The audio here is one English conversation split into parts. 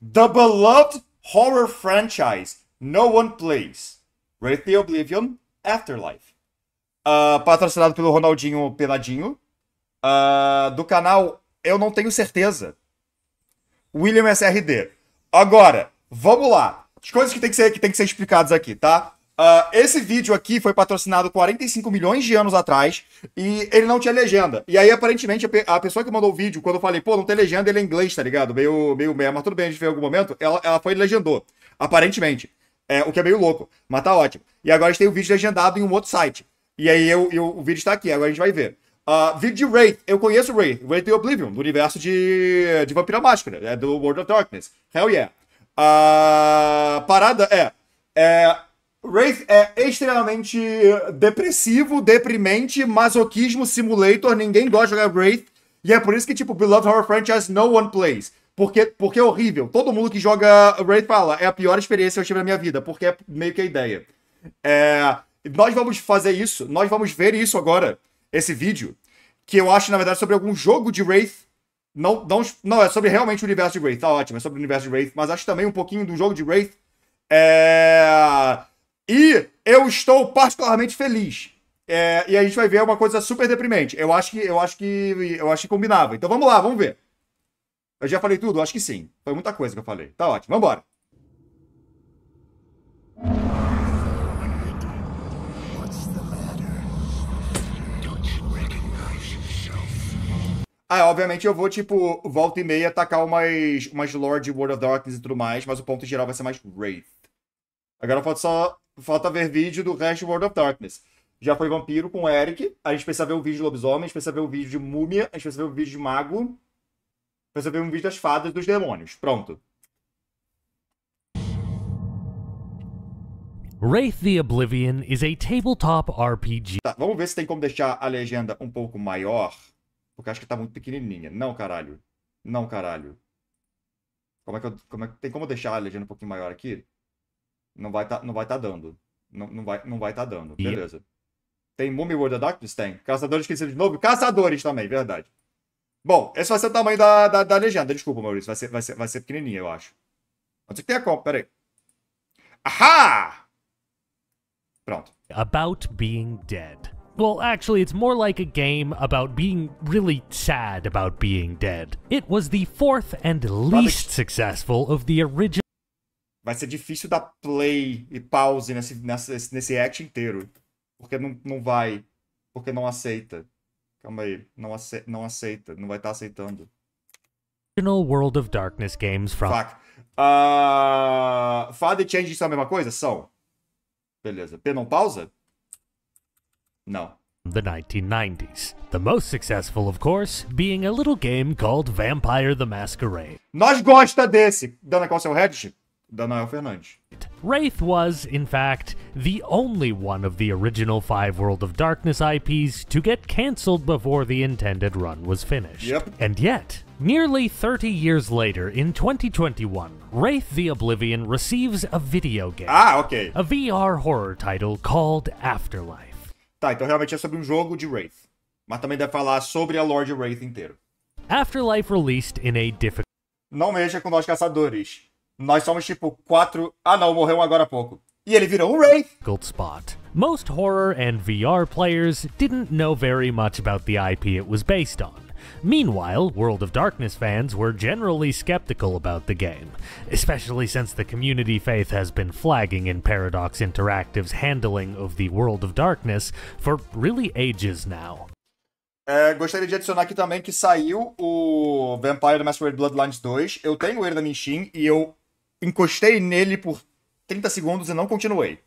The beloved horror franchise no one plays. Wraith the Oblivion, Afterlife. Patrocinado pelo Ronaldinho Penadinho. Do canal, eu não tenho certeza. William SRD. Agora, vamos lá. As coisas que tem que ser explicadas aqui, tá? Esse vídeo aqui foi patrocinado 45 milhões de anos atrás e ele não tinha legenda. E aí, aparentemente, a pessoa que mandou o vídeo, quando eu falei, pô, não tem legenda, ele é inglês, tá ligado? Meio, mas tudo bem, a gente fez em algum momento, ela foi e legendou. Aparentemente. O que é meio louco, mas tá ótimo. E agora a gente tem o vídeo legendado em um outro site. E aí o vídeo tá aqui, agora a gente vai ver. Vídeo de Wraith, eu conheço o Wraith the Oblivion, do universo de Vampiro Máscara, do World of Darkness. Hell yeah. Parada Wraith é extremamente depressivo, deprimente, masoquismo, simulator, ninguém gosta de jogar Wraith, e é por isso que, tipo, Beloved Horror Franchise no one plays. Porque é horrível. Todo mundo que joga Wraith fala, é a pior experiência que eu tive na minha vida, porque é meio que a ideia. Nós vamos fazer isso, nós vamos ver isso agora, esse vídeo, que eu acho, na verdade, sobre algum jogo de Wraith. Não, é sobre realmente o universo de Wraith, tá ótimo, é sobre o universo de Wraith, mas acho também um pouquinho do jogo de Wraith. E eu estou particularmente feliz. E a gente vai ver uma coisa super deprimente. Eu acho que combinava. Então vamos lá, vamos ver. Eu já falei tudo? Acho que sim. Foi muita coisa que eu falei. Tá ótimo, vambora. Obviamente eu vou, tipo, volta e meia atacar umas lore de World of Darkness e tudo mais, mas o ponto geral vai ser mais Wraith. Agora falta ver vídeo do resto de World of Darkness. Já foi Vampiro com o Eric, a gente precisa ver o vídeo de Lobisomem, a gente precisa ver o vídeo de Múmia, a gente precisa ver o vídeo de Mago, precisa ver um vídeo das fadas e dos demônios. Pronto. Wraith the Oblivion is a tabletop RPG. Tá, vamos ver se tem como deixar a legenda um pouco maior. Porque acho que tá muito pequenininha. Não, caralho. Não, caralho. Tem como deixar a legenda um pouquinho maior aqui? Não vai tá dando. Não vai tá dando. Beleza. Tem Mummy World of Darkness? Tem. Caçadores esquecidos de novo? Caçadores também, verdade. Bom, esse vai ser o tamanho da legenda. Desculpa, Maurício. Vai ser pequenininha, eu acho. Não sei que tem a como. Pera aí. Ahá! Pronto. About being dead. Well, actually, it's more like a game about being really sad about being dead. It was the fourth and least successful of the original. Vai ser difícil dar play e pause nesse act inteiro. Porque não vai. Porque não aceita. Calma aí. Não aceita. Não vai estar aceitando. Original World of Darkness games from... Fuck. Fada e Change são a mesma coisa? São. Beleza. P não pausa? Não. The 1990s. The most successful, of course, being a little game called Vampire the Masquerade. Nós gosta desse. Dana, qual é o seu Reddit? Danael Fernandes. Wraith was, in fact, the only one of the original 5 World of Darkness IPs to get cancelled before the intended run was finished. Yep. And yet, nearly 30 years later, in 2021, Wraith the Oblivion receives a video game. Ok. A VR horror title called Afterlife. Tá, então realmente é sobre um jogo de Wraith. Mas também deve falar sobre a lore de Wraith inteiro. Afterlife released in a difficult... Não mexa com nós caçadores. Nós somos tipo 4... Ah não, morreu um agora há pouco. E ele virou um Wraith. spot. Most horror and VR players didn't know very much about the IP it was based on. Meanwhile, World of Darkness fans were generally skeptical about the game, especially since the community faith has been flagging in Paradox Interactive's handling of the World of Darkness for really ages now. Gostaria de adicionar aqui também que saiu o Vampire the Masquerade Bloodlines 2. Eu tenho ele na minha Steam e eu encostei nele por 30 segundos e não continuei.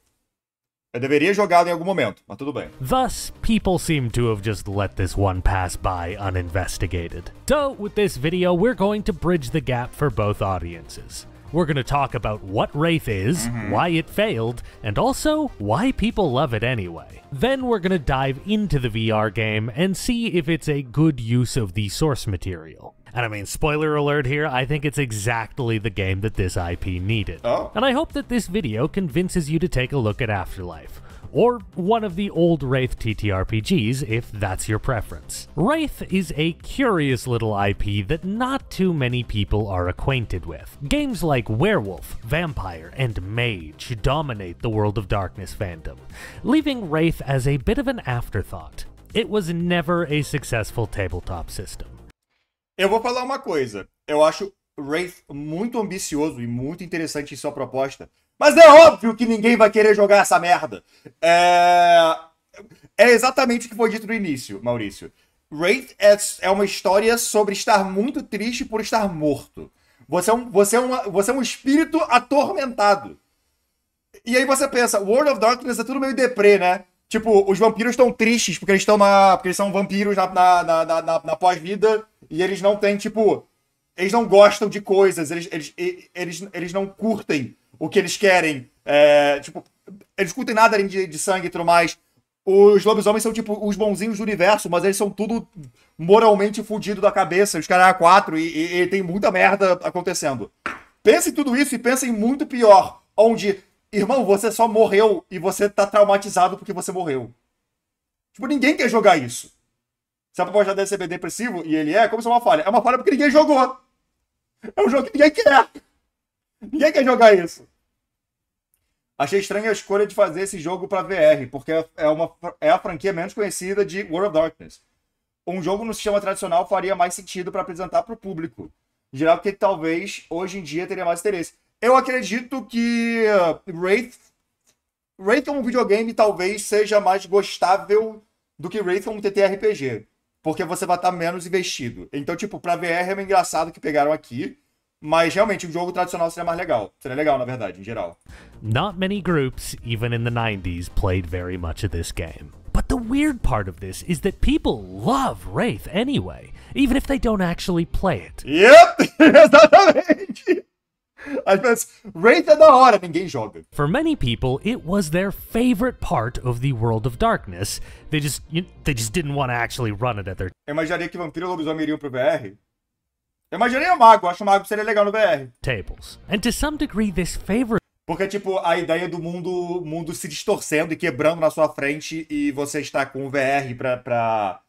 Eu deveria jogá-lo em algum momento, mas tudo bem. Thus, people seem to have just let this one pass by uninvestigated. So, with this video, we're going to bridge the gap for both audiences. We're going to talk about what Wraith is, why it failed, and also why people love it anyway. Then we're going to dive into the VR game and see if it's a good use of the source material. And I mean, spoiler alert here, I think it's exactly the game that this IP needed. Oh. And I hope that this video convinces you to take a look at Afterlife. or one of the old Wraith TTRPGs if that's your preference. Wraith is a curious little IP that not too many people are acquainted with. Games like Werewolf, Vampire, and Mage dominate the World of Darkness fandom, leaving Wraith as a bit of an afterthought. It was never a successful tabletop system. Eu vou falar uma coisa. Eu acho Wraith muito ambicioso e muito interessante em sua proposta. Mas é óbvio que ninguém vai querer jogar essa merda. É exatamente o que foi dito no início, Maurício. Wraith é uma história sobre estar muito triste por estar morto. Você é um espírito atormentado. E aí você pensa, World of Darkness é tudo meio deprê, né? Tipo, os vampiros estão tristes porque eles são vampiros na pós-vida e eles não têm, tipo... Eles não gostam de coisas, eles não curtem o que eles querem. Tipo, eles curtem nada além de sangue e tudo mais. Os lobisomens são, tipo, os bonzinhos do universo, mas eles são tudo moralmente fudido da cabeça. Os caras A4 e tem muita merda acontecendo. Pensa em tudo isso e pensa em muito pior. Onde, irmão, você só morreu e você tá traumatizado porque você morreu. Tipo, ninguém quer jogar isso. Se a proposta deve ser depressivo, e ele como se é uma falha. É uma falha porque ninguém jogou. É um jogo que ninguém quer. Ninguém quer jogar isso. Achei estranha a escolha de fazer esse jogo pra VR, porque é a franquia menos conhecida de World of Darkness. Um jogo no sistema tradicional faria mais sentido para apresentar pro público. Em geral, porque talvez hoje em dia teria mais interesse. Eu acredito que Wraith como videogame talvez seja mais gostável do que Wraith como TTRPG. Porque você vai estar menos investido. Então, tipo, pra VR é meio engraçado que pegaram aqui. Mas, realmente, o jogo tradicional seria mais legal. Seria legal, na verdade, em geral. Not many groups, even in the 90s, played very much of this game. But the weird part of this is that people love Wraith anyway, even if they don't actually play it. Yep! Exatamente! Às vezes, Wraith é da hora, ninguém joga. For many people, it was their favorite part of the World of Darkness. They just didn't want to actually run it at their... Eu imaginaria que Vampiro e Lobisomem iriam pro VR. Eu imaginaria Mago, acho que o Mago seria legal no VR. Tables. And to some degree, this favorite... Porque, tipo, a ideia do mundo se distorcendo e quebrando na sua frente e você está com o VR pra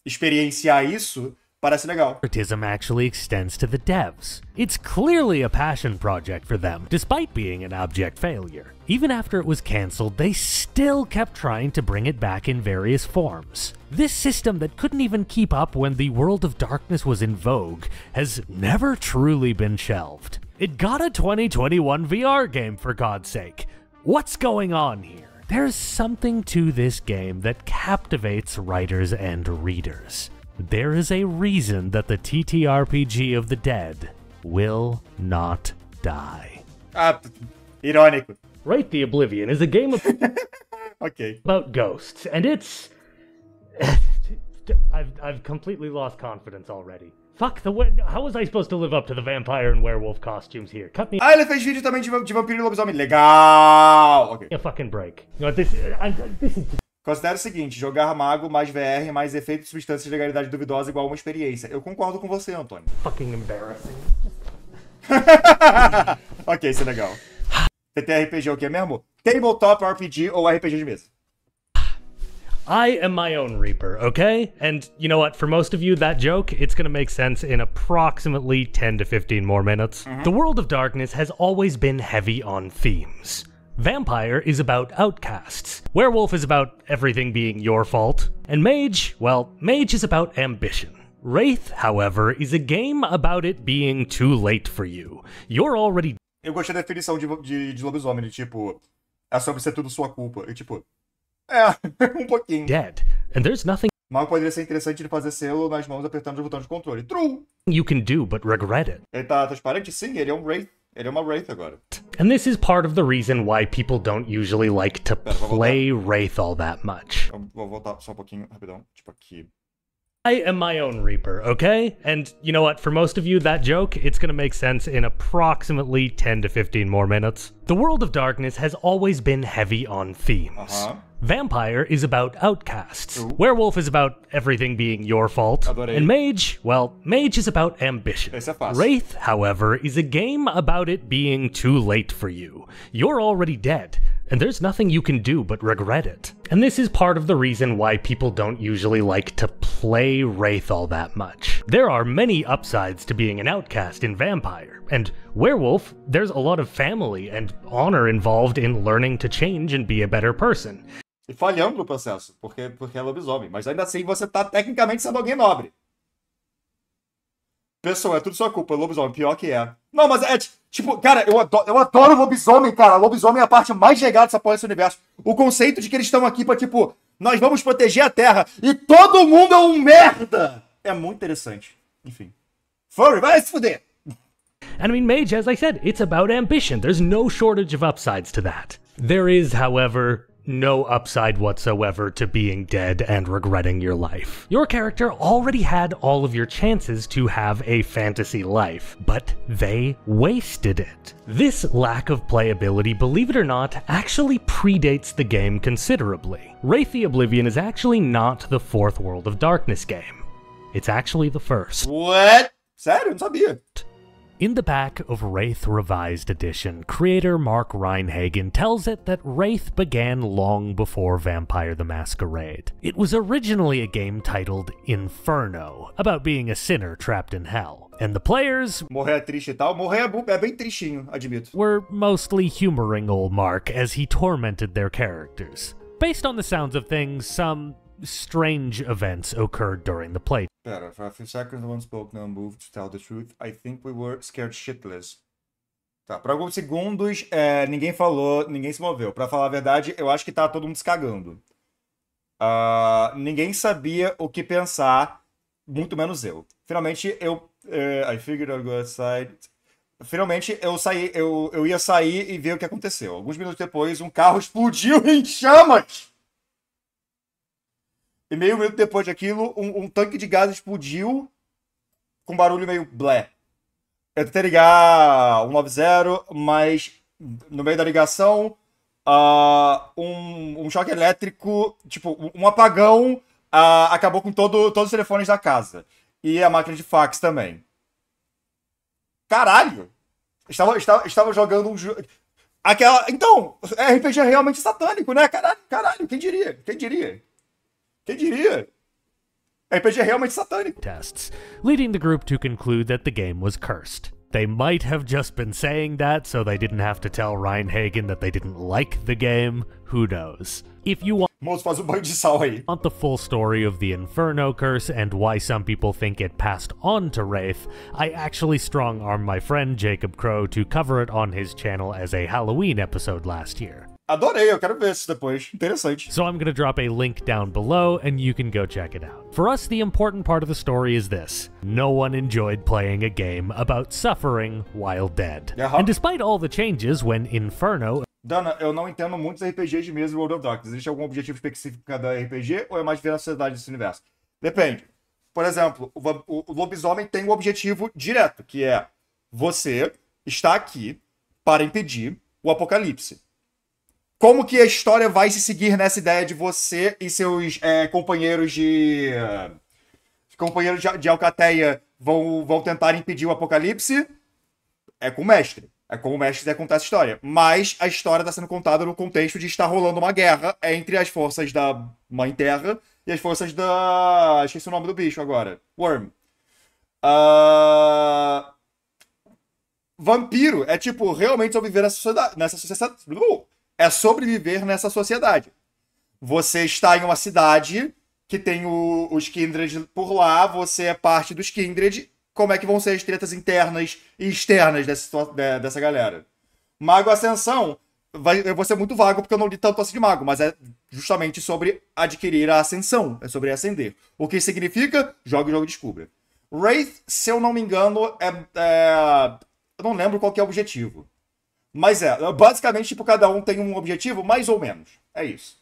experienciar isso... Parece legal. Favoritism actually extends to the devs. It's clearly a passion project for them, despite being an abject failure. Even after it was cancelled, they still kept trying to bring it back in various forms. This system that couldn't even keep up when the World of Darkness was in vogue has never truly been shelved. It got a 2021 VR game, for God's sake. What's going on here? There's something to this game that captivates writers and readers. There is a reason that the TTRPG of the dead will not die. Irônico. Wraith the Oblivion is a game Okay. about ghosts, and it's... I've completely lost confidence already. Fuck, how was I supposed to live up to the vampire and werewolf costumes here? Cut me ele fez vídeo também de Vampiro e Lobisomem. Legal! Ok. a fucking break. You know, this is... Considero o seguinte, jogar mago, mais VR, mais efeitos e substâncias de legalidade duvidosa igual uma experiência. Eu concordo com você, Antônio. Fucking embarrassing. Ok, isso é legal. TTRPG é o que mesmo? Tabletop RPG ou RPG de mesa? I am my own Reaper, okay? And you know what? For most of you, that joke, it's gonna make sense in approximately 10 to 15 more minutes. The World of Darkness has always been heavy on themes. Vampire is about outcasts. Werewolf is about everything being your fault. And Mage, well, Mage is about ambition. Wraith, however, is a game about it being too late for you. You're already... Eu gostei da definição de lobisomem, de tipo, é sobre ser tudo sua culpa. E tipo, um pouquinho. dead. And there's nothing Mas poderia ser interessante ele fazer selo nas mãos apertando os botões de controle. True! you can do but regret it. Ele tá transparente? Sim, ele é um Wraith. Ele é uma Wraith agora. And this is part of the reason why people don't usually like to play Wraith all that much. Eu vou voltar só um pouquinho, rapidão. Tipo aqui. I am my own Reaper, okay? And you know what? For most of you, that joke, it's gonna make sense in approximately 10 to 15 more minutes. The World of Darkness has always been heavy on themes. Vampire is about outcasts. Ooh. Werewolf is about everything being your fault. Adorei. And Mage, well, Mage is about ambition. Esse é fácil. Wraith, however, is a game about it being too late for you. You're already dead. and there's nothing you can do but regret it. And this is part of the reason why people don't usually like to play Wraith all that much. There are many upsides to being an outcast in Vampire, and Werewolf, there's a lot of family and honor involved in learning to change and be a better person. E falhando no processo, porque é lobisomem. Mas ainda assim você tá tecnicamente sendo alguém nobre. Pessoal, é tudo sua culpa, lobisomem, pior que é. Não, mas é tipo, cara, eu adoro lobisomem, cara. Lobisomem é a parte mais legal dessa porra desse universo. O conceito de que eles estão aqui pra, tipo, nós vamos proteger a Terra e todo mundo é um merda. É muito interessante. Enfim. Furry, vai se fuder. And I mean, Mage, as I said, it's about ambition. There's no shortage of upsides to that. There is, however, no upside whatsoever to being dead and regretting your life. Your character already had all of your chances to have a fantasy life, but they wasted it. This lack of playability, believe it or not, actually predates the game considerably. Wraith the Oblivion is actually not the fourth World of Darkness game. It's actually the first. What? Sério? Não sabia. In the back of Wraith Revised Edition, creator Mark Reinhagen tells it that Wraith began long before Vampire the Masquerade. It was originally a game titled Inferno, about being a sinner trapped in hell, and the players Morrer é triste e tal. Morrer é bem tristinho, admito. were mostly humoring old Mark as he tormented their characters. Based on the sounds of things, some strange events occurred during the play. Pera, for a few seconds no one spoke, no one moved to tell the truth. I think we were scared shitless. Tá, por alguns segundos, ninguém falou, ninguém se moveu. Pra falar a verdade, eu acho que tá todo mundo se cagando. Ninguém sabia o que pensar, muito menos eu. Finalmente, I figured I'd go outside. Finalmente, eu ia sair e ver o que aconteceu. Alguns minutos depois, um carro explodiu em chamas! E meio minuto depois daquilo, um tanque de gás explodiu com um barulho meio blé. Eu tentei ligar 190, mas no meio da ligação, um choque elétrico, tipo, um apagão, acabou com todos os telefones da casa. E a máquina de fax também. Caralho! Estava jogando um jogo... Então, RPG é realmente satânico, né? Caralho, quem diria? Quem diria? RPG é realmente satânico. Tests, leading the group to conclude that the game was cursed. They might have just been saying that so they didn't have to tell Reinhagen that they didn't like the game. Who knows? If you want Moço, faz banho de sal aí. the full story of the Inferno curse and why some people think it passed on to Wraith, I actually strong-armed my friend Jacob Crow to cover it on his channel as a Halloween episode last year. Adorei, eu quero ver isso depois. Interessante. So I'm gonna drop a link down below and you can go check it out. For us, the important part of the story is this. No one enjoyed playing a game about suffering while dead. Uh-huh. And despite all the changes when Inferno... Dana, eu não entendo muitos RPGs de mesa em World of Darkness. Existe algum objetivo específico em cada RPG ou é mais ver a sociedade desse universo? Depende. Por exemplo, o lobisomem tem um objetivo direto, que é você está aqui para impedir o apocalipse. Como que a história vai se seguir nessa ideia de você e seus companheiros de alcateia vão tentar impedir o apocalipse? É com o mestre. É como o mestre quiser contar essa história. Mas a história está sendo contada no contexto de estar rolando uma guerra entre as forças da Mãe Terra e as forças da... Esqueci o nome do bicho agora. Worm. Vampiro é tipo realmente sobreviver nessa sociedade. É sobreviver nessa sociedade. Você está em uma cidade que tem os Kindred por lá, você é parte dos Kindred. Como é que vão ser as tretas internas e externas dessa galera? Mago Ascensão, eu vou ser muito vago porque eu não li tanto assim de mago, mas é justamente sobre adquirir a ascensão, é sobre ascender. O que significa? Joga o jogo e descubra. Wraith, se eu não me engano, eu não lembro qual que é o objetivo. Mas basicamente, tipo, cada um tem um objetivo, mais ou menos. É isso.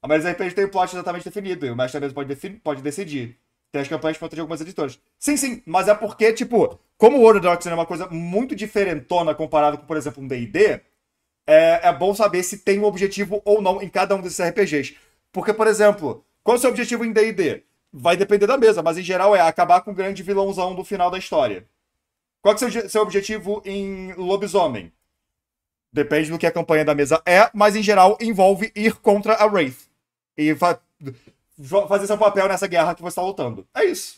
A maioria dos RPGs tem o plot exatamente definido, e o mestre mesmo pode decidir. Tem as campanhas de algumas editoras. Sim, mas é porque, tipo, como o World of Darkness é uma coisa muito diferentona comparado com, por exemplo, um D&D, é bom saber se tem um objetivo ou não em cada um desses RPGs. Porque, por exemplo, qual é o seu objetivo em D&D? Vai depender da mesa, mas em geral é acabar com o grande vilãozão do final da história. Qual é o seu objetivo em Lobisomem? Depende do que a campanha da mesa é, mas em geral envolve ir contra a Wraith. E fazer seu papel nessa guerra que você está lutando. É isso.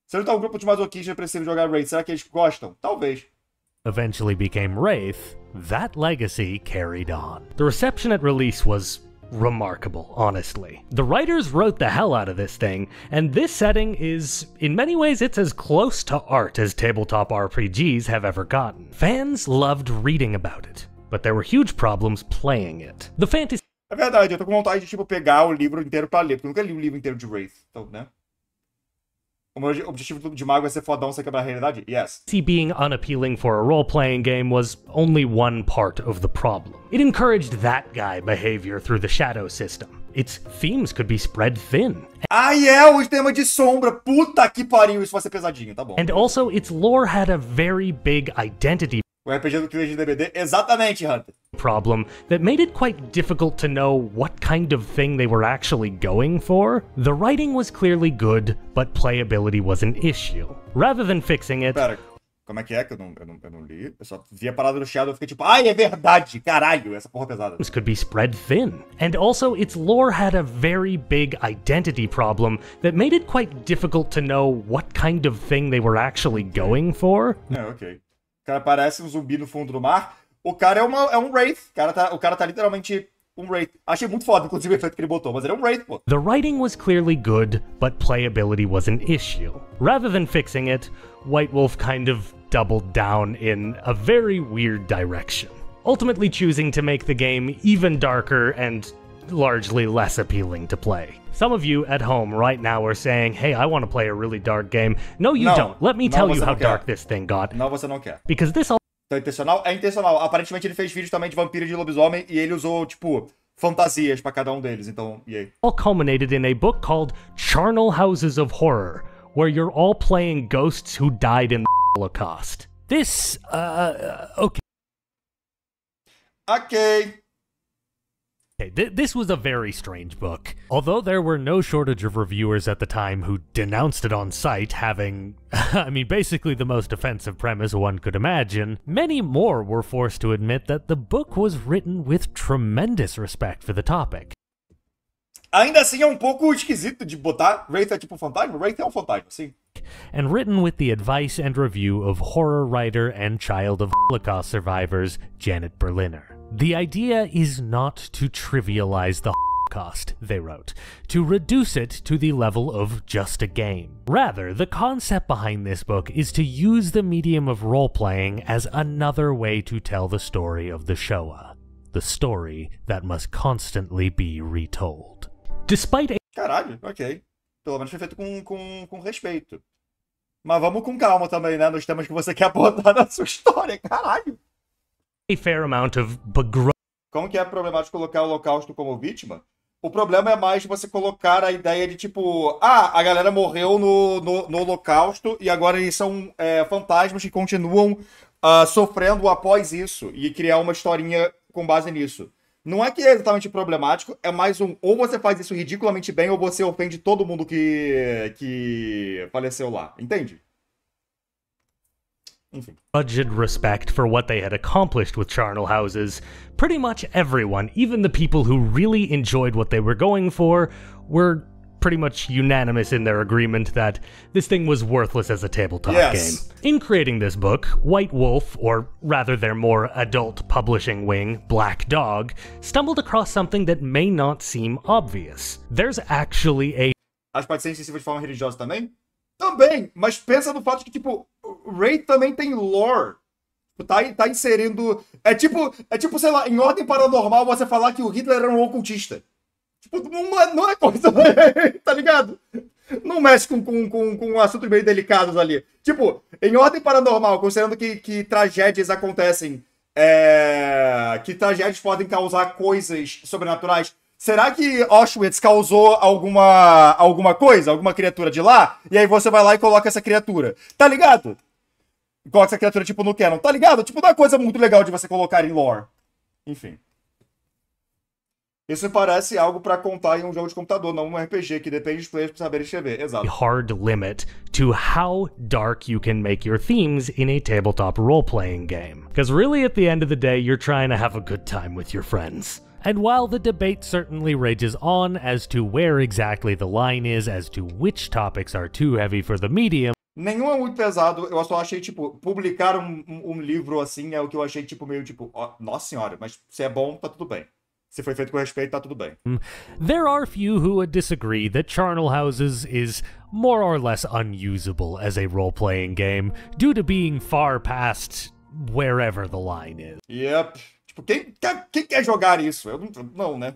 Se não tá um grupo de masoquistas depressivos jogar Wraith, será que eles gostam? Talvez. Eventually became Wraith, that legacy carried on. The reception at release was remarkable, honestly. The writers wrote the hell out of this thing, and this setting is, in many ways, it's as close to art as tabletop RPGs have ever gotten. Fans loved reading about it, but there were huge problems playing it. The fantasy... É verdade, eu tô com vontade de, tipo, pegar o livro inteiro pra ler, porque eu nunca li um livro inteiro de Wraith, então, né? O meu objetivo de mago é ser fodão sem quebrar a realidade? Yes. Being unappealing for a role-playing game was only one part of the problem. It encouraged that guy behavior through the shadow system. Its themes could be spread thin. O tema de sombra. Puta que pariu, isso vai ser pesadinho, tá bom. And also, its lore had a very big identity o RPG do Killer de DBD? Exatamente, Hunter. Problem that made it quite difficult to know what kind of thing they were actually going for. The writing was clearly good, but playability was an issue. Rather than fixing it... Pera, como é que eu não li? Eu só vi a parada do Shadow e fiquei tipo, ai, é verdade, caralho, essa porra pesada. This could be spread thin. And also, its lore had a very big identity problem that made it quite difficult to know what kind of thing they were actually going for. Ok. O cara parece um zumbi no fundo do mar. O cara é um Wraith. O cara tá literalmente um Wraith. Achei muito foda, inclusive, o efeito que ele botou, mas ele é um Wraith, pô. The writing was clearly good, but playability was an issue. Rather than fixing it, White Wolf kind of doubled down in a very weird direction, ultimately choosing to make the game even darker and largely less appealing to play. Some of you at home right now are saying, hey, I want to play a really dark game. No, you don't. Let me tell you how dark this thing got. Não, você não quer. Because this all... Então, é intencional? É intencional. Aparentemente ele fez vídeos também de vampiro e de lobisomem e ele usou, tipo, fantasias pra cada um deles, então, e aí? All culminated in a book called Charnel Houses of Horror, where you're all playing ghosts who died in the Holocaust. This, okay. Okay. This was a very strange book. Although there were no shortage of reviewers at the time who denounced it on site, having, I mean, basically the most offensive premise one could imagine, many more were forced to admit that the book was written with tremendous respect for the topic. Ainda assim é pouco esquisito de botar Wraith é tipo um fantasma. Wraith é um fantasma, sim. And written with the advice and review of horror writer and child of Holocaust survivors, Janet Berliner. The idea is not to trivialize the Holocaust, they wrote, to reduce it to the level of just a game. Rather, the concept behind this book is to use the medium of role-playing as another way to tell the story of the Shoah, the story that must constantly be retold. Despite a... Caralho, ok. Pelo menos foi feito com respeito. Mas vamos com calma também, né? Nos temas que você quer abordar na sua história, caralho. A fair amount of Como que é problemático colocar o Holocausto como vítima? O problema é mais você colocar a ideia de tipo, a galera morreu no Holocausto e agora eles são fantasmas que continuam sofrendo após isso e criar uma historinha com base nisso. Não é que é exatamente problemático, é mais ou você faz isso ridiculamente bem ou você ofende todo mundo que faleceu lá, entende? Enfim. Grudged respect for what they had accomplished with charnel houses. Pretty much everyone, even the people who really enjoyed what they were going for, were pretty much unanimous in their agreement that this thing was worthless as a tabletop game. In creating this book, White Wolf, or rather their more adult publishing wing, Black Dog, stumbled across something that may not seem obvious. There's actually a... Acho que pode ser insensível de forma religiosa também? Também, mas pensa no fato de que, tipo, o Wraith também tem lore. Tá inserindo... É tipo, sei lá, em Ordem Paranormal você falar que o Hitler era um ocultista. Tipo, não é coisa... tá ligado? Não mexe com assuntos meio delicados ali. Tipo, em Ordem Paranormal, considerando que tragédias acontecem, que tragédias podem causar coisas sobrenaturais, será que Auschwitz causou alguma coisa, alguma criatura de lá? E aí você vai lá e coloca essa criatura. Tá ligado? Coloca essa criatura, tipo, no canon. Tá ligado? Tipo, não é coisa muito legal de você colocar em lore. Enfim. Isso parece algo pra contar em um jogo de computador, não um RPG, que depende dos players pra saber escrever. Exato. hard limit to how dark you can make your themes in a tabletop role-playing game. Because really, at the end of the day, you're trying to have a good time with your friends. And while the debate certainly rages on as to where exactly the line is as to which topics are too heavy for the medium, Nenhum é muito pesado, eu só achei, tipo, publicar um livro assim é o que eu achei, tipo, meio, tipo, ó, nossa senhora, mas se é bom, tá tudo bem. Se foi feito com respeito, tá tudo bem. there are few who would disagree that Charnel Houses is more or less unusable as a role-playing game due to being far past wherever the line is. Yep. Tipo, quem quer jogar isso? Eu não, né?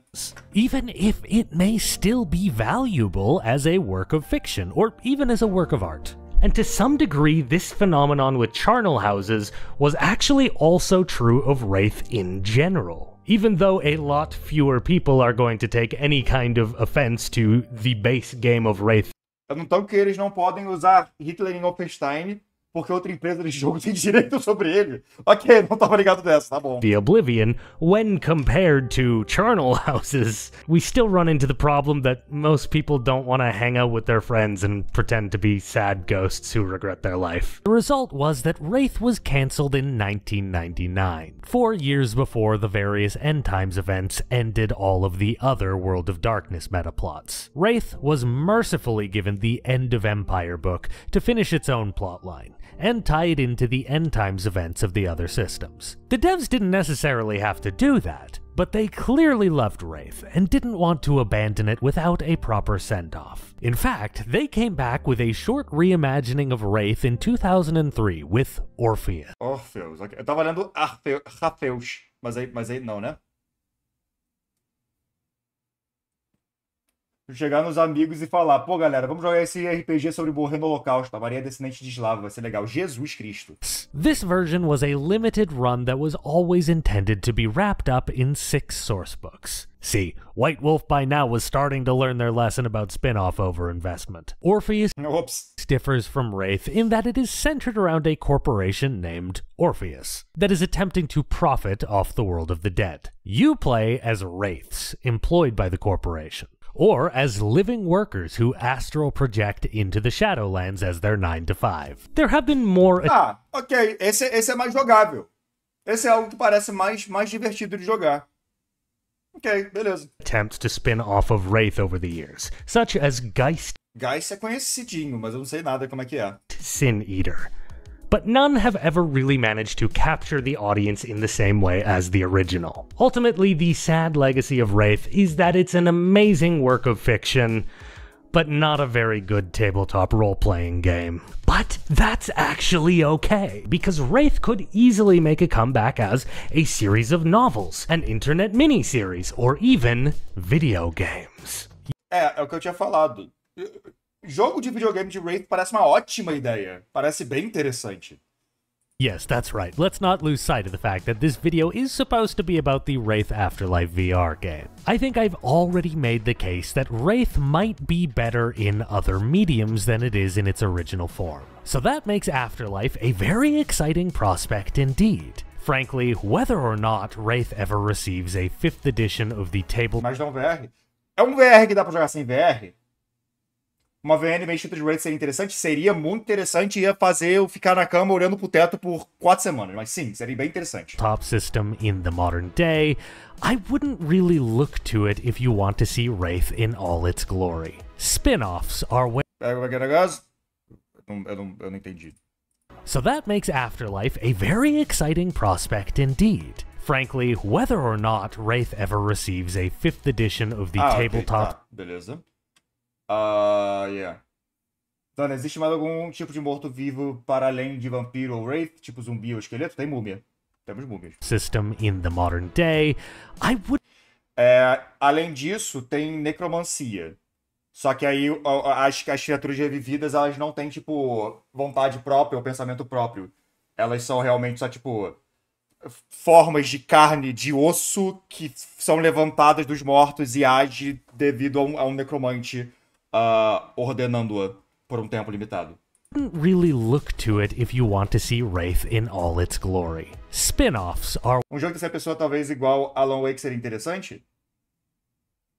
Even if it may still be valuable as a work of fiction, or even as a work of art. And to some degree, this phenomenon with charnel houses was actually also true of Wraith in general. Even though a lot fewer people are going to take any kind of offense to the base game of Wraith. Eu não tô que eles não podem usar Hitler em Wolfenstein porque outra empresa de jogo tem direito sobre ele. Ok, não tava ligado dessa, tá bom. The Oblivion, when compared to charnel houses, we still run into the problem that most people don't want to hang out with their friends and pretend to be sad ghosts who regret their life. The result was that Wraith was cancelled in 1999, 4 years before the various End Times events ended all of the other World of Darkness metaplots. Wraith was mercifully given the End of Empire book to finish its own plotline, and tie it into the End Times events of the other systems. The devs didn't necessarily have to do that, but they clearly loved Wraith and didn't want to abandon it without a proper send-off. In fact, they came back with a short reimagining of Wraith in 2003 with Orpheus. Orpheus, ok. Eu tava lendo Orpheus, mas aí não, né? Chegar nos amigos e falar, pô galera, vamos jogar esse RPG sobre morrer no Holocausto, a Maria Descendente de Eslava, vai ser legal. Jesus Cristo. This version was a limited run that was always intended to be wrapped up in 6 sourcebooks. See, White Wolf by now was starting to learn their lesson about spin-off overinvestment. Orpheus differs from Wraith in that it is centered around a corporation named Orpheus that is attempting to profit off the world of the dead. You play as Wraiths employed by the corporation, or as living workers who astral project into the Shadowlands as their 9 to 5. There have been more... Ok, esse é mais jogável. Esse é algo que parece mais divertido de jogar. Ok, beleza. Attempts to spin off of Wraith over the years, such as Geist é conhecidinho, mas eu não sei nada como é que é. Sin Eater. But none have ever really managed to capture the audience in the same way as the original. Ultimately, the sad legacy of Wraith is that it's an amazing work of fiction, but not a very good tabletop role-playing game. But that's actually okay, because Wraith could easily make a comeback as a series of novels, an internet miniseries, or even video games. É o que eu tinha falado. Jogo de videogame de Wraith parece uma ótima ideia. Parece bem interessante. Yes, that's right. Let's not lose sight of the fact that this video is supposed to be about the Wraith Afterlife VR game. I think I've already made the case that Wraith might be better in other mediums than it is in its original form. So that makes Afterlife a very exciting prospect indeed. Frankly, whether or not Wraith ever receives a 5th edition of the table... Mas não VR? É um VR que dá pra jogar sem VR? Uma VN bem de Wraith seria interessante? Seria muito interessante, ia fazer eu ficar na cama olhando pro teto por 4 semanas, mas sim, seria bem interessante. Top system in the modern day, I wouldn't really look to it if you want to see Wraith in all its glory. Spin-offs are where... Como é que é o negócio? Eu não entendi. So that makes Afterlife a very exciting prospect indeed. Frankly, whether or not Wraith ever receives a 5th edition of the tabletop... Okay, tá, beleza. Yeah. Dana, existe mais algum tipo de morto-vivo para além de vampiro ou wraith? Tipo zumbi ou esqueleto? Tem múmia. Temos múmias. System in the modern day, I would... Além disso, tem necromancia. Só que aí as criaturas revividas, elas não têm, tipo, vontade própria ou pensamento próprio. Elas são realmente só, tipo, formas de carne, de osso, que são levantadas dos mortos e agem devido a um necromante ordenando-a por um tempo limitado. Wouldn't really look to it if you want to see Wraith in all its glory. Spin-offs are... Um jogo dessa pessoa talvez igual Alan Wake seria interessante?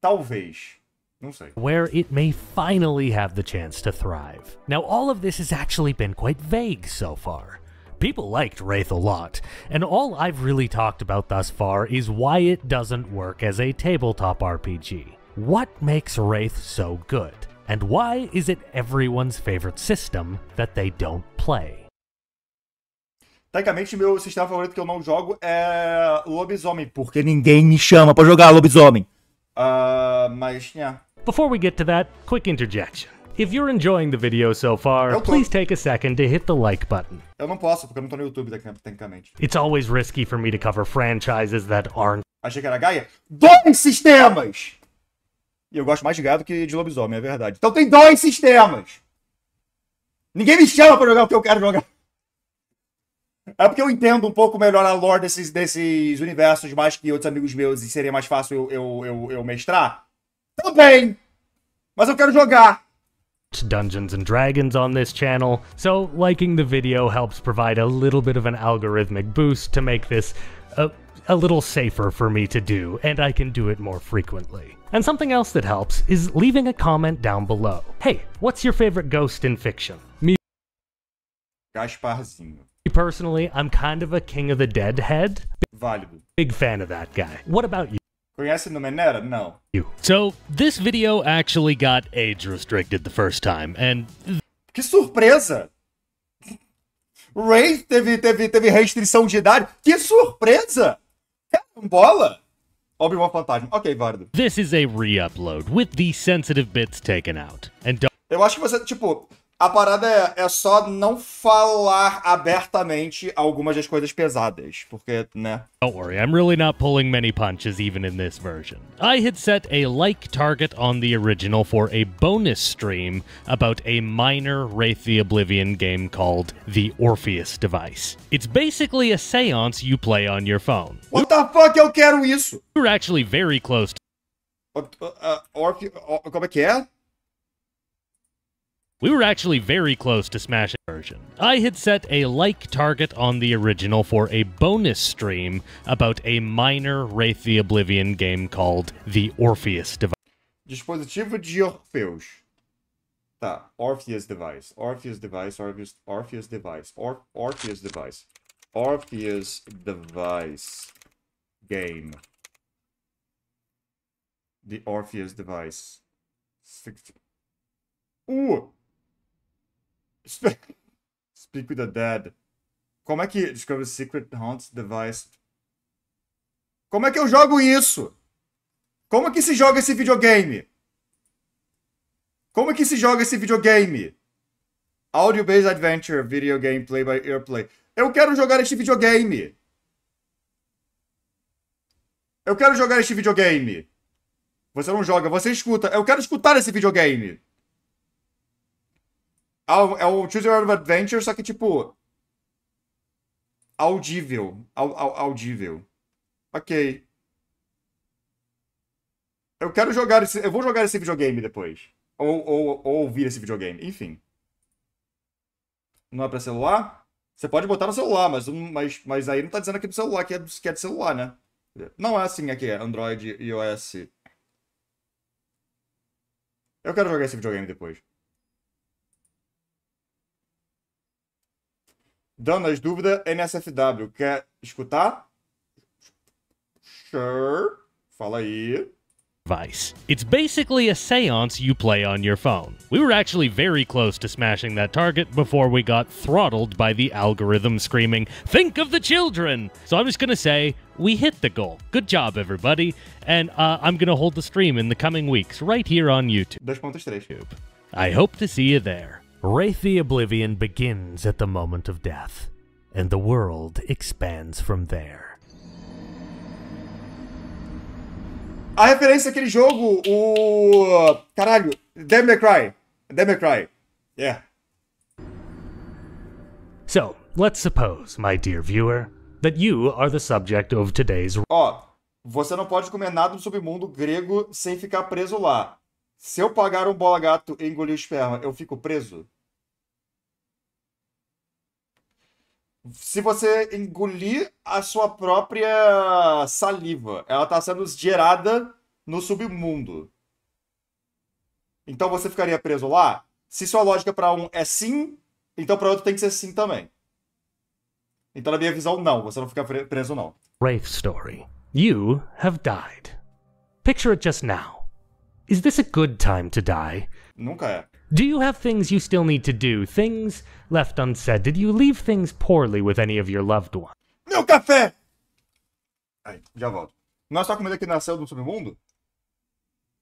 Talvez. Não sei. Where it may finally have the chance to thrive. Now, all of this has actually been quite vague so far. People liked Wraith a lot, and all I've really talked about thus far is why it doesn't work as a tabletop RPG. What makes Wraith so good? And why is it everyone's favorite system that they don't play? Tecnicamente, meu sistema favorito que eu não jogo é Lobisomem, porque ninguém me chama pra jogar Lobisomem. Mas, yeah. Before we get to that, quick interjection. If you're enjoying the video so far, please take a second to hit the like button. Eu não posso, porque eu não tô no YouTube, tecnicamente. It's always risky for me to cover franchises that aren't. Achei que era Gaia. 2 sistemas! E eu gosto mais de Gaia do que de Lobisomem, é verdade. Então tem 2 sistemas! Ninguém me chama pra jogar o que eu quero jogar. É porque eu entendo um pouco melhor a lore desses universos mais que outros amigos meus e seria mais fácil eu mestrar. Também! Mas eu quero jogar! Dungeons and Dragons on this channel, so liking the video helps provide a little bit of an algorithmic boost to make this a little safer for me to do, and I can do it more frequently. And something else that helps is leaving a comment down below. Hey, what's your favorite ghost in fiction? Me Gasparzinho. personally, I'm kind of a King of the Dead head. Válido. Big fan of that guy. What about you? Conhece Numenera? Não. So, this video actually got age restricted the first time, and... Que surpresa! Wraith teve restrição de idade? Que surpresa! Carambola! Obi-Wan Fantasma. Ok, válido. This is a re-upload, with the sensitive bits taken out. And don't... Eu acho que você, tipo... A parada é só não falar abertamente algumas das coisas pesadas, porque, né? Don't worry, I'm really not pulling many punches even in this version. I had set a like target on the original for a bonus stream about a minor Wraith the Oblivion game called The Orpheus Device. It's basically a seance you play on your phone. What the fuck, eu quero isso! We were actually very close to... Como é que é? We were actually very close to smashing the version. I had set a like target on the original for a bonus stream about a minor Wraith the Oblivion game called The Orpheus Device. Dispositivo de Orpheus. Tá, Orpheus Device. Orpheus Device, Orpheus Device. Orpheus Device. Orpheus Device. Game. The Orpheus Device. Speak with the Dead. Como é que... Discover Secret Haunts Device. Como é que eu jogo isso? Como é que se joga esse videogame? Como é que se joga esse videogame? Audio-based adventure, video game play by airplay. Eu quero jogar este videogame. Eu quero jogar este videogame. Você não joga, você escuta. Eu quero escutar esse videogame. É o Choose Your Own Adventure, só que, tipo... Audível. Audível. Ok. Eu quero jogar esse... Eu vou jogar esse videogame depois. Ou ouvir esse videogame. Enfim. Não é pra celular? Você pode botar no celular, mas aí não tá dizendo aqui do celular, que é de celular, né? Não é assim aqui, é Android e iOS. Eu quero jogar esse videogame depois. Dando as dúvidas, NSFW. Quer escutar? Sure. Fala aí. Device. It's basically a seance you play on your phone. We were actually very close to smashing that target before we got throttled by the algorithm screaming, "Think of the children!" So I'm just gonna say, we hit the goal. Good job, everybody. And I'm gonna hold the stream in the coming weeks right here on YouTube. 2.3. I hope to see you there. Wraith the Oblivion begins at the moment of death, and the world expands from there. A referência àquele jogo, o... Caralho, Devil May Cry. Devil May Cry. Yeah. So, let's suppose, my dear viewer, that you are the subject of today's... Ó, você não pode comer nada do submundo grego sem ficar preso lá. Se eu pagar um bola gato e engolir esperma, eu fico preso? Se você engolir a sua própria saliva, ela está sendo gerada no submundo. Então você ficaria preso lá? Se sua lógica para um é sim, então para outro tem que ser sim também. Então na minha visão, não. Você não fica preso, não. Wraith story. You have died. Picture it just now. Is this a good time to die? Nunca é. Do you have things you still need to do? Things left unsaid? Did you leave things poorly with any of your loved ones? Meu café! Aí, já volto. Não é só a comida que nasceu no submundo?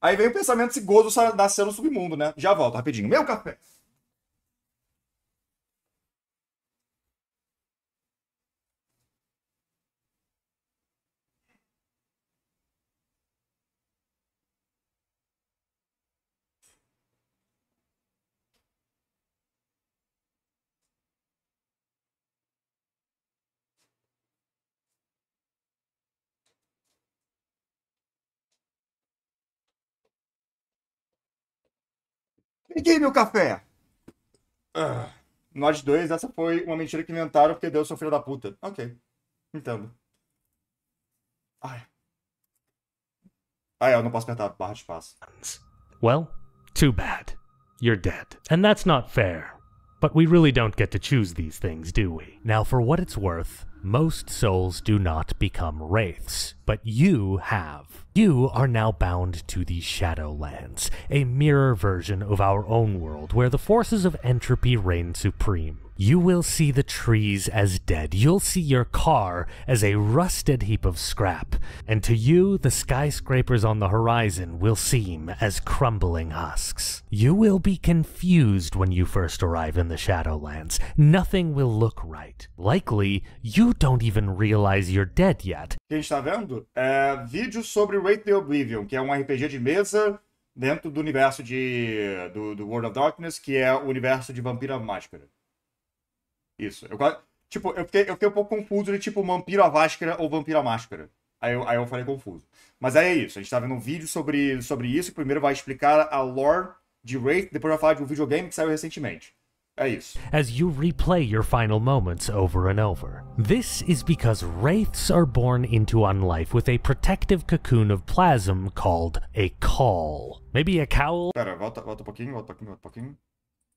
Aí vem o pensamento se gozo nasceu no submundo, né? Já volto, rapidinho. Meu café! Peguei meu café! Nós dois, essa foi uma mentira que inventaram porque Deus sou filho da puta. Ok. Entendo. Ai. Eu não posso apertar a barra de espaço. Well, too bad. You're dead. And that's not fair. But we really don't get to choose these things, do we? Now, for what it's worth, most souls do not become wraiths, but you have. You are now bound to the Shadowlands, a mirror version of our own world where the forces of entropy reign supreme. You will see the trees as dead. You'll see your car as a rusted heap of scrap. And to you, the skyscrapers on the horizon will seem as crumbling husks. You will be confused when you first arrive in the Shadowlands. Nothing will look right. Likely, you don't even realize you're dead yet. O que a gente tá vendo é vídeo sobre Wraith the Oblivion, que é um RPG de mesa dentro do universo do World of Darkness, que é o universo de Vampiro Máscara. Isso. Eu fiquei um pouco confuso de tipo Vampiro a Máscara ou Vampiro a Máscara. Aí eu falei confuso. Mas aí é isso. A gente tá vendo um vídeo sobre isso. Que primeiro vai explicar a lore de Wraith, depois vai falar de um videogame que saiu recentemente. É isso. As you replay your final moments over and over. This is because wraiths are born into unlife with a protective cocoon of plasm called a caul. Maybe a cowl? Pera, volta um pouquinho.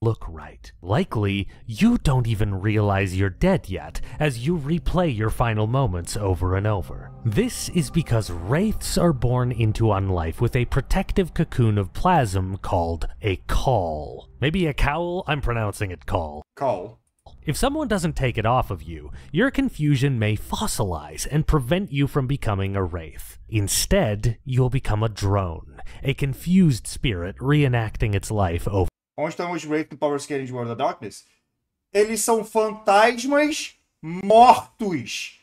Look right. Likely, you don't even realize you're dead yet as you replay your final moments over and over. This is because wraiths are born into unlife with a protective cocoon of plasm called a caul. Maybe a cowl? I'm pronouncing it caul. Caul. If someone doesn't take it off of you, your confusion may fossilize and prevent you from becoming a wraith. Instead, you'll become a drone, a confused spirit reenacting its life over. Onde estão os Wraith do Power Scaling de World of Darkness? Eles são fantasmas mortos,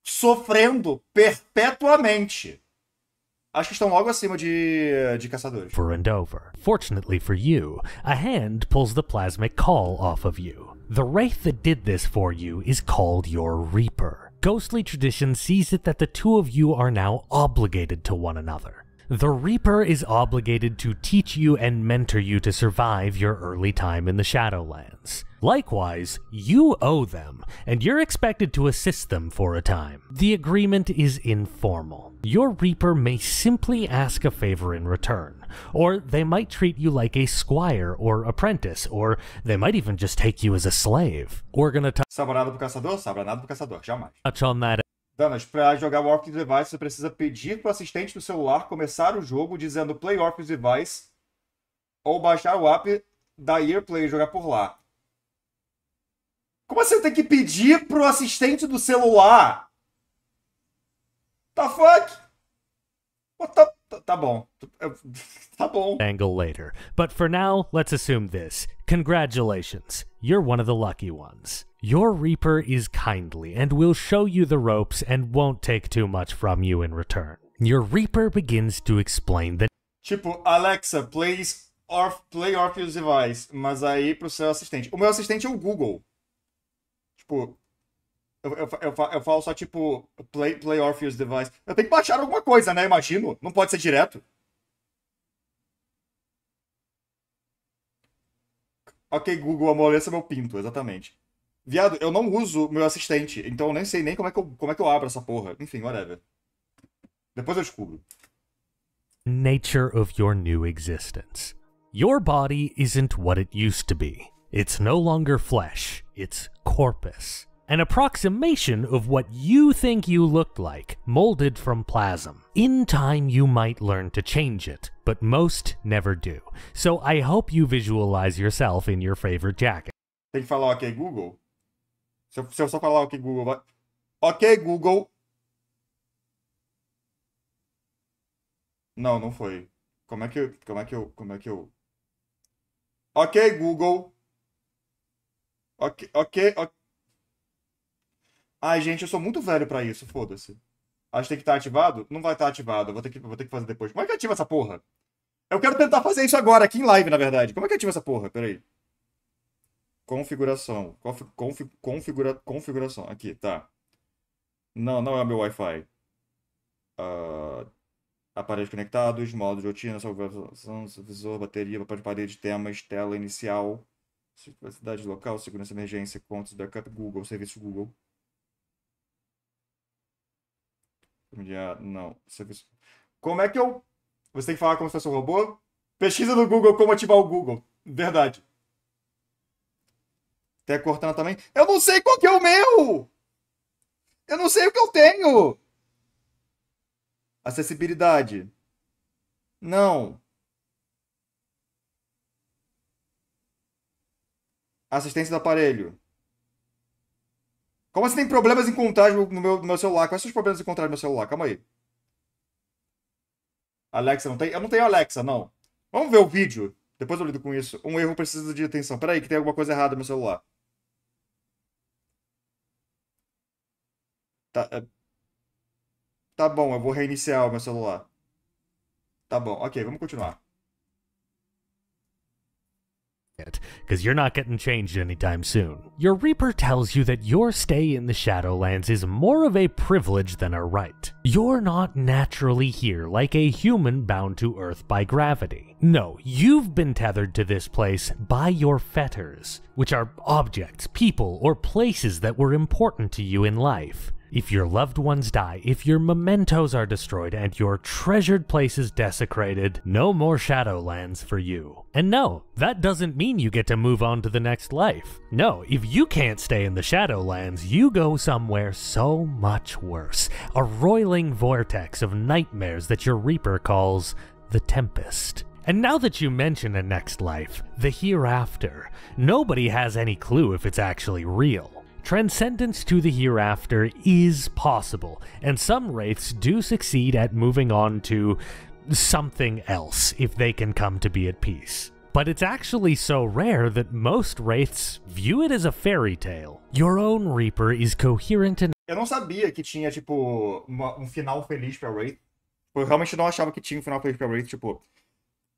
sofrendo perpetuamente. Acho que estão logo acima de caçadores. Over and over. Fortunately for you, a hand pulls the plasmic caul off of you. The wraith that did this for you is called your Reaper. Ghostly tradition sees it that the two of you are now obligated to one another. The Reaper is obligated to teach you and mentor you to survive your early time in the Shadowlands. Likewise, you owe them, and you're expected to assist them for a time. The agreement is informal. Your Reaper may simply ask a favor in return, or they might treat you like a squire or apprentice, or they might even just take you as a slave. We're gonna Sabe nada pro caçador? Sabe nada pro caçador, jamais. touch on that. Danas, para jogar Warped Device, você precisa pedir pro assistente do celular começar o jogo dizendo Play Warped Device ou baixar o app da Airplay e jogar por lá. Como assim tem que pedir pro assistente do celular? The fuck? Tá bom. Tá bom. Angle later. But for now, let's assume this. Congratulations. You're one of the lucky ones. Your Reaper is kindly and will show you the ropes and won't take too much from you in return. Your Reaper begins to explain that Tipo, Alexa, play Orpheus Device, mas aí pro seu assistente. O meu assistente é o Google. Tipo, eu falo só tipo, play Orpheus Device. Eu tenho que baixar alguma coisa, né? Imagino. Não pode ser direto. Ok, Google, amoleça meu pinto, exatamente. Viado, eu não uso meu assistente, então eu nem sei nem como é que eu abro essa porra. Enfim, whatever. Depois eu descubro. nature of your new existence. Your body isn't what it used to be. It's no longer flesh, it's corpus. An approximation of what you think you looked like, molded from plasm. In time you might learn to change it, but most never do. So I hope you visualize yourself in your favorite jacket. Tem que falar ok, Google? Se eu só falar ok, Google, vai... Ok, Google. Não, não foi. Como é que eu... Ok, Google. Ok. Ai, gente, eu sou muito velho pra isso, foda-se. Acho que tem que estar ativado? Não vai estar ativado, eu vou ter que fazer depois. Como é que ativa essa porra? Eu quero tentar fazer isso agora, aqui em live, na verdade. Como é que ativa essa porra? Peraí. Configuração. Configuração. Aqui, tá. Não é o meu Wi-Fi. Aparelhos conectados, modo de rotina, salvação, visor, bateria, papel de parede, temas, tela inicial, privacidade local, segurança emergência, contas, backup, Google, serviço Google. Não, serviço. Como é que eu... Você tem que falar como se fosse um robô? Pesquisa no Google como ativar o Google. Verdade. Até cortando também. Eu não sei qual que é o meu! Eu não sei o que eu tenho! Acessibilidade. Não. Assistência do aparelho. Como assim tem problemas em encontrar no meu celular? Quais são os problemas em encontrar no meu celular? Calma aí. Alexa, não tem? Eu não tenho Alexa, não. Vamos ver o vídeo. Depois eu lido com isso. Um erro precisa de atenção. Peraí, que tem alguma coisa errada no meu celular. Tá bom, eu vou reiniciar o meu celular. Tá bom, ok, vamos continuar. Because you're not getting changed anytime soon. Your Reaper tells you that your stay in the Shadowlands is more of a privilege than a right. You're not naturally here like a human bound to Earth by gravity. No, you've been tethered to this place by your fetters, which are objects, people, or places that were important to you in life. If your loved ones die, if your mementos are destroyed, and your treasured places desecrated, no more Shadowlands for you. And no, that doesn't mean you get to move on to the next life. No, if you can't stay in the Shadowlands, you go somewhere so much worse. A roiling vortex of nightmares that your Reaper calls the Tempest. And now that you mention a next life, the hereafter, nobody has any clue if it's actually real. Transcendence to the hereafter is possible, and some wraiths do succeed at moving on to something else if they can come to be at peace. But it's actually so rare that most wraiths view it as a fairy tale. Your own Reaper is coherent and... Eu não sabia que tinha, tipo, um final feliz pra Wraith. Eu realmente não achava que tinha um final feliz pra Wraith, tipo...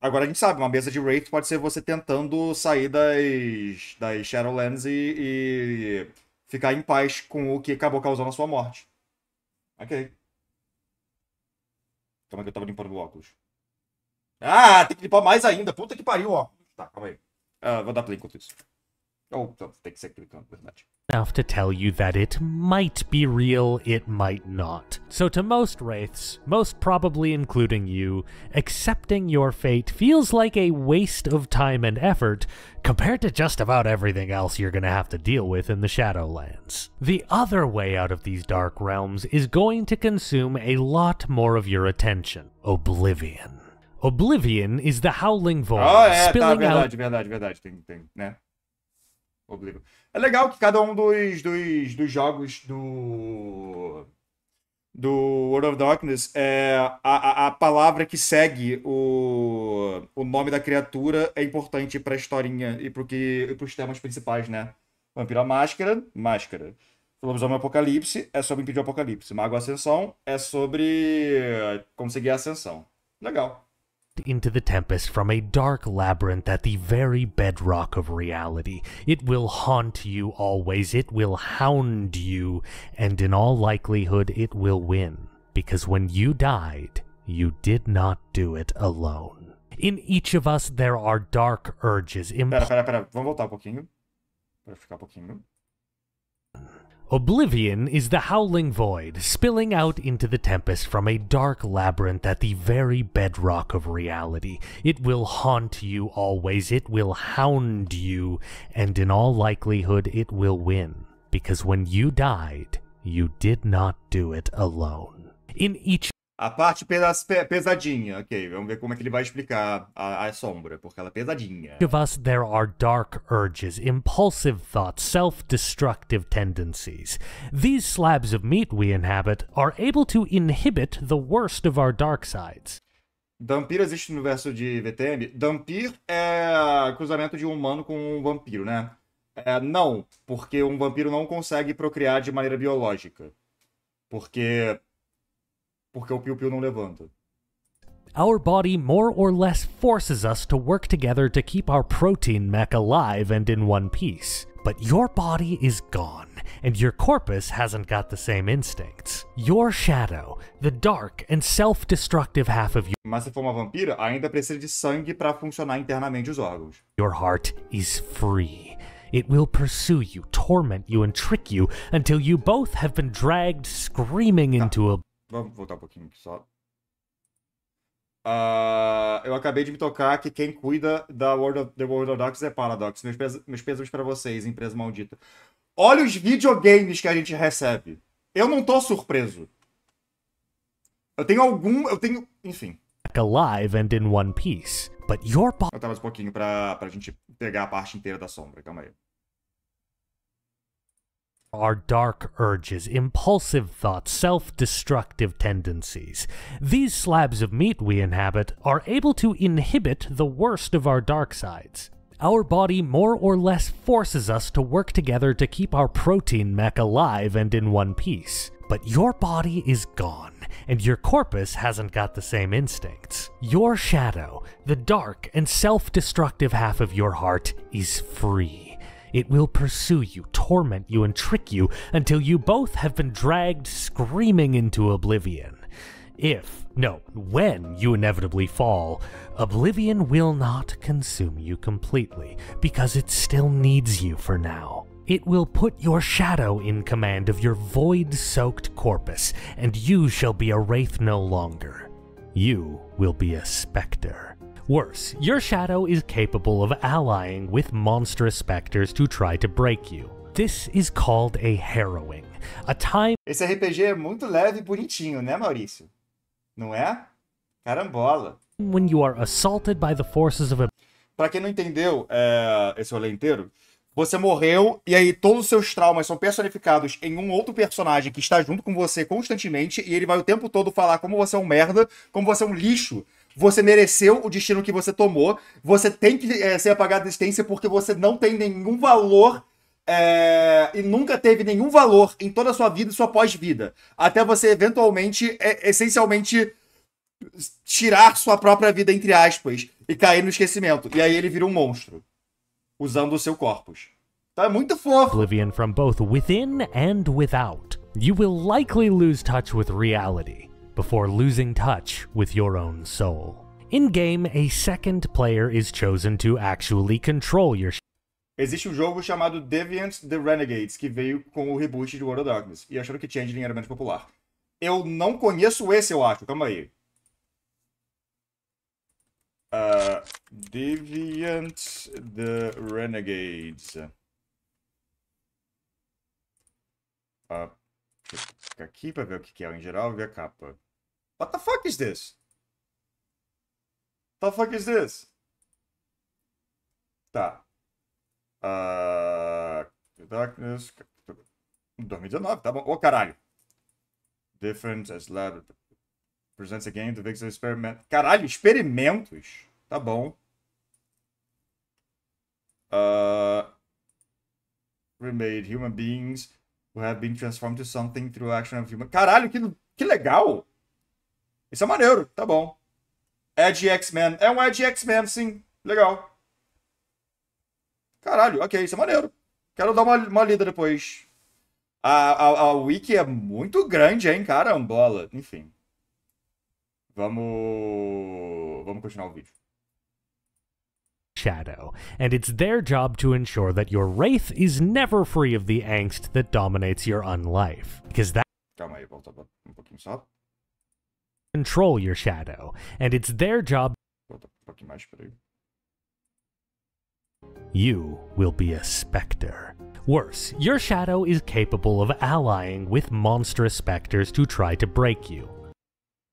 Agora a gente sabe, uma mesa de Wraith pode ser você tentando sair das Shadowlands e ficar em paz com o que acabou causando a sua morte. Ok. Calma que eu tava limpando o óculos. Ah, tem que limpar mais ainda. Puta que pariu, ó. Tá, calma aí. Vou dar play enquanto isso. Tem que ser clicando, verdade. Enough to tell you that it might be real, it might not. So to most wraiths, most probably including you, accepting your fate feels like a waste of time and effort compared to just about everything else you're gonna have to deal with in the Shadowlands. The other way out of these dark realms is going to consume a lot more of your attention. Oblivion. Oblivion is the howling void spilling out... Verdade. Tem, né? Oblivion. É legal que cada um dos jogos do World of Darkness, a palavra que segue o nome da criatura é importante pra historinha e pros temas principais, né? Vampiro, Máscara. Lobisomem Apocalipse é sobre impedir o Apocalipse. Mago Ascensão é sobre conseguir a ascensão. Legal. Into the Tempest from a dark labyrinth at the very bedrock of reality. It will haunt you always, it will hound you, and in all likelihood it will win. Because when you died, you did not do it alone. In each of us there are dark urges... Pera, vamos voltar um pouquinho. Para ficar um pouquinho. Oblivion is the howling void, spilling out into the tempest from a dark labyrinth at the very bedrock of reality. It will haunt you always, it will hound you, and in all likelihood it will win. Because when you died, you did not do it alone. In each A parte pesadinha, ok, vamos ver como é que ele vai explicar a sombra, porque ela é pesadinha. of us there are dark urges, impulsive thoughts, self-destructive tendencies. These slabs of meat we inhabit are able to inhibit the worst of our dark sides. Vampiro existe no verso de VTM? Vampir é cruzamento de um humano com um vampiro, né? Não, porque um vampiro não consegue procriar de maneira biológica. Porque o piu-piu não levanta. Our body more or less forces us to work together to keep our protein mech alive and in one piece. But your body is gone, and your corpus hasn't got the same instincts. Your shadow, the dark and self-destructive half of Mas se for uma vampira, ainda precisa de sangue para funcionar internamente os órgãos. your heart is free. It will pursue you, torment you, and trick you until you both have been dragged screaming into a... Vamos voltar um pouquinho aqui só. Eu acabei de me tocar que quem cuida da The World of Darkness é Paradox. Meus pêsames pra vocês, empresa maldita. Olha os videogames que a gente recebe. Eu não tô surpreso. Enfim. alive and in one piece. But your body... Eu tava mais um pouquinho pra gente pegar a parte inteira da sombra. Calma aí. are dark urges, impulsive thoughts, self-destructive tendencies. These slabs of meat we inhabit are able to inhibit the worst of our dark sides. Our body more or less forces us to work together to keep our protein mech alive and in one piece. But your body is gone, and your corpus hasn't got the same instincts. Your shadow, the dark and self-destructive half of your heart, is free. It will pursue you, torment you, and trick you until you both have been dragged screaming into oblivion. When you inevitably fall, oblivion will not consume you completely, because it still needs you for now. It will put your shadow in command of your void-soaked corpus, and you shall be a wraith no longer. You will be a specter. Worse, your shadow is capable of allying with monstrous specters to try to break you. This is called a harrowing, a time Esse RPG é muito leve e bonitinho, né, Maurício? Não é? Carambola. when you are assaulted by the forces of a... Pra quem não entendeu esse rolê inteiro, você morreu e aí todos os seus traumas são personificados em um outro personagem que está junto com você constantemente e ele vai o tempo todo falar como você é um merda, como você é um lixo. Você mereceu o destino que você tomou. Você tem que ser apagado da existência porque você não tem nenhum valor e nunca teve nenhum valor em toda a sua vida e sua pós-vida. Até você, eventualmente, essencialmente, tirar sua própria vida, entre aspas, e cair no esquecimento. E aí ele vira um monstro, usando o seu corpus. Então é muito fofo. oblivion from both within and without. You will likely lose touch with reality before losing touch with your own soul. In-game, a second player is chosen to actually control your Existe um jogo chamado Deviant The Renegades, que veio com o reboot de World of Darkness. E acharam que Changeling era menos popular. Eu não conheço esse, eu acho. Calma aí. Deviant The Renegades. Fica aqui pra ver o que é em geral e ver a capa. What the fuck is this? What the fuck is this? Tá. Darkness. 2019, tá bom. Ô, caralho. Different as lab. Presents a game to fix experiment. Caralho, experimentos. Tá bom. Remade human beings who have been transformed to something through action of human. Caralho, que legal. Isso é maneiro, tá bom. Edge X-Men. É um Edge X-Men, sim. Legal. Caralho, ok, isso é maneiro. Quero dar uma lida depois. A wiki é muito grande, hein, carambola. Enfim. Vamos continuar o vídeo. shadow, and it's their job to ensure that your wraith is never free of the angst that dominates your unlife. Because that Calma aí, volta pouquinho só. control your shadow, and it's their job. Volta pouquinho mais, peraí. You will be a specter. Worse, your shadow is capable of allying with monstrous specters to try to break you.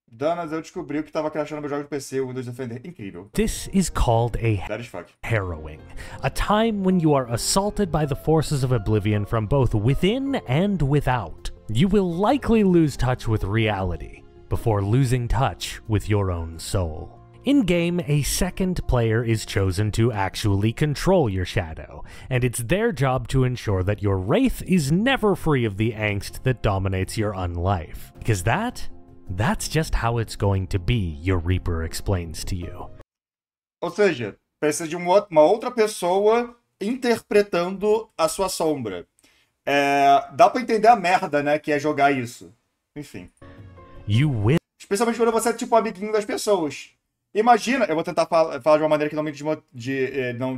Danas, eu descobri o que tava crashando meu jogo de PC, o Windows Defender. Incrível. This is called a That is fuck. harrowing, a time when you are assaulted by the forces of oblivion from both within and without. You will likely lose touch with reality before losing touch with your own soul. In-game, a second player is chosen to actually control your shadow, and it's their job to ensure that your wraith is never free of the angst that dominates your unlife. Because that's just how it's going to be, your Reaper explains to you. Ou seja, precisa de uma outra pessoa interpretando a sua sombra. Dá pra entender a merda, né, que é jogar isso. Enfim. You will. Especialmente quando você é tipo amiguinho das pessoas. Imagina, eu vou tentar falar de uma maneira que não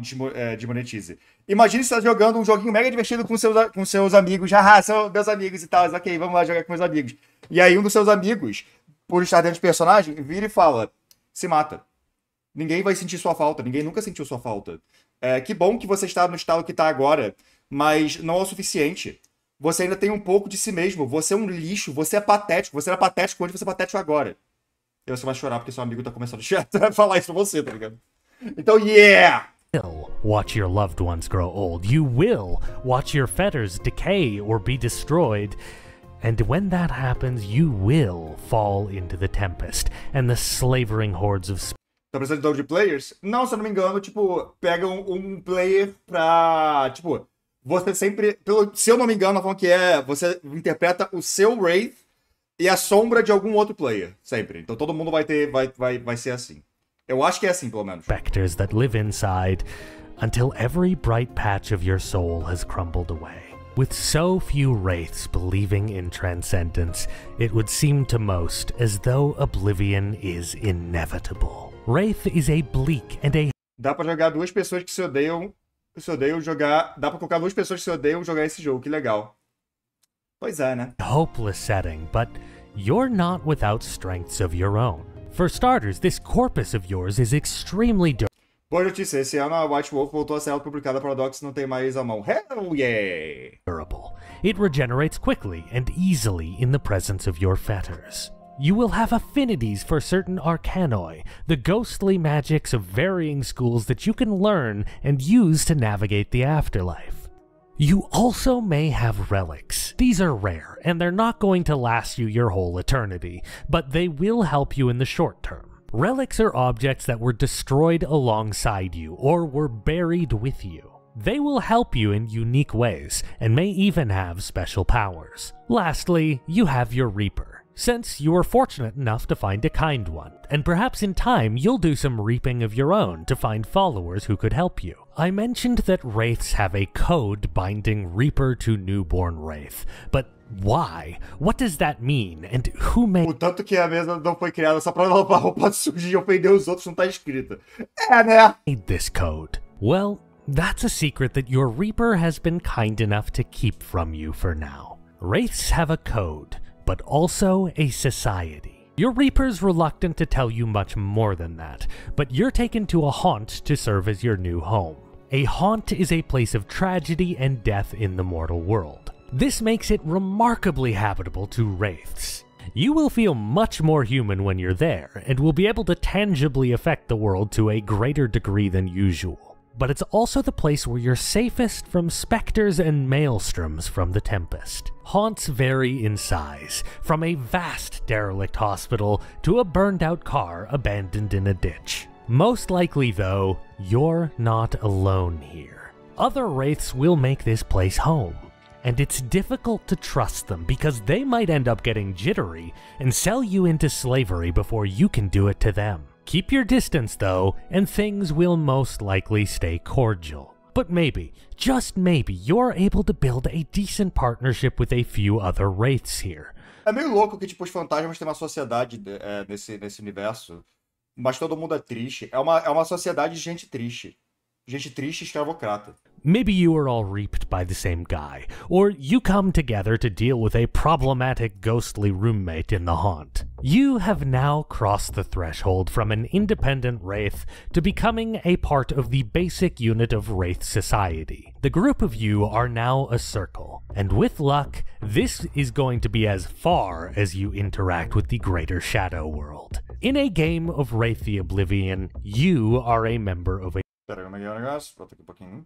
desmonetize. Imagina você tá jogando um joguinho mega divertido com seus amigos. São meus amigos e tal. Ok, vamos lá jogar com meus amigos. E aí um dos seus amigos, por estar dentro de personagem, vira e fala: se mata. Ninguém vai sentir sua falta. Ninguém nunca sentiu sua falta. Que bom que você está no estado que está agora, mas não é o suficiente. Você ainda tem um pouco de si mesmo. Você é um lixo. Você é patético. Você era patético antes, você é patético agora. E você vai chorar porque seu amigo tá começando a falar isso pra você, tá ligado? Então, yeah! Will watch your loved ones grow old. You will watch your fetters decay or be destroyed. And when that happens, you will fall into the tempest and the slavering hordes of Tá precisando de players? Não, se eu não me engano, tipo, pega um player pra... Tipo, você sempre... Se eu não me engano, a forma que você interpreta o seu Wraith e a sombra de algum outro player, sempre. Então todo mundo vai ser assim. Eu acho que é assim, pelo menos. Specters that live inside until every bright patch of your soul has crumbled away. With so few wraiths believing in transcendence, it would seem to most as though oblivion is inevitable. Wraith is a bleak and a... Dá pra jogar duas pessoas que se odeiam jogar... Dá pra colocar duas pessoas que se odeiam jogar esse jogo, que legal. Pois é, né? hopeless setting, but you're not without strengths of your own. For starters, this corpus of yours is extremely Boa notícia, esse ano a White Wolf voltou a ser autopublicada para Docs e não tem mais a mão. Hell yeah! durable. It regenerates quickly and easily in the presence of your fetters. You will have affinities for certain arcanoi, the ghostly magics of varying schools that you can learn and use to navigate the afterlife. You also may have relics. These are rare, and they're not going to last you your whole eternity, but they will help you in the short term. Relics are objects that were destroyed alongside you, or were buried with you. They will help you in unique ways, and may even have special powers. Lastly, you have your Reaper, since you were fortunate enough to find a kind one, and perhaps in time you'll do some reaping of your own to find followers who could help you. I mentioned that wraiths have a code binding Reaper to newborn wraith, but why? What does that mean, and who made... O tanto que a mesa não foi criada só pra lavar roupa suja e ofender os outros não tá escrita. Né? this code? Well, that's a secret that your Reaper has been kind enough to keep from you for now. Wraiths have a code, but also a society. Your Reaper's reluctant to tell you much more than that, but you're taken to a haunt to serve as your new home. A haunt is a place of tragedy and death in the mortal world. This makes it remarkably habitable to wraiths. You will feel much more human when you're there, and will be able to tangibly affect the world to a greater degree than usual. But it's also the place where you're safest from specters and maelstroms from the Tempest. Haunts vary in size, from a vast derelict hospital to a burned-out car abandoned in a ditch. Most likely, though, you're not alone here. Other wraiths will make this place home, and it's difficult to trust them because they might end up getting jittery and sell you into slavery before you can do it to them. Keep your distance, though, and things will most likely stay cordial. But maybe, just maybe, you're able to build a decent partnership with a few other wraiths here. É meio louco que, tipo, os fantasmas têm uma sociedade nesse universo, mas todo mundo é triste. É uma sociedade de gente triste. Gente triste e escravocrata. Maybe you are all reaped by the same guy, or you come together to deal with a problematic ghostly roommate in the haunt. You have now crossed the threshold from an independent wraith to becoming a part of the basic unit of wraith society. The group of you are now a circle, and with luck, this is going to be as far as you interact with the greater shadow world. In a game of Wraith the Oblivion, you are a member of a... Pera, como é que é o negócio? Volta aqui um pouquinho.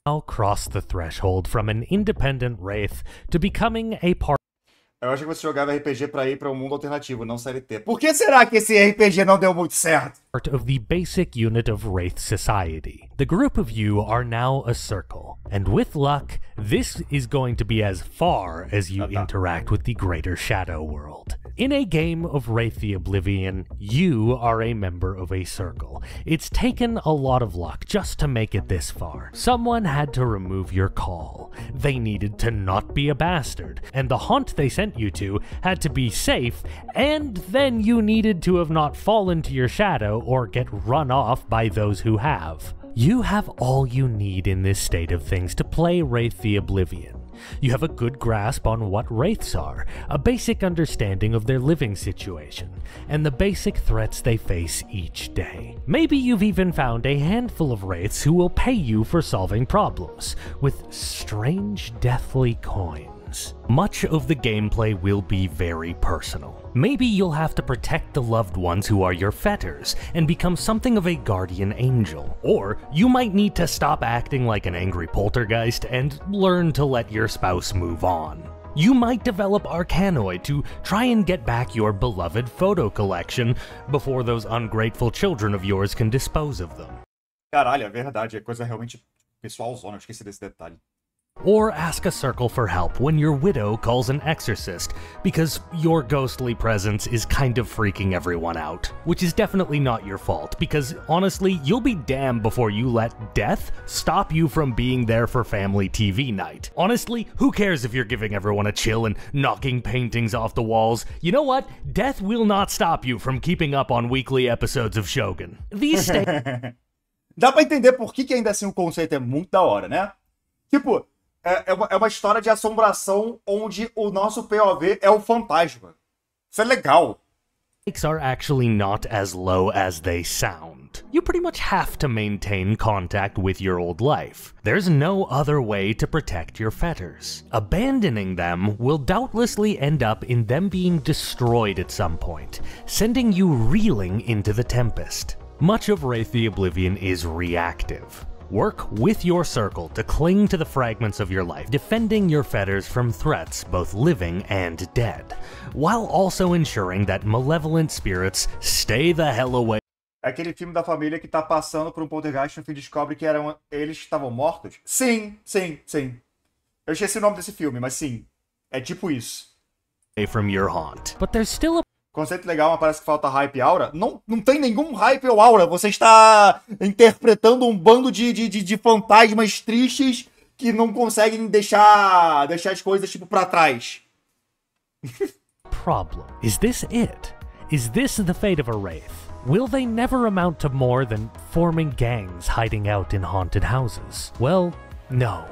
Now cross the threshold from an independent wraith to becoming a part... Eu acho que você jogava RPG pra ir pra um mundo alternativo, não CLT. Por que será que esse RPG não deu muito certo? Part of the basic unit of Wraith society. The group of you are now a circle, and with luck, this is going to be as far as you interact with the greater shadow world. In a game of Wraith the Oblivion, you are a member of a circle. It's taken a lot of luck just to make it this far. Someone had to remove your call. They needed to not be a bastard, and the haunt they sent you to had to be safe, and then you needed to have not fallen to your shadow or get run off by those who have. You have all you need in this state of things to play Wraith the Oblivion. You have a good grasp on what wraiths are, a basic understanding of their living situation, and the basic threats they face each day. Maybe you've even found a handful of wraiths who will pay you for solving problems, with strange deathly coins. Much of the gameplay will be very personal. Maybe you'll have to protect the loved ones who are your fetters and become something of a guardian angel. Or you might need to stop acting like an angry poltergeist and learn to let your spouse move on. You might develop Arcanoid to try and get back your beloved photo collection before those ungrateful children of yours can dispose of them. Caralho, é verdade, é coisa realmente pessoalzona, eu esqueci desse detalhe. Or ask a circle for help when your widow calls an exorcist, because your ghostly presence is kind of freaking everyone out. Which is definitely not your fault, because honestly, you'll be damned before you let death stop you from being there for family TV night. Honestly, who cares if you're giving everyone a chill and knocking paintings off the walls? You know what? Death will not stop you from keeping up on weekly episodes of Shogun. These Dá pra entender por que ainda assim o conceito é muito da hora, né? Tipo... É uma história de assombração onde o nosso POV é o fantasma. Isso é legal. Stakes are actually not as low as they sound. You pretty much have to maintain contact with your old life. There's no other way to protect your fetters. Abandoning them will doubtlessly end up in them being destroyed at some point, sending you reeling into the tempest. Much of Wraith the Oblivion is reactive. Work with your circle to cling to the fragments of your life, defending your fetters from threats both living and dead, while also ensuring that malevolent spirits stay the hell away. É aquele filme da família que tá passando por um poltergeist e no fim descobre que eles estavam mortos? Sim. Eu esqueci o nome desse filme, mas sim. É tipo isso. From your haunt. But there's still a conceito legal, mas parece que falta hype e aura. Não tem nenhum hype ou aura. Você está interpretando um bando de fantasmas tristes que não conseguem deixar as coisas, tipo, pra trás. Problem. Is this it? Is this the fate of a wraith? Will they never amount to more than forming gangs hiding out in haunted houses? Well, no.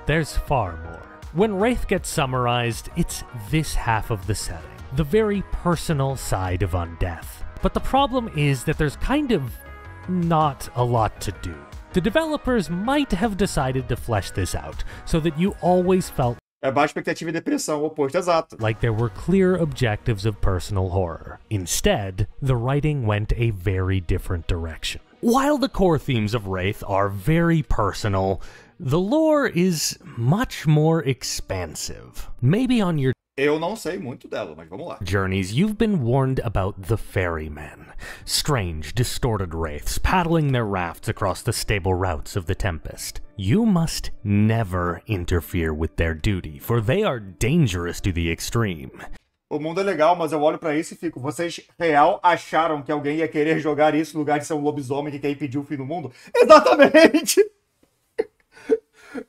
There's far more. When Wraith gets summarized, it's this half of the setting. The very personal side of undeath. But the problem is that there's kind of not a lot to do. The developers might have decided to flesh this out so that you always felt é baixa expectativa e depressão, o oposto exato. Like there were clear objectives of personal horror. Instead, the writing went a very different direction. While the core themes of Wraith are very personal, the lore is much more expansive. Maybe on your Eu não sei muito dela, mas vamos lá. journeys, you've been warned about the ferrymen. Strange, distorted wraiths paddling their rafts across the stable routes of the Tempest. You must never interfere with their duty, for they are dangerous to the extreme. O mundo é legal, mas eu olho pra isso e fico... Vocês real acharam que alguém ia querer jogar isso no lugar de ser um lobisomem que quer impedir o fim do mundo? Exatamente!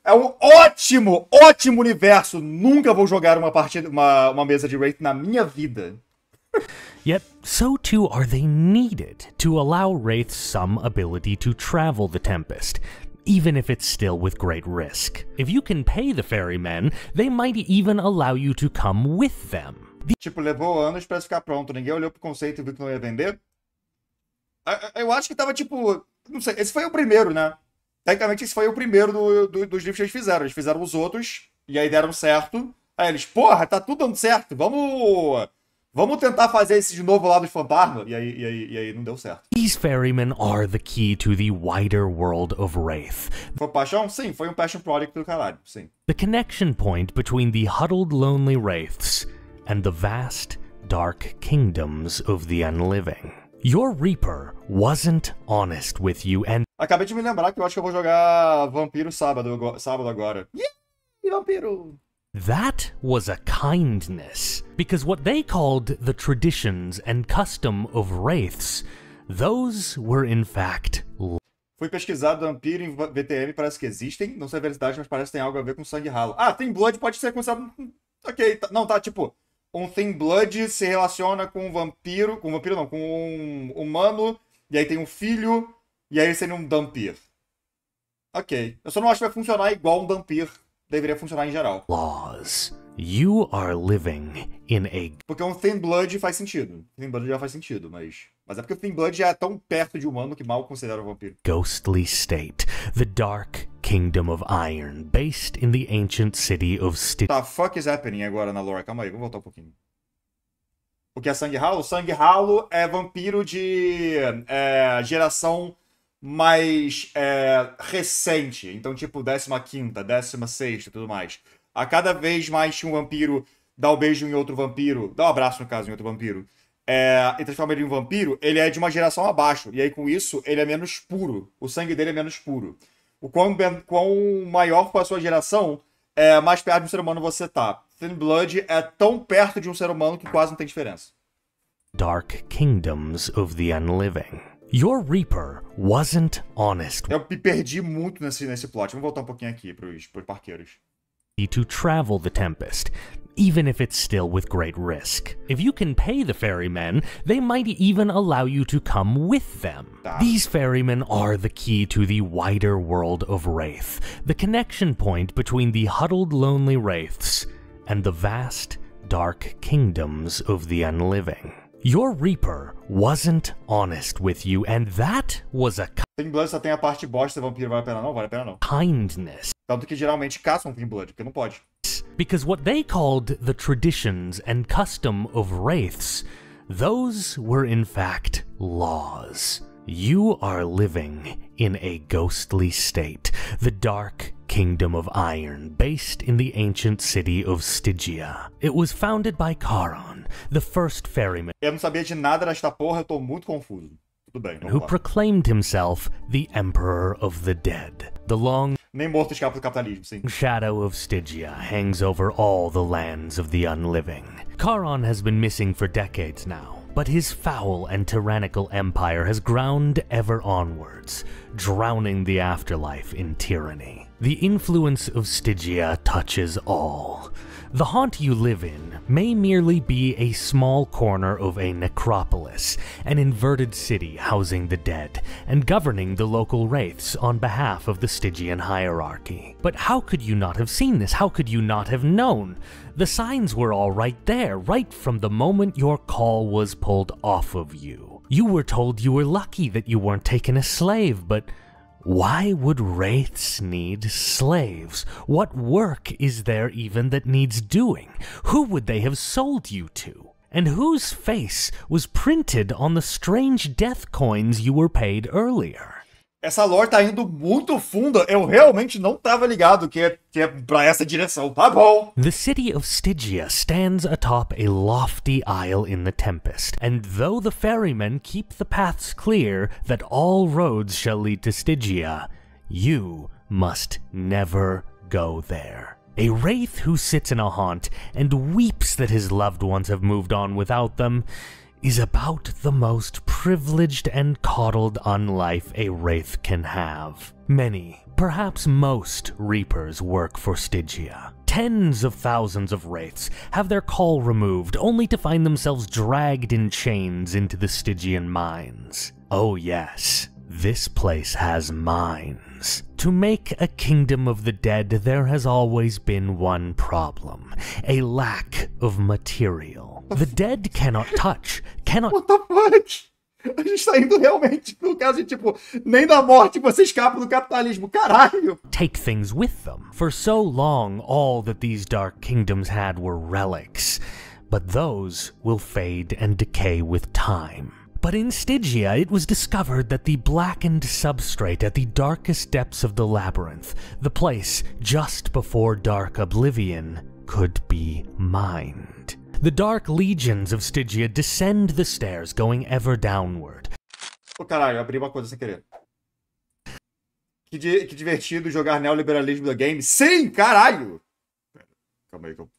É um ótimo universo. Nunca vou jogar uma mesa de Wraith na minha vida. Yet, so too are they needed to allow wraiths some ability to travel the Tempest, even if it's still with great risk. If you can pay the ferrymen, they might even allow you to come with them. Tipo, levou anos pra ficar pronto, ninguém olhou pro conceito e viu que não ia vender. Eu acho que tava tipo, não sei, esse foi o primeiro, né? Tecnicamente esse foi o primeiro dos livros que eles fizeram. Eles fizeram os outros, e aí deram certo. Aí eles, porra, tá tudo dando certo, vamos tentar fazer esse de novo lá dos fantasmas. E aí não deu certo. These ferrymen are the key to the wider world of Wraith. Foi paixão? Sim, foi um passion project do caralho, sim. The connection point between the huddled lonely wraiths and the vast, dark kingdoms of the unliving. Your Reaper wasn't honest with you and... Acabei de me lembrar que eu acho que eu vou jogar Vampiro sábado agora. Yeah, Vampiro! That was a kindness, because what they called the traditions and custom of wraiths, those were in fact... Fui pesquisar Vampiro em VTM, parece que existem, não sei a verdade, mas parece que tem algo a ver com sangue ralo. Ah, Thin Blood pode ser considerado... Ok, não, tá, tipo... Um Thin Blood se relaciona com um vampiro, com um humano, e aí tem um filho, e aí seria um Dampir. Ok, eu só não acho que vai funcionar igual um Dampir deveria funcionar em geral. Laws. You are living in a... Porque um Thin Blood faz sentido. Thin Blood já faz sentido, mas é porque o Thin Blood já é tão perto de humano que mal considera um vampiro. Ghostly state, the dark kingdom of iron, based in the ancient city of Tá, fuck is happening agora na lore? Calma aí, vamos voltar um pouquinho. O que é sangue ralo? Sangue ralo é vampiro de geração mais recente. Então, tipo, 15ª, 16ª e tudo mais. A cada vez mais que um vampiro dá um beijo em outro vampiro, dá um abraço, no caso, em outro vampiro, e transforma ele em um vampiro, ele é de uma geração abaixo. E aí, com isso, ele é menos puro. O sangue dele é menos puro. O quão maior for a sua geração, mais perto de um ser humano você tá. Thin Blood é tão perto de um ser humano que quase não tem diferença. Dark kingdoms of the unliving. Your Reaper wasn't honest. Eu me perdi muito nesse plot. Vamos voltar um pouquinho aqui pros parqueiros. To travel the Tempest, even if it's still with great risk. If you can pay the ferrymen, they might even allow you to come with them. These ferrymen are the key to the wider world of Wraith, the connection point between the huddled lonely Wraiths and the vast, dark kingdoms of the unliving. Your Reaper wasn't honest with you, and that was a Thin Blood só tem a parte bosta, vampiro vale a pena não? Vale a pena não. kindness. Tanto que geralmente caçam Thin Blood, porque não pode. Because what they called the traditions and custom of wraiths, those were in fact laws. You are living in a ghostly state, the dark kingdom of iron, based in the ancient city of Stygia. It was founded by Charon, the first ferryman. Eu não sabia de nada desta porra, eu tô muito confuso. Tudo bem, who proclaimed himself the Emperor of the Dead. The long Nem morto escapa do capitalismo, sim. shadow of Stygia hangs over all the lands of the unliving. Charon has been missing for decades now, but his foul and tyrannical empire has ground ever onwards, drowning the afterlife in tyranny. The influence of Stygia touches all. The haunt you live in may merely be a small corner of a necropolis, an inverted city housing the dead, and governing the local wraiths on behalf of the Stygian hierarchy. But how could you not have seen this? How could you not have known? The signs were all right there, right from the moment your call was pulled off of you. You were told you were lucky that you weren't taken as slave, but why would wraiths need slaves? What work is there even that needs doing? Who would they have sold you to? And whose face was printed on the strange death coins you were paid earlier? Essa lore tá indo muito funda. Eu realmente não tava ligado que é pra essa direção. Tá bom. The city of Stygia stands atop a lofty isle in the Tempest, and though the ferrymen keep the paths clear that all roads shall lead to Stygia, you must never go there. A wraith who sits in a haunt and weeps that his loved ones have moved on without them is about the most privileged and coddled unlife a wraith can have. Many, perhaps most, reapers work for Stygia, Tens of thousands of wraiths have their call removed, only to find themselves dragged in chains into the Stygian mines. Oh yes, this place has mines. To make a kingdom of the dead, there has always been one problem: a lack of material. The dead cannot touch, cannot... What the fuck? A gente tá indo realmente no caso de, tipo, nem da morte você escapa do capitalismo. Caralho! Take things with them. For so long, all that these dark kingdoms had were relics, but those will fade and decay with time. But in Stygia, it was discovered that the blackened substrate at the darkest depths of the labyrinth, the place just before dark oblivion, could be mined. The dark legions of Stygia descend the stairs, going ever downward. Ô caralho, abri uma coisa sem querer. Que divertido jogar neoliberalismo da game. Sim, caralho! Pera, calma aí que eu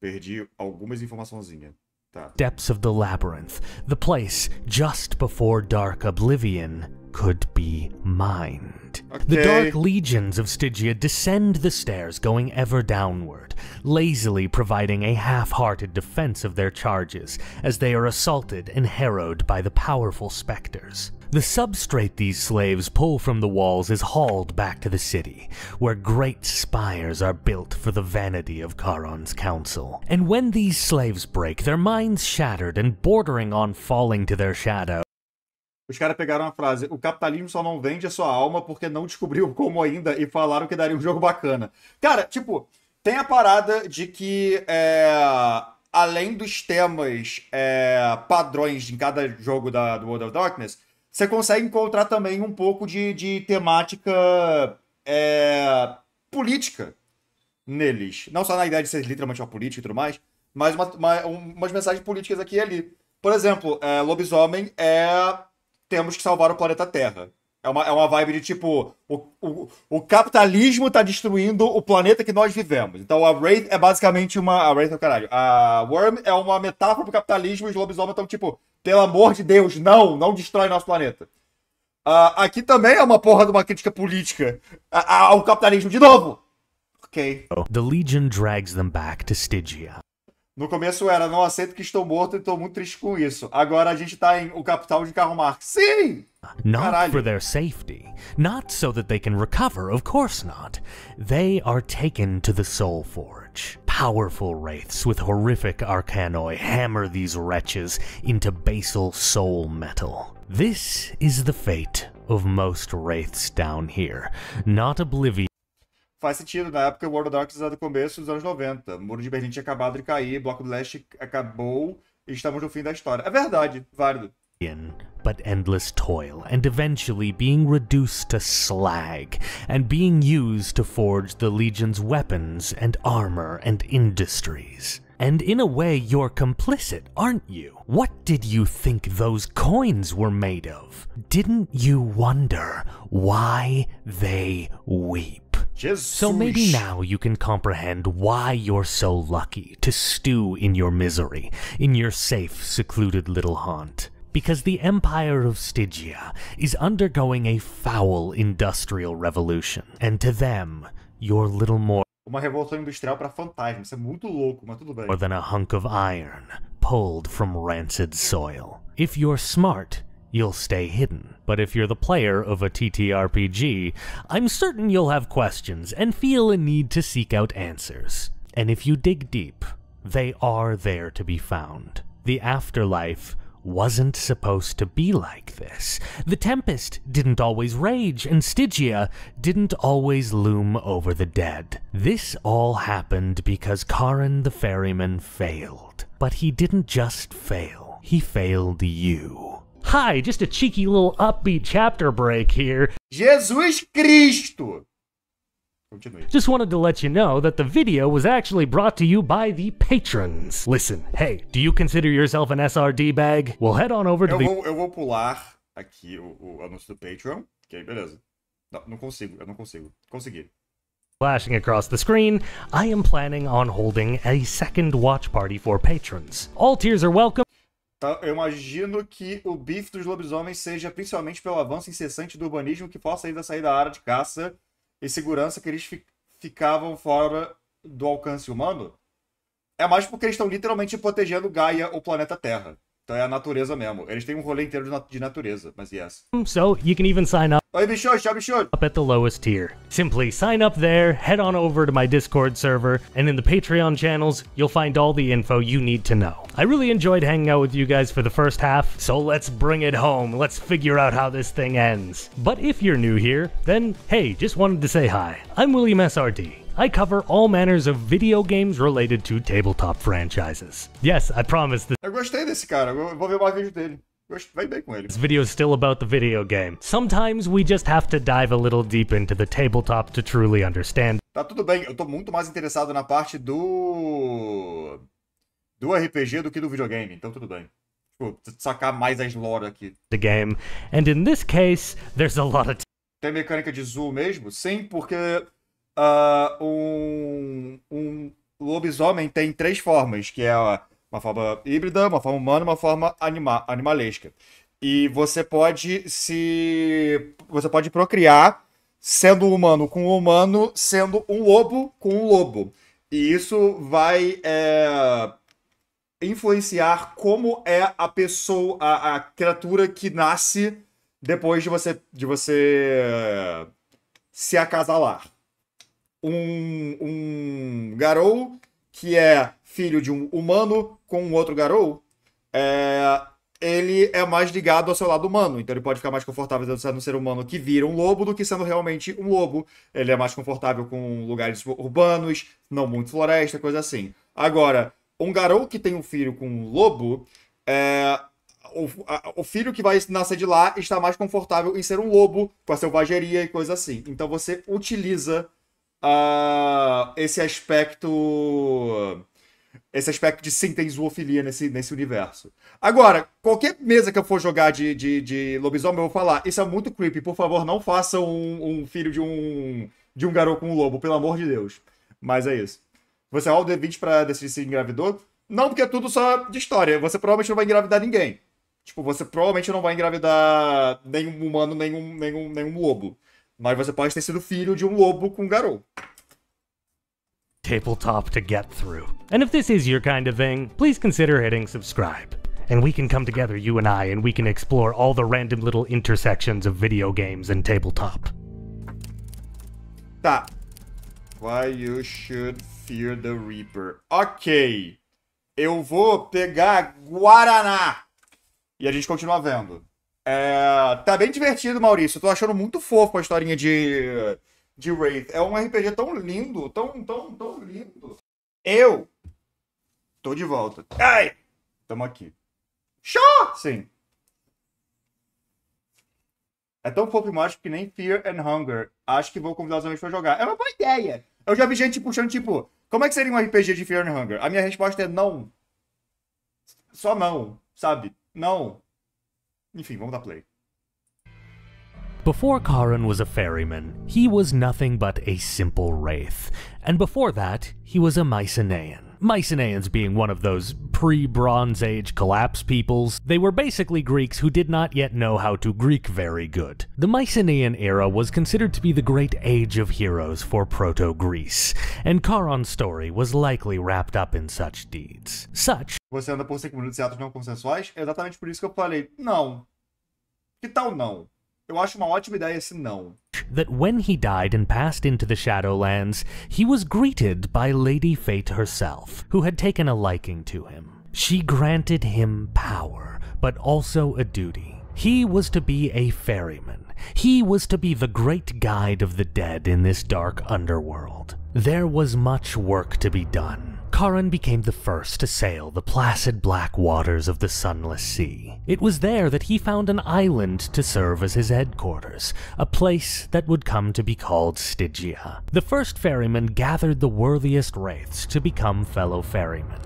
perdi algumas informaçõezinhas. Tá. Depths of the labyrinth, the place just before dark oblivion, could be mined. Okay. The dark legions of Stygia descend the stairs, going ever downward, lazily providing a half-hearted defense of their charges as they are assaulted and harrowed by the powerful specters. The substrate these slaves pull from the walls is hauled back to the city, where great spires are built for the vanity of Charon's council. And when these slaves break, their minds shattered and bordering on falling to their shadow. Os caras pegaram a frase: o capitalismo só não vende a sua alma porque não descobriu como ainda, e falaram que daria um jogo bacana. Cara, tipo, tem a parada de que, além dos temas padrões em cada jogo do World of Darkness, você consegue encontrar também um pouco de temática política neles. Não só na ideia de ser literalmente uma política e tudo mais, mas umas mensagens políticas aqui e ali. Por exemplo, lobisomem temos que salvar o planeta Terra. É uma vibe de tipo, o capitalismo tá destruindo o planeta que nós vivemos. Então a Wraith é basicamente a Wraith é o caralho. A Worm é uma metáfora pro capitalismo e os lobisomens estão tipo, pelo amor de Deus, não destrói nosso planeta. Aqui também é uma porra de uma crítica política ao capitalismo de novo. Ok. The Legion drags them back to Stygia. No começo era, não aceito que estou morto e estou muito triste com isso. Agora a gente tá em o capital de Karl Marx. Sim! Not Caralho. for their safety. Not so that they can recover, of course not. They are taken to the Soul Forge. Powerful wraiths with horrific arcanoi hammer these wretches into basal soul metal. This is the fate of most wraiths down here. Not oblivion. Faz sentido, na época o World of Darkness era do começo dos anos 90. O Muro de Berlim tinha acabado de cair, Bloco do Leste acabou e estamos no fim da história. É verdade, válido. But endless toil, and eventually being reduced to slag, and being used to forge the Legion's weapons and armor and industries. And in a way, you're complicit, aren't you? What did you think those coins were made of? Didn't you wonder why they weep? Jesus. So maybe now you can comprehend why you're so lucky to stew in your misery, in your safe, secluded little haunt. Because the Empire of Stygia is undergoing a foul industrial revolution, and to them, you're little more Uma revolução industrial para fantasma. Isso é muito louco, mas tudo bem. than a hunk of iron pulled from rancid soil. If you're smart, you'll stay hidden. But if you're the player of a TTRPG, I'm certain you'll have questions and feel a need to seek out answers. And if you dig deep, they are there to be found. The afterlife wasn't supposed to be like this. The Tempest didn't always rage, and Stygia didn't always loom over the dead. This all happened because Charon the Ferryman failed. But he didn't just fail, he failed you. Hi, just a cheeky little upbeat chapter break here. Jesus Cristo! Continue. Just wanted to let you know that the video was actually brought to you by the patrons. Listen, hey, do you consider yourself an SRD bag? Well, head on over to Eu vou pular aqui o anúncio do Patreon. Ok, beleza. Não consigo, eu não consigo. Consegui. Flashing across the screen, I am planning on holding a second watch party for patrons. All tiers are welcome. Tá, eu imagino que o bife dos lobisomens seja principalmente pelo avanço incessante do urbanismo que possa ainda sair da área de caça e segurança que eles ficavam fora do alcance humano, é mais porque eles estão literalmente protegendo Gaia, o planeta Terra. Então é a natureza mesmo. Eles têm um rolê inteiro de natureza, mas yes. So you can even sign up Oi, bicho, tchau, bicho. at the lowest tier. Simply sign up there, head on over to my Discord server, and in the Patreon channels, you'll find all the info you need to know. I really enjoyed hanging out with you guys for the first half, so let's bring it home. Let's figure out how this thing ends. But if you're new here, then hey, just wanted to say hi. I'm William SRD. I cover all manners of video games related to tabletop franchises. Yes, I promise Eu gostei desse cara, eu vou ver mais vídeo dele. Vai bem com ele. this video is still about the video game. Sometimes we just have to dive a little deep into the tabletop to truly understand Tá tudo bem, eu tô muito mais interessado na parte do RPG do que do videogame, então tudo bem. Tipo, sacar mais as lore aqui. the game, and in this case, there's a lot of Tem mecânica de zoom mesmo? Sim, porque um lobisomem tem 3 formas, que é uma forma híbrida, uma forma humana e uma forma animalesca. E você pode procriar sendo humano com humano, sendo um lobo com um lobo. E isso vai influenciar como é a pessoa, a criatura que nasce depois de você se acasalar. Um garou que é filho de um humano com um outro garou, ele é mais ligado ao seu lado humano, então ele pode ficar mais confortável sendo um ser humano que vira um lobo do que sendo realmente um lobo. Ele é mais confortável com lugares urbanos, não muito floresta, coisa assim. Agora, um garou que tem um filho com um lobo, o filho que vai nascer de lá está mais confortável em ser um lobo, com a selvageria e coisa assim. Então você utiliza esse aspecto de síntese zoofilia nesse universo. Agora, qualquer mesa que eu for jogar de lobisomem, eu vou falar, isso é muito creepy, por favor, não faça um filho de um garoto com um lobo, pelo amor de Deus. Mas é isso. Você rola o D20 pra decidir se engravidou? Não, porque é tudo só de história. Você provavelmente não vai engravidar ninguém. Tipo, você provavelmente não vai engravidar nenhum humano, nenhum lobo. Mas você pode ter sido filho de um lobo com um garoto. tabletop to get through. And if this is your kind of thing, please consider hitting subscribe. And we can come together, you and I, and we can explore all the random little intersections of video games and tabletop. Tá. Why you should fear the Reaper. Ok. Eu vou pegar Guaraná. E a gente continua vendo. Tá bem divertido, Maurício. Eu tô achando muito fofo a historinha de Wraith. É um RPG tão lindo. Tão lindo. Eu tô de volta. Ai! Tamo aqui. Show! Sim. É tão fofo e mágico que nem Fear and Hunger. Acho que vou convidar os amigos pra jogar. É uma boa ideia. Eu já vi gente puxando, tipo, como é que seria um RPG de Fear and Hunger? A minha resposta é não. Só não, sabe? Não. Enfim, vamos dar play. Before Karin was a ferryman, he was nothing but a simple wraith. And before that, he was a Mycenaean. Mycenaeans being one of those pre-Bronze Age collapse peoples, they were basically Greeks who did not yet know how to Greek very good. The Mycenaean era was considered to be the great age of heroes for Proto-Greece, and Charon's story was likely wrapped up in such deeds. Such Você anda por 5 minutos em atos não consensuais? É exatamente por isso que eu falei, não. Que tal não? Eu acho uma ótima ideia esse não. that when he died and passed into the Shadowlands, he was greeted by Lady Fate herself, who had taken a liking to him. She granted him power, but also a duty. He was to be a ferryman. He was to be the great guide of the dead in this dark underworld. There was much work to be done. Karin became the first to sail the placid black waters of the Sunless Sea. It was there that he found an island to serve as his headquarters, a place that would come to be called Stygia. The first ferryman gathered the worthiest wraiths to become fellow ferrymen.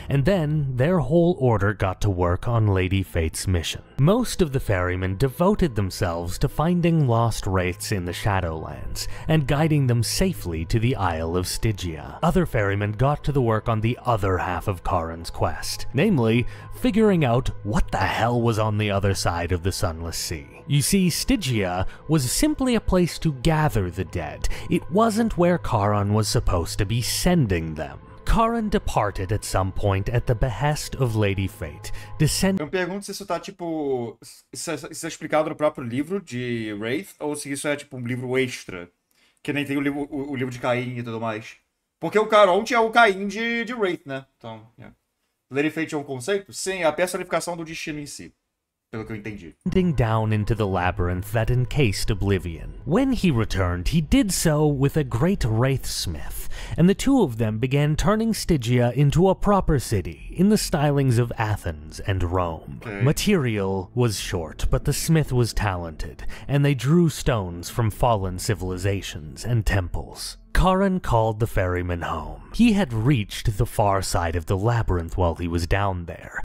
and then their whole order got to work on Lady Fate's mission. Most of the ferrymen devoted themselves to finding lost wraiths in the Shadowlands and guiding them safely to the Isle of Stygia. Other ferrymen got to the work on the other half of Charon's quest, namely, figuring out what the hell was on the other side of the Sunless Sea. You see, Stygia was simply a place to gather the dead. It wasn't where Charon was supposed to be sending them. Charon departed at some point at the behest of Lady Fate, Eu me pergunto se isso tá, tipo... Se isso é explicado no próprio livro de Wraith, ou se isso é, tipo, um livro extra. Que nem tem o livro de Caim e tudo mais. Porque o Caronte é o Caim de Wraith, né? Então, yeah. Lady Fate é um conceito? Sim, é a personificação do destino em si. Pelo que eu entendi. Down into the labyrinth that encased Oblivion. When he returned, he did so with a great wraithsmith, and the two of them began turning Stygia into a proper city in the stylings of Athens and Rome. Okay. Material was short, but the smith was talented, and they drew stones from fallen civilizations and temples. Charon called the ferryman home. He had reached the far side of the labyrinth while he was down there.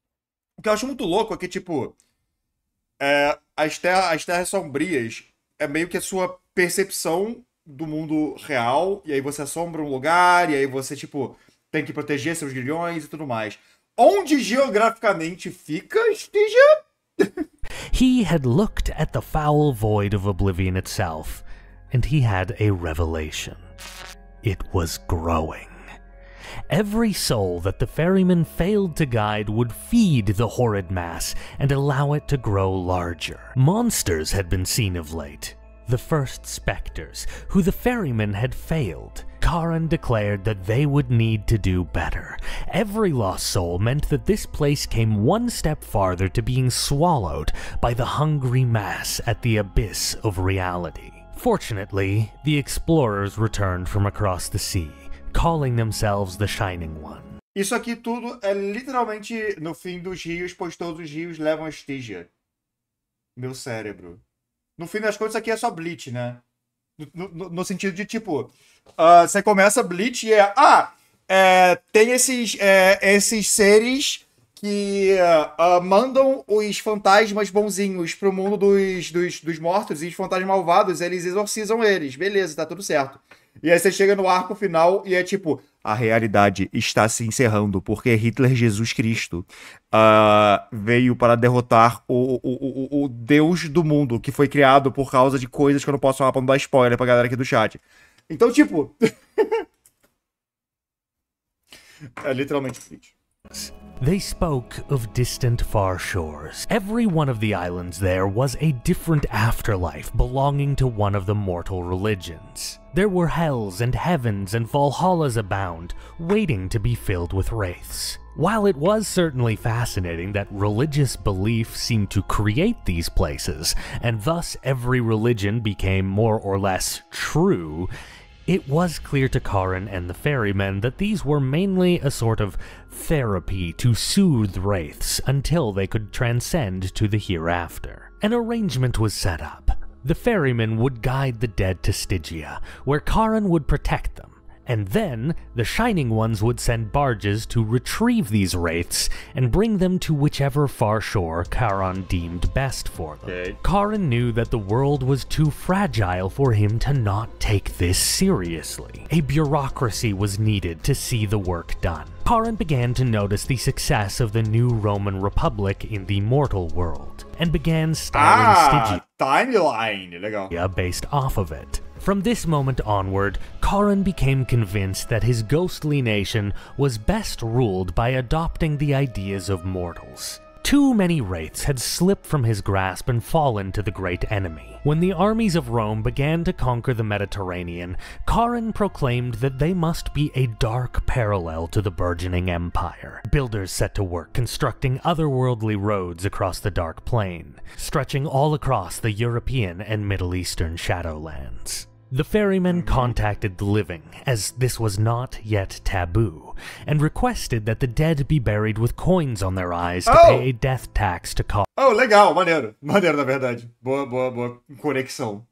O que eu acho muito louco é que, tipo... as terras sombrias é meio que a sua percepção do mundo real, e aí você assombra um lugar, e aí você, tipo, tem que proteger seus grilhões e tudo mais. Onde geograficamente fica Stygia? He had looked at the foul void of Oblivion itself, and he had a revelation. It was growing. Every soul that the ferryman failed to guide would feed the horrid mass and allow it to grow larger. Monsters had been seen of late. The first specters, who the ferryman had failed. Charon declared that they would need to do better. Every lost soul meant that this place came one step farther to being swallowed by the hungry mass at the abyss of reality. Fortunately, the explorers returned from across the sea, calling themselves the Shining One. Isso aqui tudo é literalmente no fim dos rios, pois todos os rios levam a Stygia. Meu cérebro. No fim das contas, isso aqui é só Bleach, né? No sentido de, tipo, você começa Bleach e tem esses seres que mandam os fantasmas bonzinhos pro mundo dos mortos, e os fantasmas malvados, eles exorcizam eles. Beleza, tá tudo certo. E aí você chega no arco final e é tipo, a realidade está se encerrando, porque Hitler Jesus Cristo veio para derrotar o Deus do mundo, que foi criado por causa de coisas que eu não posso falar pra não dar spoiler pra galera aqui do chat. Então, tipo... é literalmente Bleach. They spoke of distant far shores. Every one of the islands there was a different afterlife belonging to one of the mortal religions. There were hells and heavens and Valhallas abound, waiting to be filled with wraiths. While it was certainly fascinating that religious belief seemed to create these places, and thus every religion became more or less true, it was clear to Charon and the ferrymen that these were mainly a sort of therapy to soothe wraiths until they could transcend to the hereafter. An arrangement was set up. The ferrymen would guide the dead to Stygia, where Charon would protect them, and then the Shining Ones would send barges to retrieve these wraiths and bring them to whichever far shore Charon deemed best for them. Okay. Charon knew that the world was too fragile for him to not take this seriously. A bureaucracy was needed to see the work done. Charon began to notice the success of the new Roman Republic in the mortal world, and began styling Stygia timeline. Legal. Based off of it. From this moment onward, Charon became convinced that his ghostly nation was best ruled by adopting the ideas of mortals. Too many wraiths had slipped from his grasp and fallen to the great enemy. When the armies of Rome began to conquer the Mediterranean, Charon proclaimed that they must be a dark parallel to the burgeoning empire. Builders set to work constructing otherworldly roads across the Dark Plain, stretching all across the European and Middle Eastern Shadowlands. The ferrymen contacted the living, as this was not yet taboo, and requested that the dead be buried with coins on their eyes to pay a death tax to Charon. Oh, legal, maneiro. Maneiro, na verdade. Boa conexão.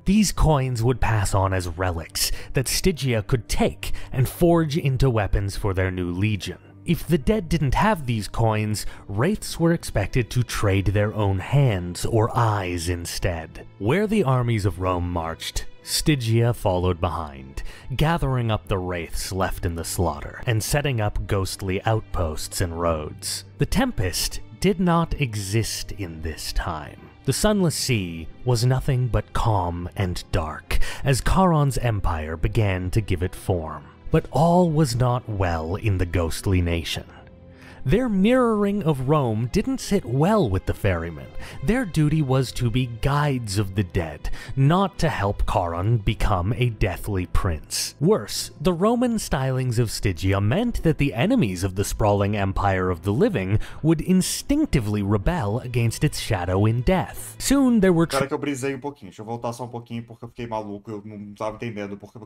These coins would pass on as relics that Stygia could take and forge into weapons for their new legion. If the dead didn't have these coins, wraiths were expected to trade their own hands or eyes instead. Where the armies of Rome marched, Stygia followed behind, gathering up the wraiths left in the slaughter and setting up ghostly outposts and roads. The Tempest did not exist in this time. The Sunless Sea was nothing but calm and dark as Charon's empire began to give it form. But all was not well in the ghostly nation. Their mirroring of Rome didn't sit well with the ferrymen. Their duty was to be guides of the dead, not to help Charon become a deathly prince. Worse, the Roman stylings of Stygia meant that the enemies of the sprawling empire of the living would instinctively rebel against its shadow in death. Soon there were... Cara, que eu brisei pouquinho. Deixa eu voltar só pouquinho porque eu fiquei maluco. Eu não tava entendendo. Porque...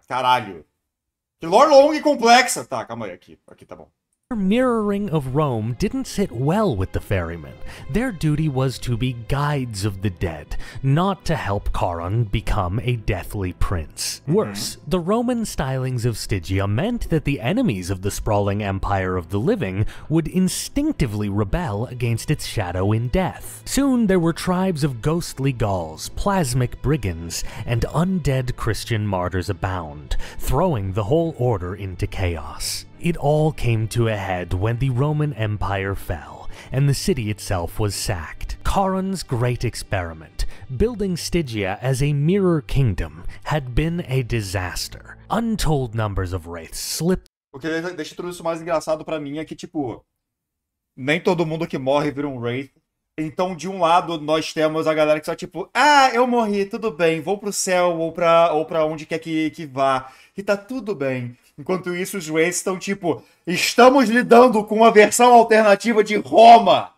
Caralho. Que lore longa e complexa. Tá, calma aí. Aqui tá bom. Their mirroring of Rome didn't sit well with the ferrymen. Their duty was to be guides of the dead, not to help Charon become a deathly prince. Worse, the Roman stylings of Stygia meant that the enemies of the sprawling empire of the living would instinctively rebel against its shadow in death. Soon there were tribes of ghostly Gauls, plasmic brigands, and undead Christian martyrs abound, throwing the whole order into chaos. It all came to a head when the Roman Empire fell, and the city itself was sacked. Charon's great experiment, building Stygia as a mirror kingdom, had been a disaster. Untold numbers of wraiths slipped. O que deixa tudo isso mais engraçado pra mim é que, tipo, nem todo mundo que morre vira um wraith. Então, de um lado, nós temos a galera que só, tipo, ah, eu morri, tudo bem, vou pro céu ou pra onde quer que vá. E tá tudo bem. Enquanto isso, os wraiths estão tipo, estamos lidando com uma versão alternativa de Roma.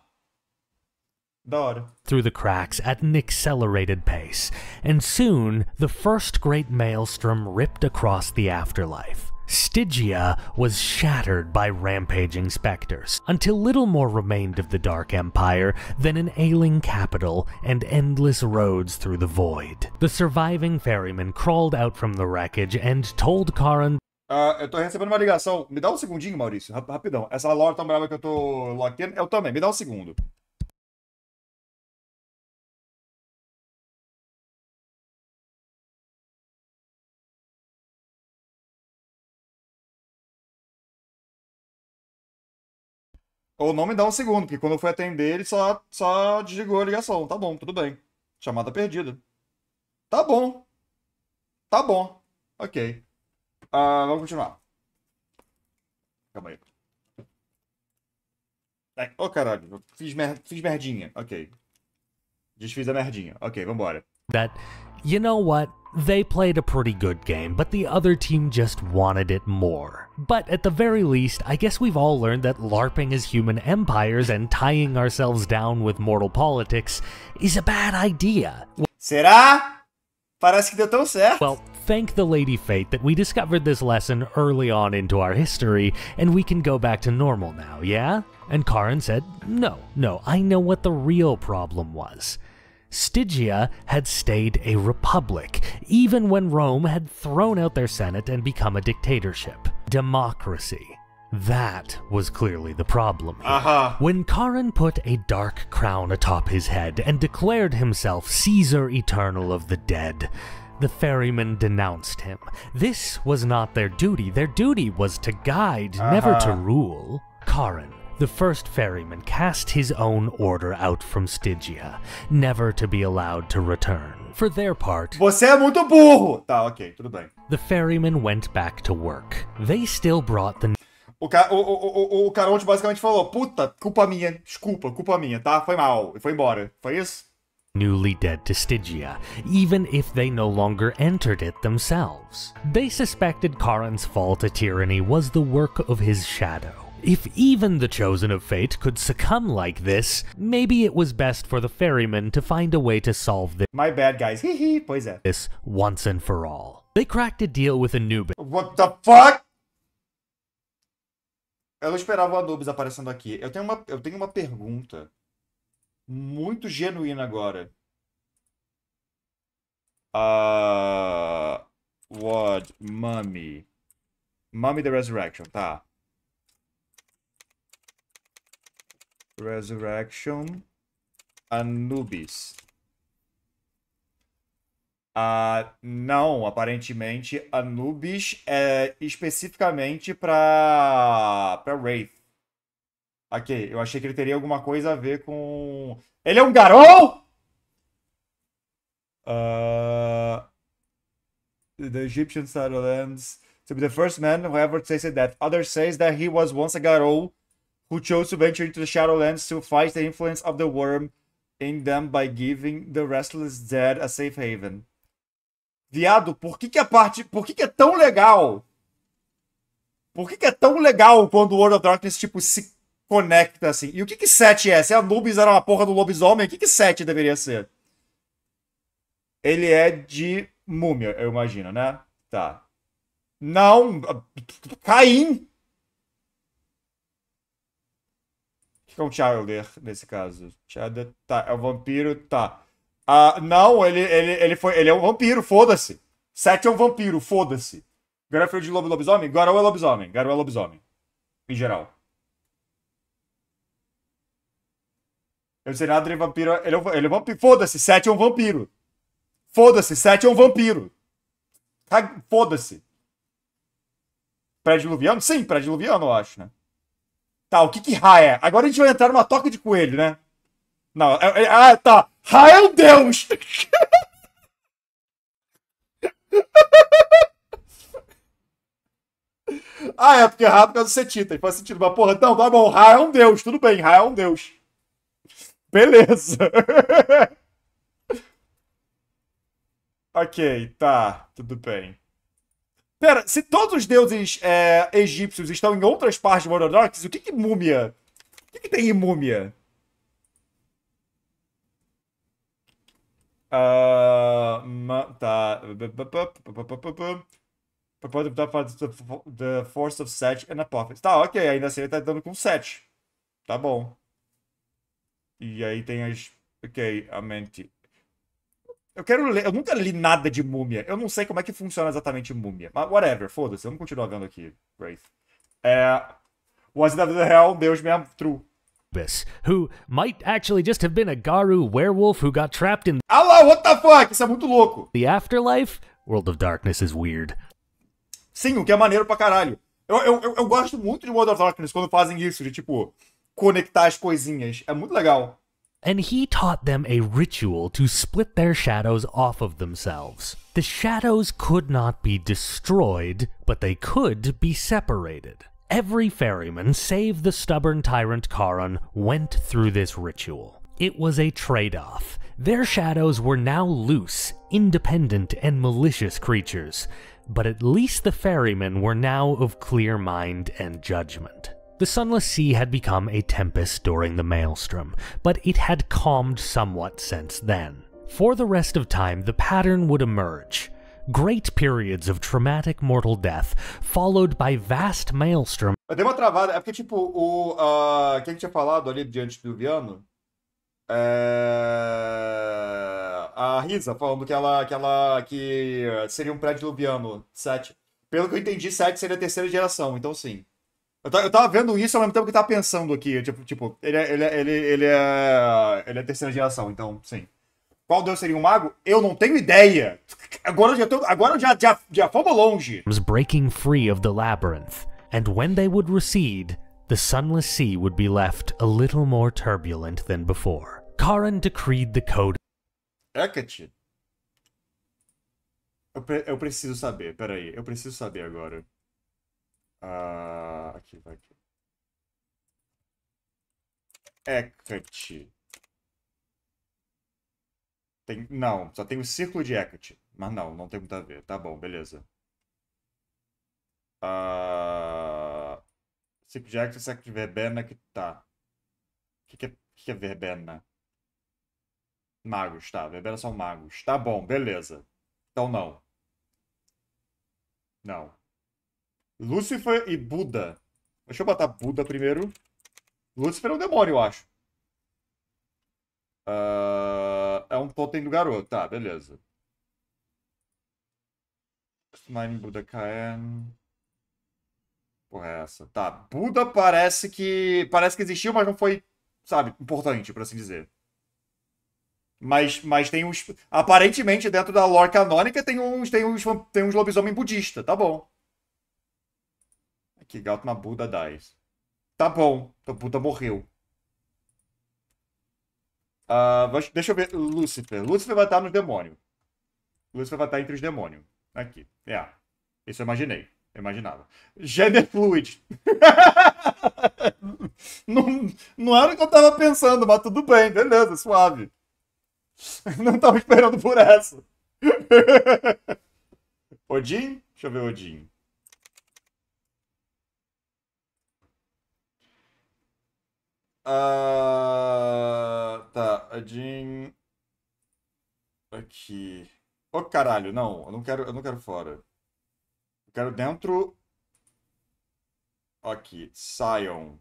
Da hora. Through the cracks at an accelerated pace, and soon the first great maelstrom ripped across the afterlife. Stygia was shattered by rampaging specters, until little more remained of the Dark Empire than an ailing capital and endless roads through the void. The surviving ferryman crawled out from the wreckage and told Charon. Eu tô recebendo uma ligação. Me dá um segundinho, Maurício. Rapidão. Essa lore tão brava que eu tô lockando. Eu também. Me dá um segundo. Ou não me dá um segundo, porque quando eu fui atender, ele só desligou a ligação. Tá bom, tudo bem. Chamada perdida. Tá bom. Tá bom. Ok. Vamos continuar. Calma aí. Oh, caralho. Fiz merdinha. Ok. Desfiz a merdinha. Ok, vambora. That, you know what? They played a pretty good game, but the other team just wanted it more. But at the very least, I guess we've all learned that LARPing as human empires and tying ourselves down with mortal politics is a bad idea. Será? Parece que deu tão certo. Well, thank the Lady Fate that we discovered this lesson early on into our history, and we can go back to normal now, yeah? And Charon said, no, I know what the real problem was. Stygia had stayed a republic, even when Rome had thrown out their senate and become a dictatorship. Democracy. That was clearly the problem here. When Charon put a dark crown atop his head and declared himself Caesar Eternal of the Dead, the ferrymen denounced him. This was not their duty. Their duty was to guide, never to rule. Charon, the first ferryman, cast his own order out from Stygia, never to be allowed to return. For their part, você é muito burro! Tá, ok, tudo bem. The ferrymen went back to work. They still brought the... O Caronte basicamente falou, puta, culpa minha, desculpa, culpa minha, tá? Foi mal, e foi embora. Foi isso? Newly dead to Stygia, even if they no longer entered it themselves. They suspected Charon's fall to tyranny was the work of his shadow. If even the chosen of fate could succumb like this, maybe it was best for the ferrymen to find a way to solve this. My bad, guys. Pois é. This once and for all. They cracked a deal with Anubis. What the fuck? Eu não esperava o Anubis aparecendo aqui. Eu tenho uma pergunta muito genuína agora. What? Mummy the Resurrection, tá. Resurrection Anubis. Não, aparentemente Anubis é especificamente pra Wraith. Ok, eu achei que ele teria alguma coisa a ver com... Ele é um garou? The Egyptian Shadowlands to be the first man who ever tasted that. Others say that he was once a garou who chose to venture into the Shadowlands to fight the influence of the worm in them by giving the restless dead a safe haven. Viado, por que é tão legal? Por que é tão legal quando o World of Darkness, tipo, se conecta assim? E o que 7 é? Se a Anubis era uma porra do lobisomem, o que 7 deveria ser? Ele é de múmia, eu imagino, né? Tá. Não, Caim. O que é um Childer, nesse caso? Childer, tá, é um vampiro, tá. Não, ele é um vampiro, foda-se. 7 é um vampiro, foda-se. Garou é filho de lobisomem? Garou é lobisomem. Garou é lobisomem. Em geral. Eu não sei nada de vampiro. Ele é um vampiro. Foda-se, 7 é um vampiro. Foda-se, 7 é um vampiro. Foda-se. Pré-diluviano? Sim, pré-diluviano, eu acho, né? Tá, o que Ra é? Agora a gente vai entrar numa toca de coelho, né? Não, tá. Ra é um deus! É porque Ra por causa do Setita. Faz sentido. Mas, porra, não, tá bom. Ra é um deus. Tudo bem, Ra é um deus. Beleza. Ok, tá. Tudo bem. Pera, se todos os deuses egípcios estão em outras partes de World of Darkness, o que múmia? O que tem em múmia? Tá. The Force of Set and Apophis. Tá, ok. Ainda assim ele tá dando com 7. Tá bom. E aí tem as... Ok, a mente. Eu quero ler. Eu nunca li nada de múmia. Eu não sei como é que funciona exatamente múmia. Mas whatever, foda-se. Vamos continuar vendo aqui, Wraith. Was it the hell? Deus mesmo, true. Who might actually just have been a Garu werewolf who got trapped in lá, what the fuck? Isso é muito louco. the afterlife? World of Darkness is weird. Sim, o que é maneiro pra caralho. Eu gosto muito de World of Darkness quando fazem isso, de tipo, conectar as coisinhas. É muito legal. And he taught them a ritual to split their shadows off of themselves. The shadows could not be destroyed, but they could be separated. Every ferryman, save the stubborn tyrant Charon, went through this ritual. It was a trade-off. Their shadows were now loose, independent, and malicious creatures, but at least the ferrymen were now of clear mind and judgment. The Sunless Sea had become a tempest during the Maelstrom, but it had calmed somewhat since then. For the rest of time, the pattern would emerge. Great periods of traumatic mortal death, followed by vast maelstrom. Eu dei uma travada, é porque, tipo, quem tinha falado ali de antediluviano? A Risa falando que seria um pré-diluviano, 7. Pelo que eu entendi, 7 seria a terceira geração, então sim. Eu tava vendo isso ao mesmo tempo que eu tava pensando aqui. Tipo, ele é a terceira geração, então sim. Qual deus seria um mago? Eu não tenho ideia. Agora eu já fomos longe. Breaking free of the labyrinth, and when they would recede, the Sunless Sea would be left a little more turbulent than before. Charon decreed the code. Hecate? Eu preciso saber, peraí. Eu preciso saber agora. Aqui, vai aqui. Hecate. Não, só tem o círculo de Hecate. Mas não tem muito a ver. Tá bom, beleza. Círculo de Hecate, círculo de verbena que tá. O que é verbena? Magos, tá. Verbena são magos. Tá bom, beleza. Então não. Não. Lúcifer e Buda. Deixa eu botar Buda primeiro. Lúcifer é um demônio, eu acho. É um totem do garoto. Tá, beleza. Nine Buda Kaen. Porra, é essa? Tá, Buda parece que existiu, mas não foi sabe, importante, por assim dizer. Mas tem uns... Aparentemente, dentro da lore canônica, tem uns lobisomem budista. Tá bom. Aqui, Gautama Buda dies. Tá bom. O Buda morreu. Deixa eu ver. Lúcifer. Lúcifer vai estar nos demônios. Lúcifer vai estar entre os demônios. Aqui. Isso eu imaginei. Eu imaginava. Gender fluid. não era o que eu tava pensando, mas tudo bem. Beleza, suave. Não tava esperando por essa. Odin? Deixa eu ver Odin. Tá, Odin. Aqui. Ô, caralho, não, eu não quero fora. Eu quero dentro. Aqui, Sion.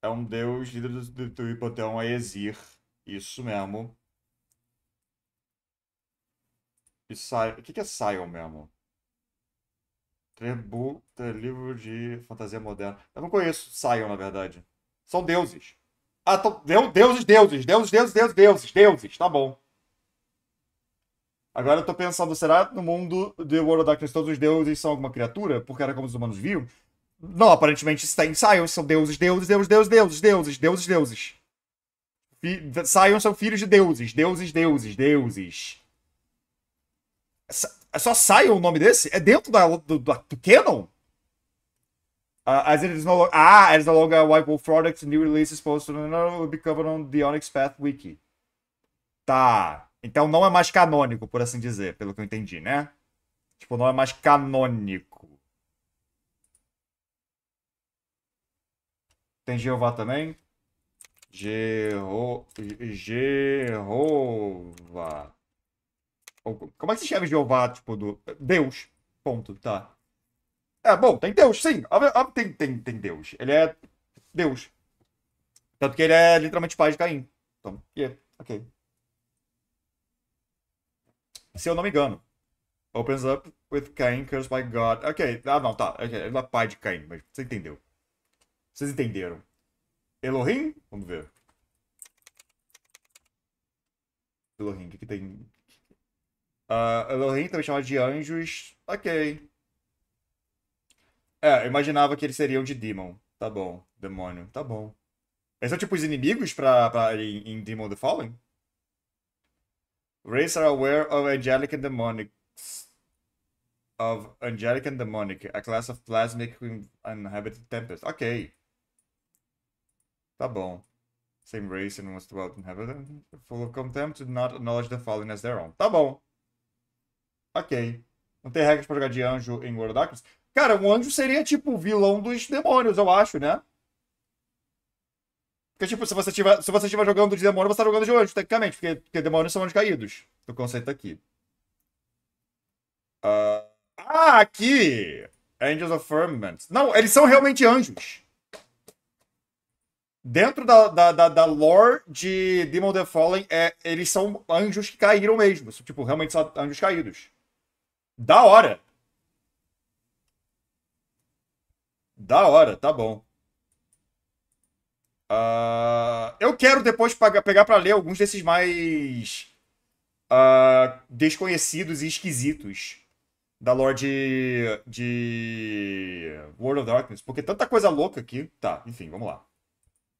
É um deus líder do hipoteão Aesir. Isso mesmo. E o que é Sion mesmo? Livro de fantasia moderna. Eu não conheço Sion, na verdade. São deuses. Deuses. Tá bom. Agora eu tô pensando, será no mundo de World of Darkness todos os deuses são alguma criatura? Porque era como os humanos viam? Não, aparentemente tem Sion, são deuses. Sion são filhos de deuses. É só Sion o nome desse? É dentro do canon? As it is no longer a White Wolf product, new release is supposed to be covered on the Onyx Path Wiki. Tá. Então não é mais canônico, por assim dizer, pelo que eu entendi, né? Tipo, não é mais canônico. Tem Jeová também? Jeová. Como é que se escreve Jeová, tipo, do... Deus. Ponto, tá. Bom, tem Deus, sim. Tem Deus. Ele é Deus. Tanto que ele é literalmente pai de Caim. Então, ok. Se eu não me engano. Opens up with Cain cursed by God. Ok, não, tá. Okay. Ele é pai de Caim, mas você entendeu. Vocês entenderam. Elohim? Vamos ver. Elohim, o que tem? Elohim, também chamado de anjos. Ok. Eu imaginava que eles seriam de Demon. Tá bom. Demônio. Tá bom. Eles são tipo os inimigos em Demon the Fallen? Race are aware of angelic and demonic. A class of plasmic inhabited tempest. Ok. Tá bom. Same race and was dwelt in heaven. Full of contempt to not acknowledge the fallen as their own. Tá bom. Ok. Não tem regras pra jogar de anjo em World of Darkness? Cara, um anjo seria tipo o vilão dos demônios, eu acho, né? Porque, tipo, se você estiver jogando de demônio, você tá jogando de anjo, tecnicamente. Porque demônios são anjos caídos. Do conceito aqui. Aqui! Angels of Firmament. Não, eles são realmente anjos. Dentro da lore de Demon the Fallen, eles são anjos que caíram mesmo. Tipo, realmente são anjos caídos. Da hora! Da hora, tá bom. Eu quero depois pegar pra ler alguns desses mais desconhecidos e esquisitos da lore de World of Darkness, porque tanta coisa louca aqui. Tá, enfim, vamos lá.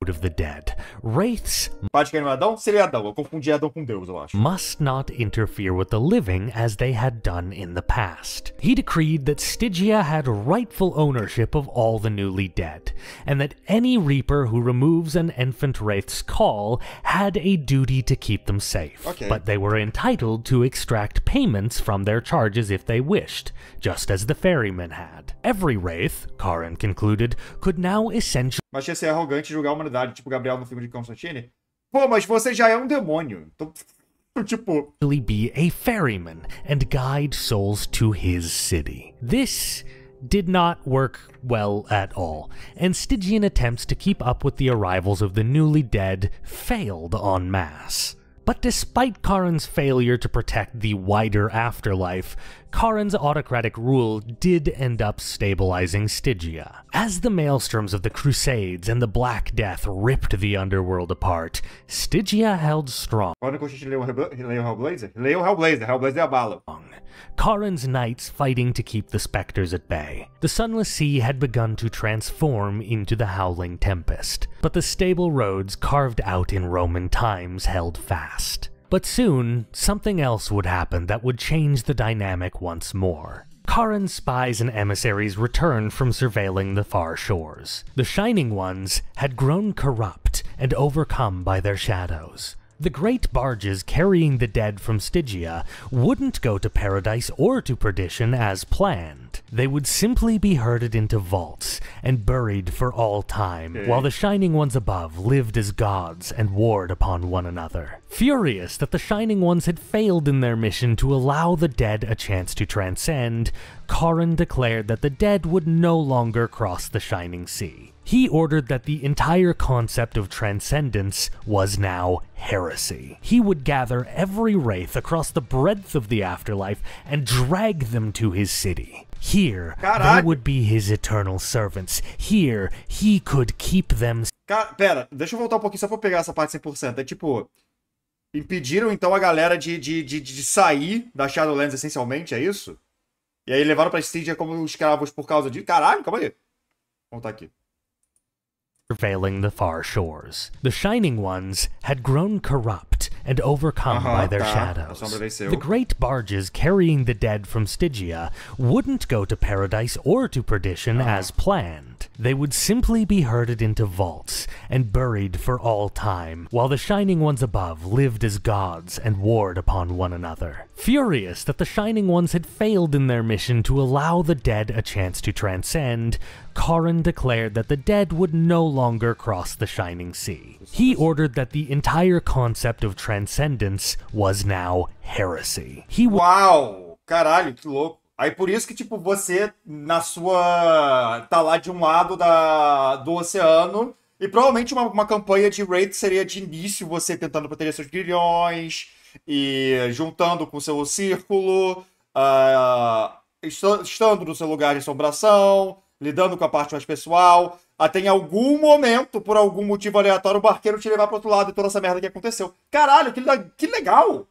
Of the dead, wraiths Parte que é Adão? Seria Adão. Eu confundi Adão com Deus, eu acho. must not interfere with the living as they had done in the past. He decreed that Stygia had rightful ownership of all the newly dead, and that any reaper who removes an infant wraith's call had a duty to keep them safe. Okay. But they were entitled to extract payments from their charges if they wished, just as the ferrymen had. Every wraith, Karen concluded, could now essentially Mas ia ser arrogante julgar a humanidade, tipo Gabriel no filme de Constantine. Pô, mas você já é um demônio. Então, tipo... be a ferryman and guide souls to his city. This did not work well at all, and Stygian attempts to keep up with the arrivals of the newly dead failed en masse. But despite Karin's failure to protect the wider afterlife, Charon's autocratic rule did end up stabilizing Stygia. As the maelstroms of the Crusades and the Black Death ripped the underworld apart, Stygia held strong. Quando que a gente leu o Hellblazer? Leu o Hellblazer. Hellblazer é a bala. Charon's knights fighting to keep the specters at bay. The Sunless Sea had begun to transform into the Howling Tempest, but the stable roads carved out in Roman times held fast. But soon, something else would happen that would change the dynamic once more. Charon's spies and emissaries returned from surveilling the far shores. The Shining Ones had grown corrupt and overcome by their shadows. The great barges carrying the dead from Stygia wouldn't go to paradise or to perdition as planned. They would simply be herded into vaults and buried for all time, while the Shining Ones above lived as gods and warred upon one another. Furious that the Shining Ones had failed in their mission to allow the dead a chance to transcend, Charon declared that the dead would no longer cross the Shining Sea. He ordered that the entire concept of transcendence was now heresy. He would gather every wraith across the breadth of the afterlife and drag them to his city. Here, they would be his eternal servants. Here, he could keep them... Pera, deixa eu voltar um pouquinho só pra eu pegar essa parte 100%. É tipo... Impediram então a galera de sair da Shadowlands essencialmente, é isso? E aí levaram pra Stygia como escravos por causa de... Caralho, calma aí. Vamos voltar aqui. Surveilling the far shores. The Shining Ones had grown corrupt and overcome by their shadows. The great barges carrying the dead from Stygia wouldn't go to paradise or to perdition as planned. They would simply be herded into vaults and buried for all time, while the Shining Ones above lived as gods and warred upon one another. Furious that the Shining Ones had failed in their mission to allow the dead a chance to transcend, Charon declared that the dead would no longer cross the Shining Sea. He ordered that the entire concept of transcendence was now heresy. Uau! Caralho, que louco. Aí por isso que, tipo, você, na sua... tá lá de um lado do oceano, e provavelmente uma campanha de raid seria de início você tentando proteger seus grilhões, e juntando com o seu círculo, estando no seu lugar de assombração, lidando com a parte mais pessoal, até em algum momento, por algum motivo aleatório, o barqueiro te levar pro outro lado e toda essa merda que aconteceu. Caralho, que legal!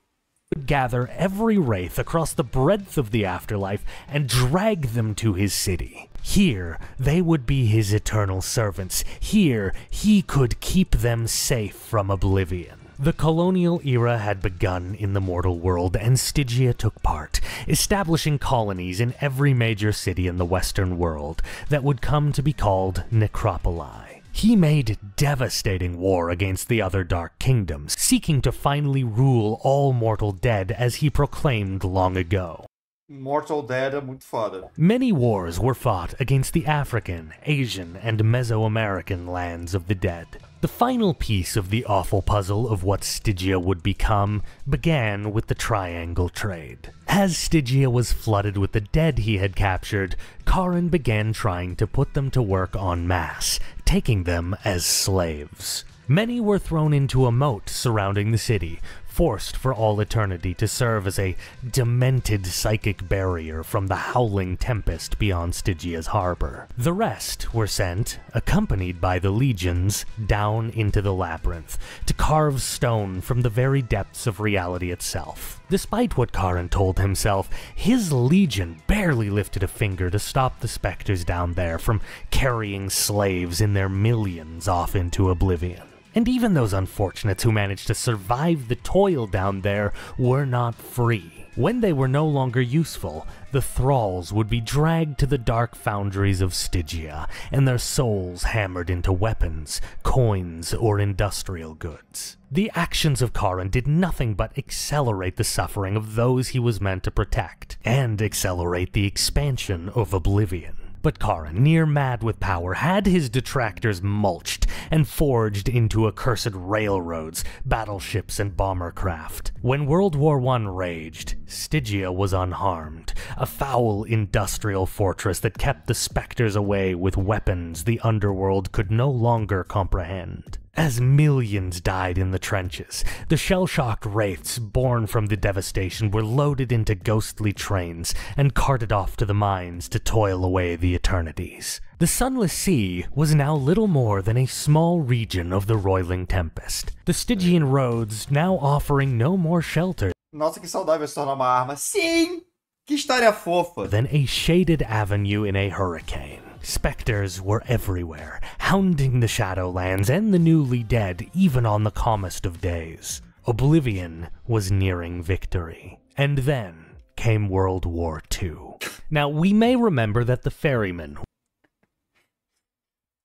Would gather every wraith across the breadth of the afterlife and drag them to his city. Here, they would be his eternal servants. Here, he could keep them safe from oblivion. The colonial era had begun in the mortal world, and Stygia took part, establishing colonies in every major city in the Western world that would come to be called necropoli. He made devastating war against the other Dark Kingdoms, seeking to finally rule all mortal dead as he proclaimed long ago. Mortal Dead é muito foda. Many wars were fought against the African, Asian, and Mesoamerican lands of the dead. The final piece of the awful puzzle of what Stygia would become began with the Triangle Trade. As Stygia was flooded with the dead he had captured, Charon began trying to put them to work en masse, taking them as slaves. Many were thrown into a moat surrounding the city, forced for all eternity to serve as a demented psychic barrier from the howling tempest beyond Stygia's harbor. The rest were sent, accompanied by the legions, down into the labyrinth, to carve stone from the very depths of reality itself. Despite what Charon told himself, his legion barely lifted a finger to stop the specters down there from carrying slaves in their millions off into oblivion. And even those unfortunates who managed to survive the toil down there were not free. When they were no longer useful, the thralls would be dragged to the dark foundries of Stygia, and their souls hammered into weapons, coins, or industrial goods. The actions of Charon did nothing but accelerate the suffering of those he was meant to protect, and accelerate the expansion of oblivion. But Charon, near mad with power, had his detractors mulched and forged into accursed railroads, battleships, and bomber craft. When World War I raged, Stygia was unharmed, a foul industrial fortress that kept the specters away with weapons the underworld could no longer comprehend. As millions died in the trenches, the shell-shocked wraiths born from the devastation were loaded into ghostly trains and carted off to the mines to toil away the eternities. The Sunless Sea was now little more than a small region of the roiling tempest, the Stygian roads now offering no more shelter Nossa, que saudável se tornar uma arma. Sim! Que história fofa. than a shaded avenue in a hurricane. Spectres were everywhere, hounding the Shadowlands and the newly dead even on the calmest of days. Oblivion was nearing victory. And then came World War II. Now, we may remember that the ferryman...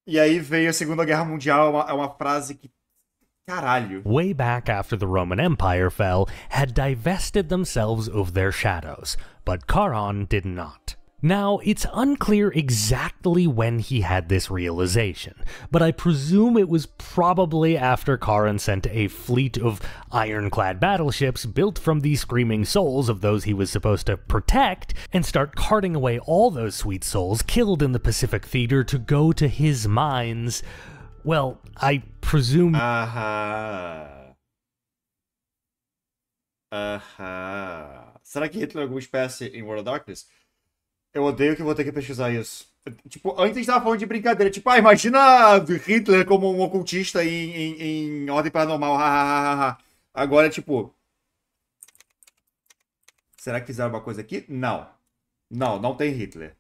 E aí veio a Segunda Guerra Mundial, é uma frase que... Caralho. way back after the Roman Empire fell, had divested themselves of their shadows, but Charon did not. Now, it's unclear exactly when he had this realization, but I presume it was probably after Charon sent a fleet of ironclad battleships built from the screaming souls of those he was supposed to protect, and start carting away all those sweet souls killed in the Pacific Theater to go to his mines. Well, I presume... Será que Hitler é alguma espécie em World of Darkness? Eu odeio que vou ter que pesquisar isso. Tipo, antes a gente tava falando de brincadeira. Tipo, imagina Hitler como um ocultista em Ordem Paranormal. Agora, tipo... Será que fizeram uma coisa aqui? Não. Não tem Hitler.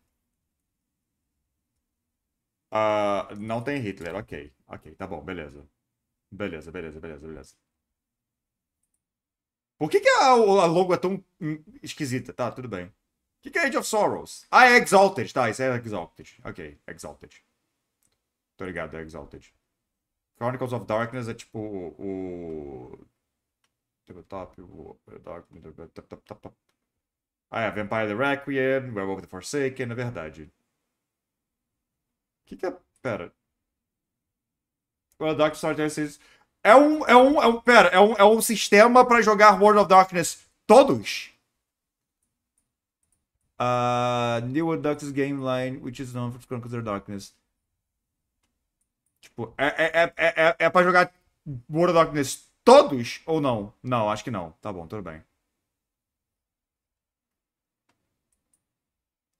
Não tem Hitler, ok, tá bom, beleza. Beleza. Por que a logo é tão esquisita? Tá, tudo bem. O que é Age of Sorrows? Ah, é Exalted, tá, isso é Exalted. Ok, Exalted. Tô ligado, é Exalted. Chronicles of Darkness é tipo o... Tabletop, Ah, é Vampire the Requiem, Werewolf the Forsaken, é verdade. Que é... Pera. World of Darkness Storytellers é um sistema pra jogar World of Darkness todos? New World of Darkness game line, which is known for Chronicles of Darkness. Tipo, é pra jogar World of Darkness todos ou não? Não, acho que não. Tá bom, tudo bem.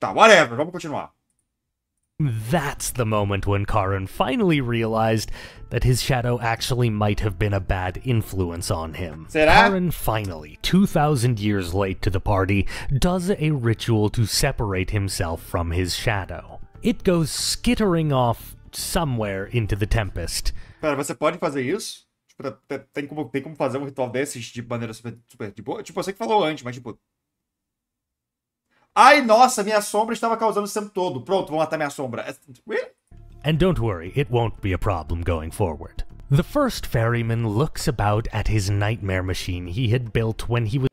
Tá, whatever, vamos continuar. That's the moment when Charon finally realized that his shadow actually might have been a bad influence on him. Será? Charon finally, 2,000 years late to the party, does a ritual to separate himself from his shadow. It goes skittering off somewhere into the Tempest. Pera, você pode fazer isso? Tipo, tem como fazer um ritual desses de maneira super de boa? Tipo, eu sei que falou antes, mas tipo... Ai, nossa, minha sombra estava causando isso o tempo todo. Pronto, vou matar minha sombra. Really? And don't worry, it won't be a problem going forward. The first ferryman looks about at his nightmare machine he had built when he was...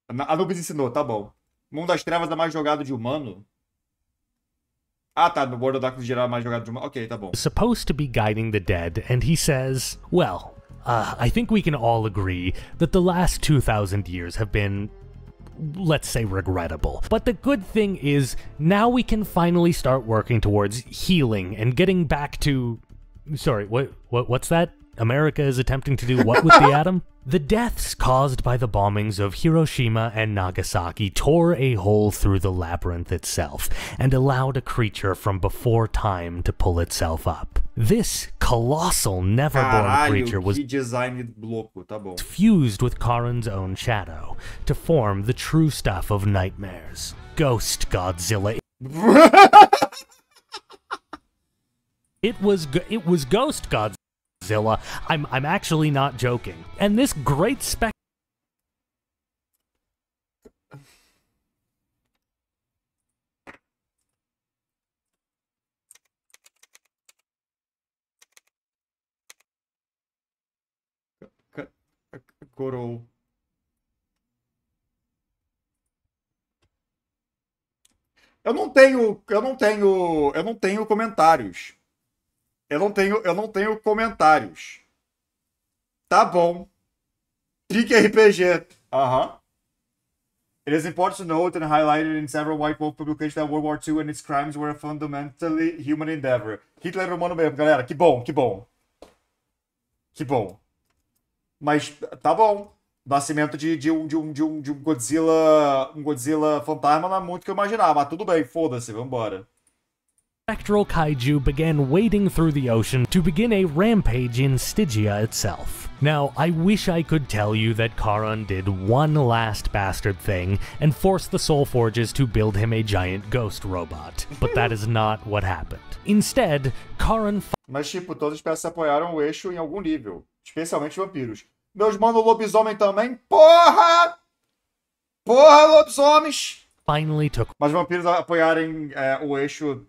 Anubis ensinou, tá bom. Mundo das Trevas é mais jogado de humano? Ah, tá, no World of Darkness geral é mais jogado de humano. Ok, tá bom. supposed to be guiding the dead, and he says, well, I think we can all agree that the last 2,000 years have been... let's say regrettable. But the good thing is, now we can finally start working towards healing and getting back to... Sorry, what's that? America is attempting to do what with the atom? The deaths caused by the bombings of Hiroshima and Nagasaki tore a hole through the labyrinth itself and allowed a creature from before time to pull itself up. This colossal never-born creature was fused with Charon's own shadow to form the true stuff of nightmares. Ghost Godzilla. It was Ghost Godzilla. I'm actually not joking. And this great Coroa. Eu não tenho comentários. Eu não tenho comentários. Tá bom. Trick RPG. It is important to note and highlighted in several White Wolf publications that World War II and its crimes were a fundamentally human endeavor. Hitler era humano mesmo, galera. Que bom, que bom. Que bom. Mas tá bom. Nascimento de um Godzilla. Um Godzilla fantasma não é muito o que eu imaginava, mas tudo bem, foda-se, vambora. Spectral kaiju began wading through the ocean to begin a rampage in Stygia itself. Now, I wish I could tell you that Charon did one last bastard thing and forced the Soul Forges to build him a giant ghost robot, but that is not what happened. Instead, Charon... Mas, tipo, todas as peças apoiaram o eixo em algum nível, especialmente vampiros. Meus mano lobisomem também, porra! Porra, lobisomens! Finally took Mas vampiros apoiarem o eixo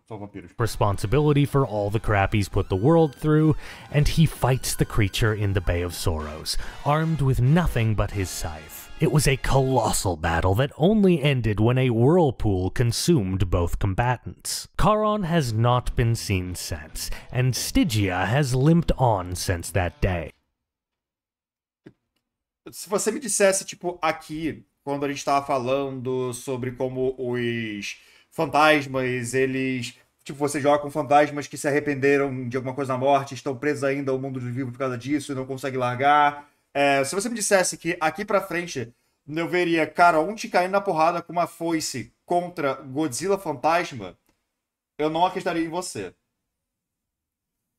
são vampiros. Responsibility for all the crap he's put the world through, and he fights the creature in the Bay of Sorrows, armed with nothing but his scythe. It was a colossal battle that only ended when a whirlpool consumed both combatants. Charon has not been seen since, and Stygia has limped on since that day. Se você me dissesse, tipo, aqui, quando a gente tava falando sobre como os fantasmas, eles... Tipo, você joga com fantasmas que se arrependeram de alguma coisa na morte, estão presos ainda ao mundo dos vivos por causa disso e não conseguem largar. Se você me dissesse que aqui pra frente eu veria Caronte caindo na porrada com uma foice contra Godzilla fantasma, eu não acreditaria em você.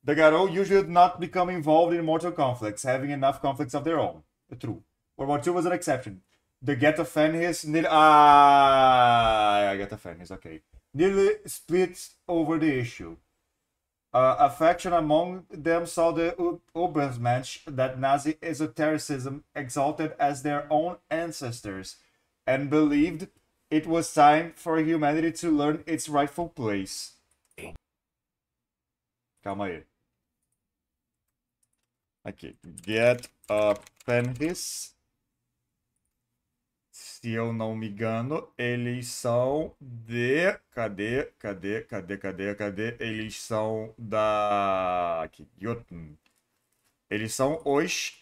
The Garou usually do not become involved in mortal conflicts, having enough conflicts of their own. True. World War II was an exception. The Ghetto Fernandes nearly... Ghetto Fernandes, okay. Nearly split over the issue. A faction among them saw the Obersmensch that Nazi esotericism exalted as their own ancestors and believed it was time for humanity to learn its rightful place. Calma aí. Aqui. Get Fernandes. Se eu não me engano, eles são de... Cadê? Eles são da... Aqui, Jotun. Eles são os...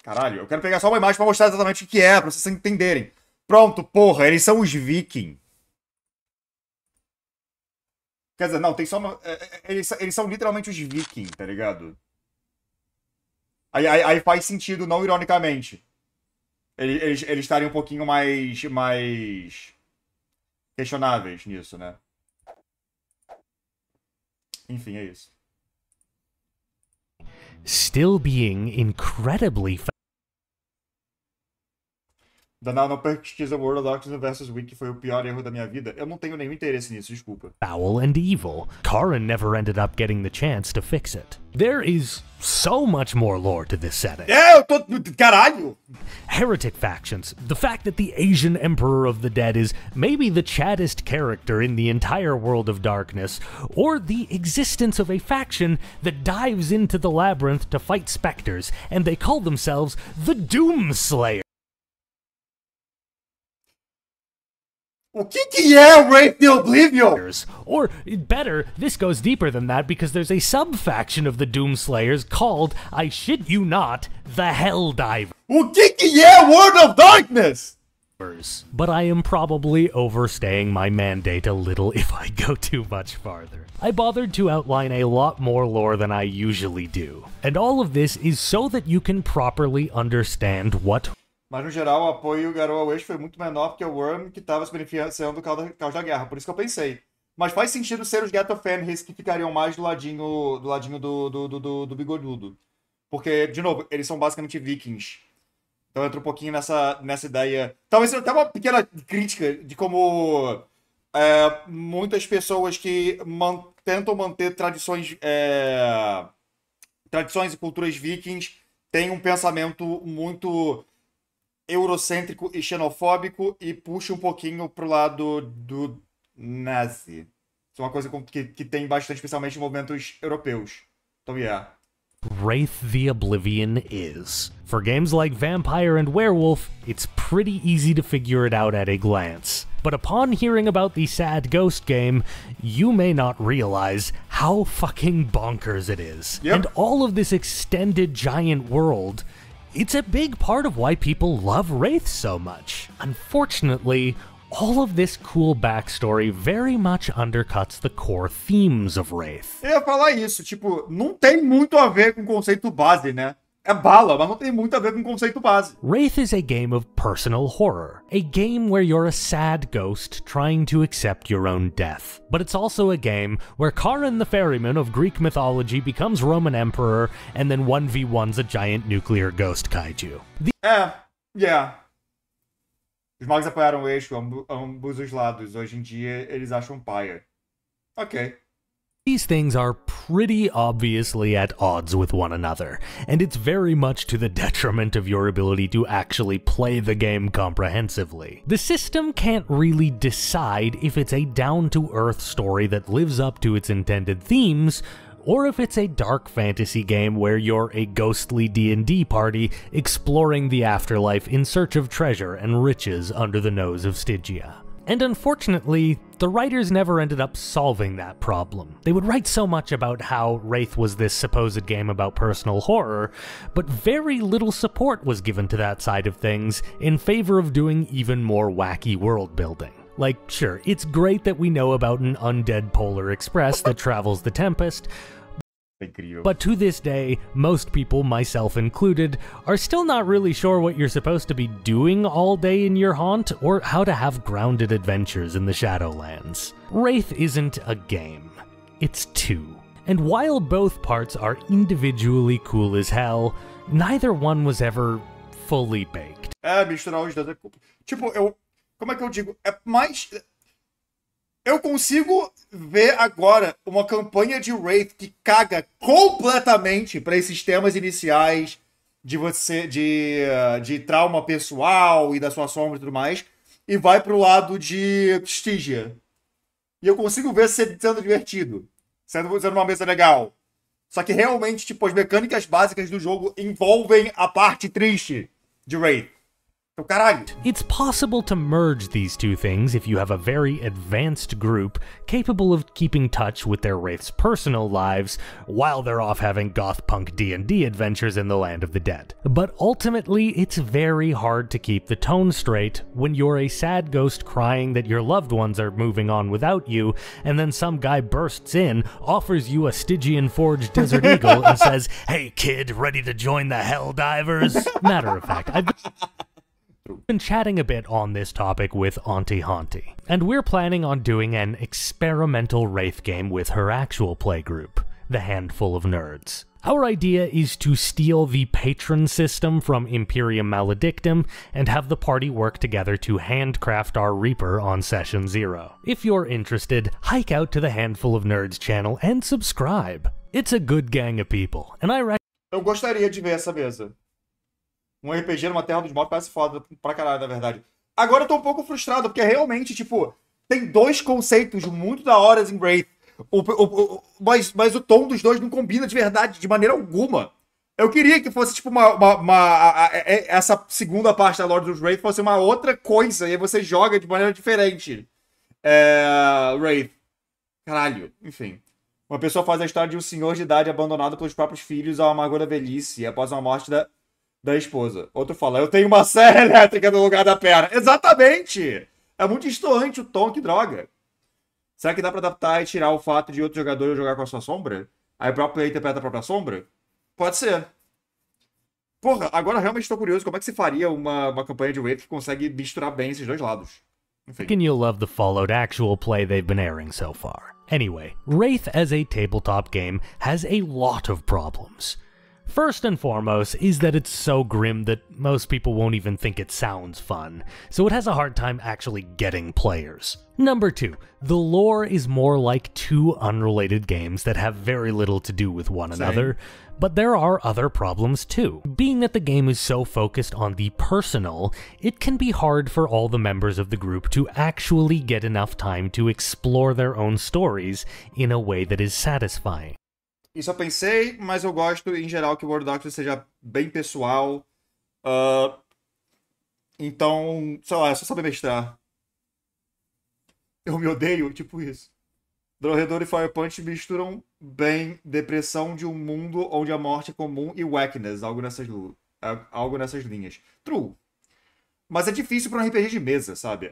Caralho, eu quero pegar só uma imagem pra mostrar exatamente o que é, pra vocês entenderem. Pronto, porra, eles são os Viking. Quer dizer, não, tem só... Eles são literalmente os Viking, tá ligado? Aí faz sentido, não ironicamente. Eles estarem um pouquinho mais questionáveis nisso, né? Enfim, é isso. Still being incredibly Danael não pesquisa World of Darkness vs. Wiki, foi o pior erro da minha vida. Eu não tenho nenhum interesse nisso, desculpa. foul and evil. Charon never ended up getting the chance to fix it. There is so much more lore to this setting. Eu tô... Caralho! Heretic factions, the fact that the Asian Emperor of the Dead is maybe the chattest character in the entire World of Darkness, or the existence of a faction that dives into the labyrinth to fight specters, and they call themselves the Doomslayer. O que é o Wraith the Oblivion? Or, better, this goes deeper than that because there's a sub-faction of the Doomslayers called, I shit you not, the Helldivers. O que é World of Darkness? But I am probably overstaying my mandate a little if I go too much farther. I bothered to outline a lot more lore than I usually do, and all of this is so that you can properly understand what... Mas no geral o apoio Garou ao eixo foi muito menor que o Worm, que estava se beneficiando do caos da guerra, por isso que eu pensei. Mas faz sentido ser os Ghetto Fenris que ficariam mais do ladinho do bigodudo. Porque, de novo, eles são basicamente vikings. Então entra um pouquinho nessa ideia. Talvez seja até uma pequena crítica de como muitas pessoas que tentam manter tradições e culturas vikings têm um pensamento muito eurocêntrico e xenofóbico e puxa um pouquinho pro lado do nazi. Isso é uma coisa que tem bastante, especialmente em movimentos europeus. Então, yeah. Wraith the Oblivion is. For games like Vampire and Werewolf, it's pretty easy to figure it out at a glance. But upon hearing about the sad ghost game, you may not realize how fucking bonkers it is. Yep. And all of this extended giant world, it's a big part of why people love Wraith so much. Unfortunately, All of this cool backstory very much undercuts the core themes of Wraith. Eu ia falar isso, tipo, não tem muito a ver com o conceito base, né? É bala, mas não tem muito a ver com o conceito base. Wraith is a game of personal horror, a game where you're a sad ghost trying to accept your own death. But it's also a game where Charon the Ferryman of Greek mythology becomes Roman Emperor and then 1v1s a giant nuclear ghost kaiju. Os magos apoiaram o eixo, ambos os lados. Hoje em dia, eles acham paia. Ok. These things are pretty obviously at odds with one another, and it's very much to the detriment of your ability to actually play the game comprehensively. The system can't really decide if it's a down-to-earth story that lives up to its intended themes, or if it's a dark fantasy game where you're a ghostly D&D party exploring the afterlife in search of treasure and riches under the nose of Stygia. And unfortunately, the writers never ended up solving that problem. They would write so much about how Wraith was this supposed game about personal horror, but very little support was given to that side of things in favor of doing even more wacky world building. Like, sure, it's great that we know about an undead Polar Express that travels the Tempest, but to this day, most people, myself included, are still not really sure what you're supposed to be doing all day in your haunt, or how to have grounded adventures in the Shadowlands. Wraith isn't a game. It's two. And while both parts are individually cool as hell, neither one was ever fully baked. Misturar os dois. Tipo, como é que eu digo? É mais... Eu consigo ver agora uma campanha de Wraith que caga completamente para esses temas iniciais de trauma pessoal e da sua sombra e tudo mais, e vai pro lado de Stygia. E eu consigo ver sendo divertido, sendo uma mesa legal. Só que realmente, tipo, as mecânicas básicas do jogo envolvem a parte triste de Wraith. It's possible to merge these two things if you have a very advanced group capable of keeping touch with their Wraith's personal lives while they're off having goth punk D&D adventures in the land of the dead. But ultimately, it's very hard to keep the tone straight when you're a sad ghost crying that your loved ones are moving on without you, and then some guy bursts in, offers you a Stygian forged Desert Eagle, and says, "Hey kid, ready to join the Helldivers?" Matter of fact, I've been chatting a bit on this topic with Auntie Haunty, and we're planning on doing an experimental Wraith game with her actual playgroup, the Handful of Nerds. Our idea is to steal the patron system from Imperium Maledictum and have the party work together to handcraft our Reaper on Session 0. If you're interested, hike out to the Handful of Nerds channel and subscribe. It's a good gang of people, and I reckon... Eu gostaria de ver essa mesa. Um RPG numa Terra dos Mortos parece foda pra caralho, na verdade. Agora eu tô um pouco frustrado, porque realmente, tipo, tem dois conceitos muito da hora em Wraith. Mas o tom dos dois não combina de verdade, de maneira alguma. Eu queria que fosse, tipo, essa segunda parte da Lord of Wraith fosse uma outra coisa, e aí você joga de maneira diferente. Wraith. Caralho, enfim. Uma pessoa faz a história de um senhor de idade abandonado pelos próprios filhos ao amargor da velhice, após a morte da esposa. Outro fala, eu tenho uma serra elétrica no lugar da perna. Exatamente! É muito distoante o tom, que droga. Será que dá pra adaptar e tirar o fato de outro jogador jogar com a sua sombra? Aí o próprio player interpreta a própria sombra? Pode ser. Porra, agora realmente estou curioso. Como é que se faria uma campanha de Wraith que consegue misturar bem esses dois lados? Enfim. You'll love the Fallout actual play they've been airing so far. Anyway, Wraith as a tabletop game has a lot of problems. First and foremost is that it's so grim that most people won't even think it sounds fun, so it has a hard time actually getting players. Number 2, the lore is more like two unrelated games that have very little to do with one another, but there are other problems too. Being that the game is so focused on the personal, it can be hard for all the members of the group to actually get enough time to explore their own stories in a way that is satisfying. Isso eu pensei, mas eu gosto, em geral, que o World Doctor seja bem pessoal. Então, sei lá, é só saber mestrar. Eu me odeio, tipo isso. Dorredor e Fire Punch misturam bem depressão de um mundo onde a morte é comum e wackness, algo nessas linhas. True. Mas é difícil pra um RPG de mesa, sabe?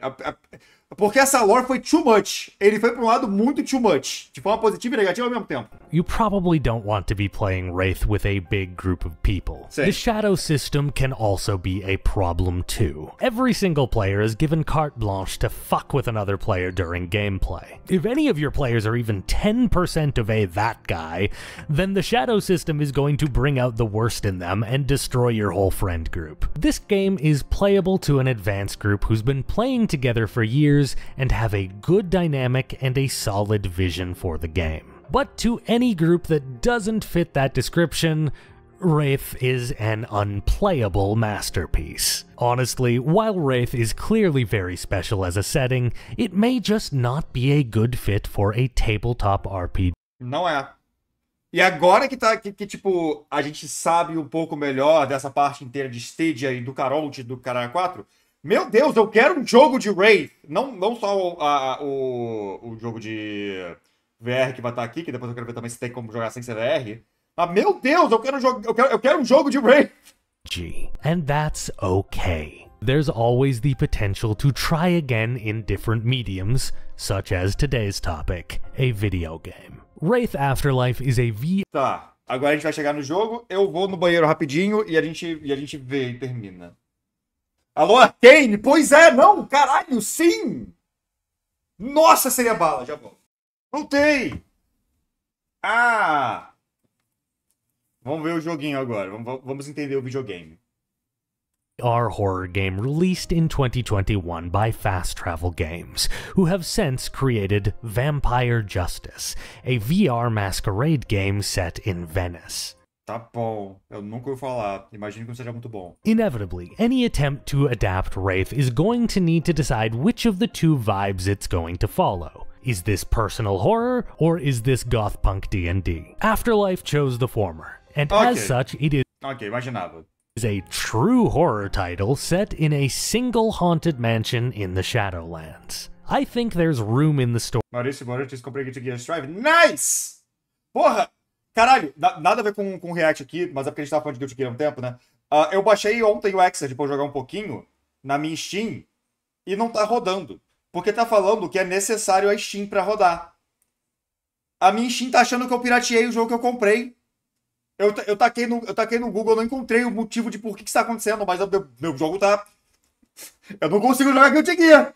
Porque essa lore foi too much. Ele foi pra um lado muito too much. De forma positiva e negativa ao mesmo tempo. You probably don't want to be playing Wraith with a big group of people. Sim. The shadow system can also be a problem too. Every single player is given carte blanche to fuck with another player during gameplay. If any of your players are even 10% of a that guy, then the shadow system is going to bring out the worst in them and destroy your whole friend group. This game is playable to an advanced group who's been playing together for years and have a good dynamic and a solid vision for the game. But to any group that doesn't fit that description, Wraith is an unplayable masterpiece. Honestly, while Wraith is clearly very special as a setting, it may just not be a good fit for a tabletop RPG. Não é. E agora que tipo, a gente sabe um pouco melhor dessa parte inteira de Stadia e do Caronte do Caralho 4, meu Deus, eu quero um jogo de Wraith. Não só o jogo de VR que vai estar aqui, que depois eu quero ver também se tem como jogar sem CVR. Mas, meu Deus, eu quero um jogo de Wraith. And that's okay. There's always the potential to try again in different mediums, such as today's topic, a video game. Wraith Afterlife is a Tá, agora a gente vai chegar no jogo, eu vou no banheiro rapidinho e a gente vê e termina. Alô, Arcane? Pois é, não, caralho, sim! Nossa, seria bala, já volto. Voltei! Ah! Vamos ver o joguinho agora, vamos entender o videogame. VR horror game released in 2021 by Fast Travel Games, who have since created Vampire Justice, a VR masquerade game set in Venice. Tá bom, eu nunca ouvi falar, imagino que não seja muito bom. Inevitably, any attempt to adapt Wraith is going to need to decide which of the two vibes it's going to follow. Is this personal horror, or is this goth punk D&D? Afterlife chose the former, and as such it is imaginava. A true horror title set in a single haunted mansion in the Shadowlands. I think there's room in the story. Maurício, comprei Guilty Gear Strive. Nice! Porra! Caralho, nada a ver com o React aqui, mas é porque a gente tava falando de Guilty Gear há um tempo, né? Eu baixei ontem o Exed pra jogar um pouquinho na minha Steam e não tá rodando. Porque tá falando que é necessário a Steam pra rodar. A minha Steam tá achando que eu pirateei o jogo que eu comprei. Eu taquei no Google, não encontrei o motivo de por que está acontecendo, mas meu jogo tá... Eu não consigo jogar Guilty Gear.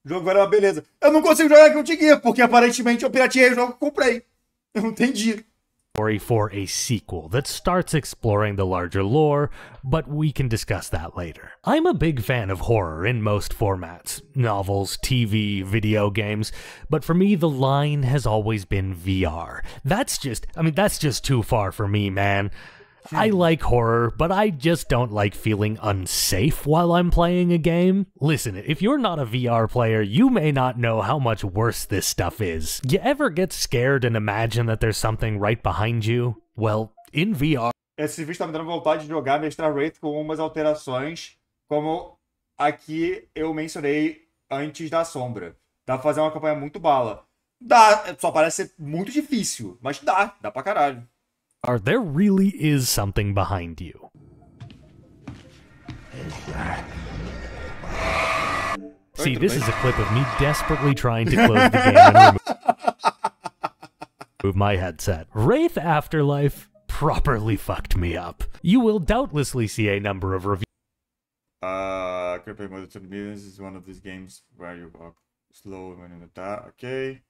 O jogo agora é uma beleza. Eu não consigo jogar Guilty Gear, porque aparentemente eu pirateei o jogo que eu comprei. Eu não entendi. For a sequel that starts exploring the larger lore, but we can discuss that later. I'm a big fan of horror in most formats, novels, TV, video games, but for me the line has always been VR. That's just too far for me, man. I like horror, but I just don't like feeling unsafe while I'm playing a game. Listen, if you're not a VR player, you may not know how much worse this stuff is. You ever get scared and imagine that there's something right behind you? Well, in VR... Esse vídeo tá me dando vontade de jogar Mestrar Wraith com umas alterações, como aqui eu mencionei antes da sombra. Dá pra fazer uma campanha muito bala. Dá, só parece ser muito difícil, mas dá pra caralho. There really is something behind you. See, this is a clip of me desperately trying to close the game and remove my headset. Wraith Afterlife properly fucked me up. You will doubtlessly see a number of reviews. Creeping Mother to the Millions is one of these games where you walk slow when in attack. Okay.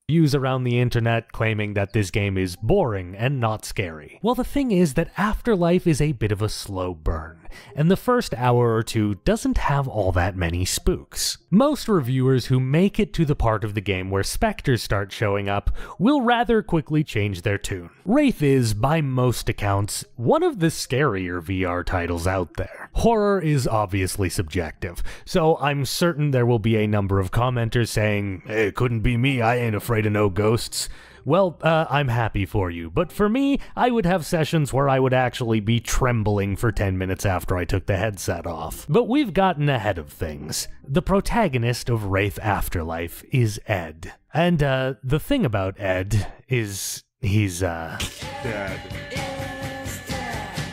Reviews around the internet claiming that this game is boring and not scary. Well, the thing is that Afterlife is a bit of a slow burn, and the first hour or two doesn't have all that many spooks. Most reviewers who make it to the part of the game where specters start showing up will rather quickly change their tune. Wraith is, by most accounts, one of the scarier VR titles out there. Horror is obviously subjective, so I'm certain there will be a number of commenters saying, "Hey, it couldn't be me, I ain't afraid of no ghosts." Well, I'm happy for you, but for me, I would have sessions where I would actually be trembling for 10 minutes after I took the headset off. But we've gotten ahead of things. The protagonist of Wraith Afterlife is Ed. And, the thing about Ed is he's, Dead.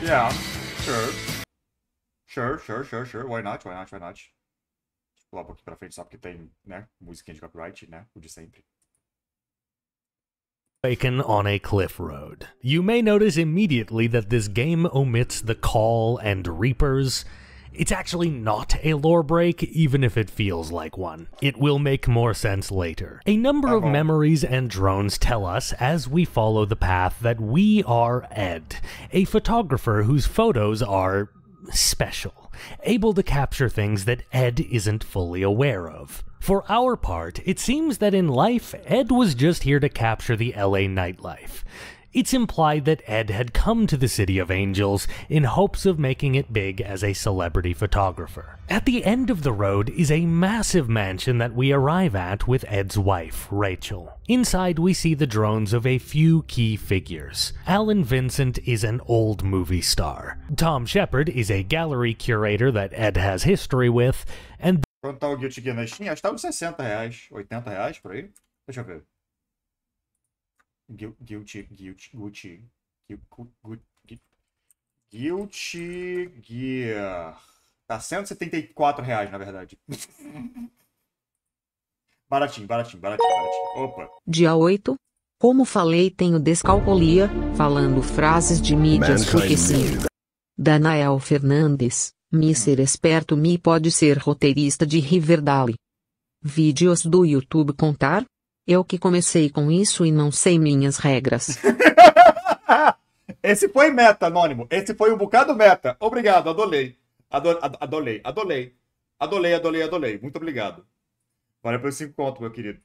Yeah, sure. sure. Why not? Pular um pouquinho pra frente só porque tem, né, musiquinha de copyright, né, o de sempre. Awaken on a cliff road. You may notice immediately that this game omits the Call and Reapers. It's actually not a lore break, even if it feels like one. It will make more sense later. A number of memories and drones tell us, as we follow the path, that we are Ed, a photographer whose photos are special, able to capture things that Ed isn't fully aware of. For our part, it seems that in life, Ed was just here to capture the LA nightlife. It's implied that Ed had come to the City of Angels in hopes of making it big as a celebrity photographer. At the end of the road is a massive mansion that we arrive at with Ed's wife, Rachel. Inside we see the drones of a few key figures. Alan Vincent is an old movie star. Tom Shepard is a gallery curator that Ed has history with, and Quanto tá o Guilty Gear na Steam? Acho que tá uns R$60, R$80, por aí. Deixa eu ver. Guilty Gear. Tá R$174, na verdade. Baratinho. Opa. Dia 8. Como falei, tenho descalculia, falando frases de mídias porque sim. Danael Fernandes, ser esperto pode ser roteirista de Riverdale. Vídeos do YouTube contar? Eu que comecei com isso e não sei minhas regras. Esse foi meta, Anônimo. Esse foi um bocado meta. Obrigado, adorei. Adorei. Muito obrigado. Valeu pelos 5 contos, meu querido.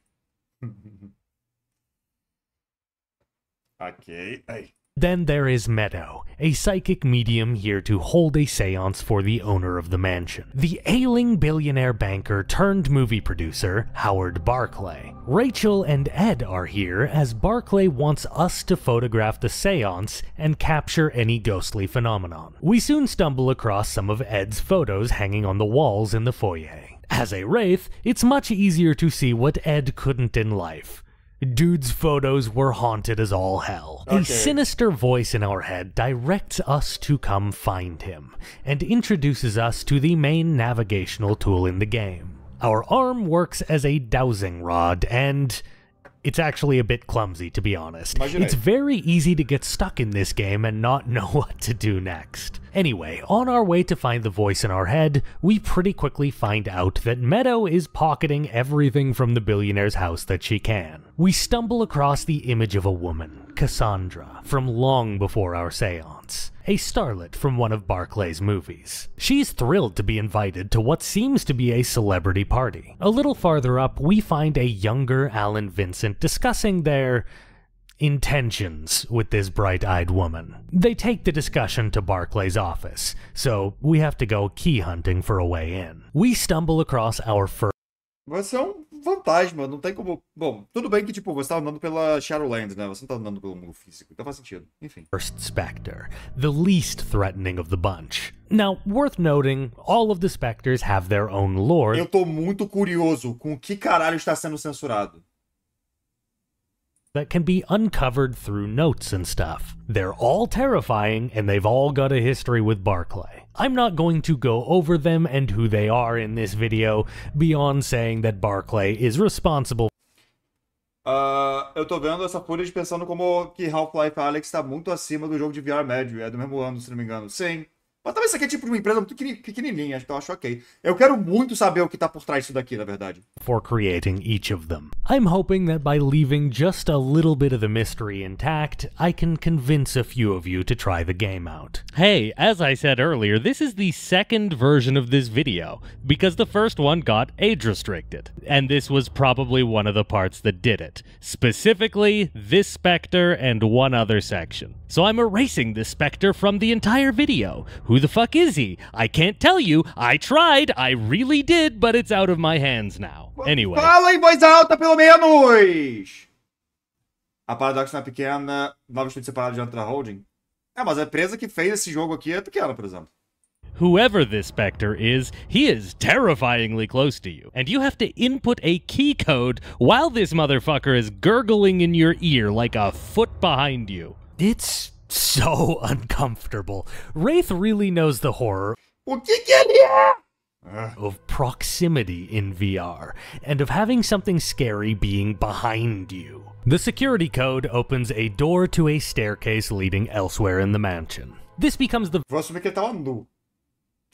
Ok. Aí. Then there is Meadow, a psychic medium here to hold a seance for the owner of the mansion. The ailing billionaire banker turned movie producer, Howard Barclay. Rachel and Ed are here as Barclay wants us to photograph the seance and capture any ghostly phenomenon. We soon stumble across some of Ed's photos hanging on the walls in the foyer. As a wraith, it's much easier to see what Ed couldn't in life. Dude's photos were haunted as all hell. Okay. A sinister voice in our head directs us to come find him, and introduces us to the main navigational tool in the game. Our arm works as a dowsing rod, and it's actually a bit clumsy, to be honest. It's very easy to get stuck in this game and not know what to do next. Anyway, on our way to find the voice in our head, we pretty quickly find out that Meadow is pocketing everything from the billionaire's house that she can. We stumble across the image of a woman, Cassandra, from long before our seance. A starlet from one of Barclay's movies. She's thrilled to be invited to what seems to be a celebrity party. A little farther up, we find a younger Alan Vincent discussing their intentions with this bright-eyed woman. They take the discussion to Barclay's office, so we have to go key hunting for a way in. We stumble across our first... Você é um fantasma, não tem como... Bom, tudo bem que, tipo, você tá andando pela Shadowlands, né? Você não tá andando pelo mundo físico, então faz sentido. Enfim. First Spectre, the least threatening of the bunch. Now, worth noting, all of the Spectres have their own lore. Eu tô muito curioso com o que caralho está sendo censurado. That can be uncovered through notes and stuff. They're all terrifying, and they've all got a history with Barclay. I'm not going to go over them and who they are in this video, beyond saying that Barclay is responsible. Eu tô vendo essa footage pensando como que Half-Life Alyx tá muito acima do jogo de VR médio, é do mesmo ano, se não me engano. Sim. Mas também isso aqui é tipo de uma empresa muito pequenininha, então eu acho ok. Eu quero muito saber o que tá por trás disso daqui, na verdade. For creating each of them. I'm hoping that by leaving just a little bit of the mystery intact, I can convince a few of you to try the game out. Hey, as I said earlier, this is the second version of this video, because the first one got age restricted, and this was probably one of the parts that did it. Specifically, this Spectre and one other section. So I'm erasing this Spectre from the entire video. Who the fuck is he? I can't tell you. I tried. I really did, but it's out of my hands now. Anyway. Fala em voz alta, pelo menos! A Paradox não é pequena, nova estúdio separado de Antra Holding. Mas a empresa que fez esse jogo aqui é pequena, por exemplo. Whoever this Spectre is, he is terrifyingly close to you, and you have to input a key code while this motherfucker is gurgling in your ear like a foot behind you. It's so uncomfortable. Wraith really knows the horror. O que ele é? Of proximity in VR, and of having something scary being behind you. The security code opens a door to a staircase leading elsewhere in the mansion. This becomes the Vou assumir que ele tava nu.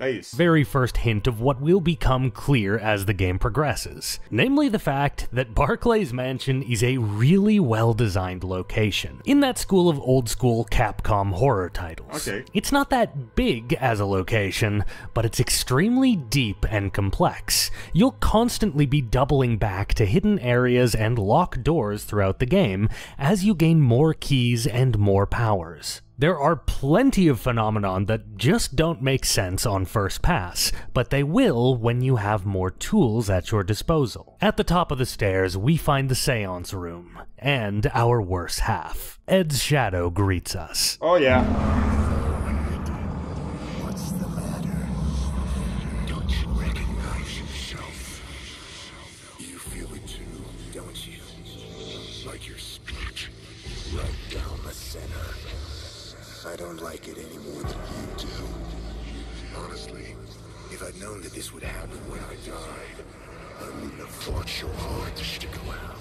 É isso. very first hint of what will become clear as the game progresses, namely the fact that Barclay's mansion is a really well-designed location, in that school of old-school Capcom horror titles. Okay. It's not that big as a location, but it's extremely deep and complex. You'll constantly be doubling back to hidden areas and locked doors throughout the game as you gain more keys and more powers. There are plenty of phenomenon that just don't make sense on first pass, but they will when you have more tools at your disposal. At the top of the stairs, we find the seance room, and our worse half. Ed's shadow greets us. Oh, yeah. What's the matter? Don't you recognize yourself? You feel it too, don't you? Like your speech, right down the center. I don't like it any more than you do. Honestly, if I'd known that this would happen when I died, I wouldn't have fought so hard to stick around.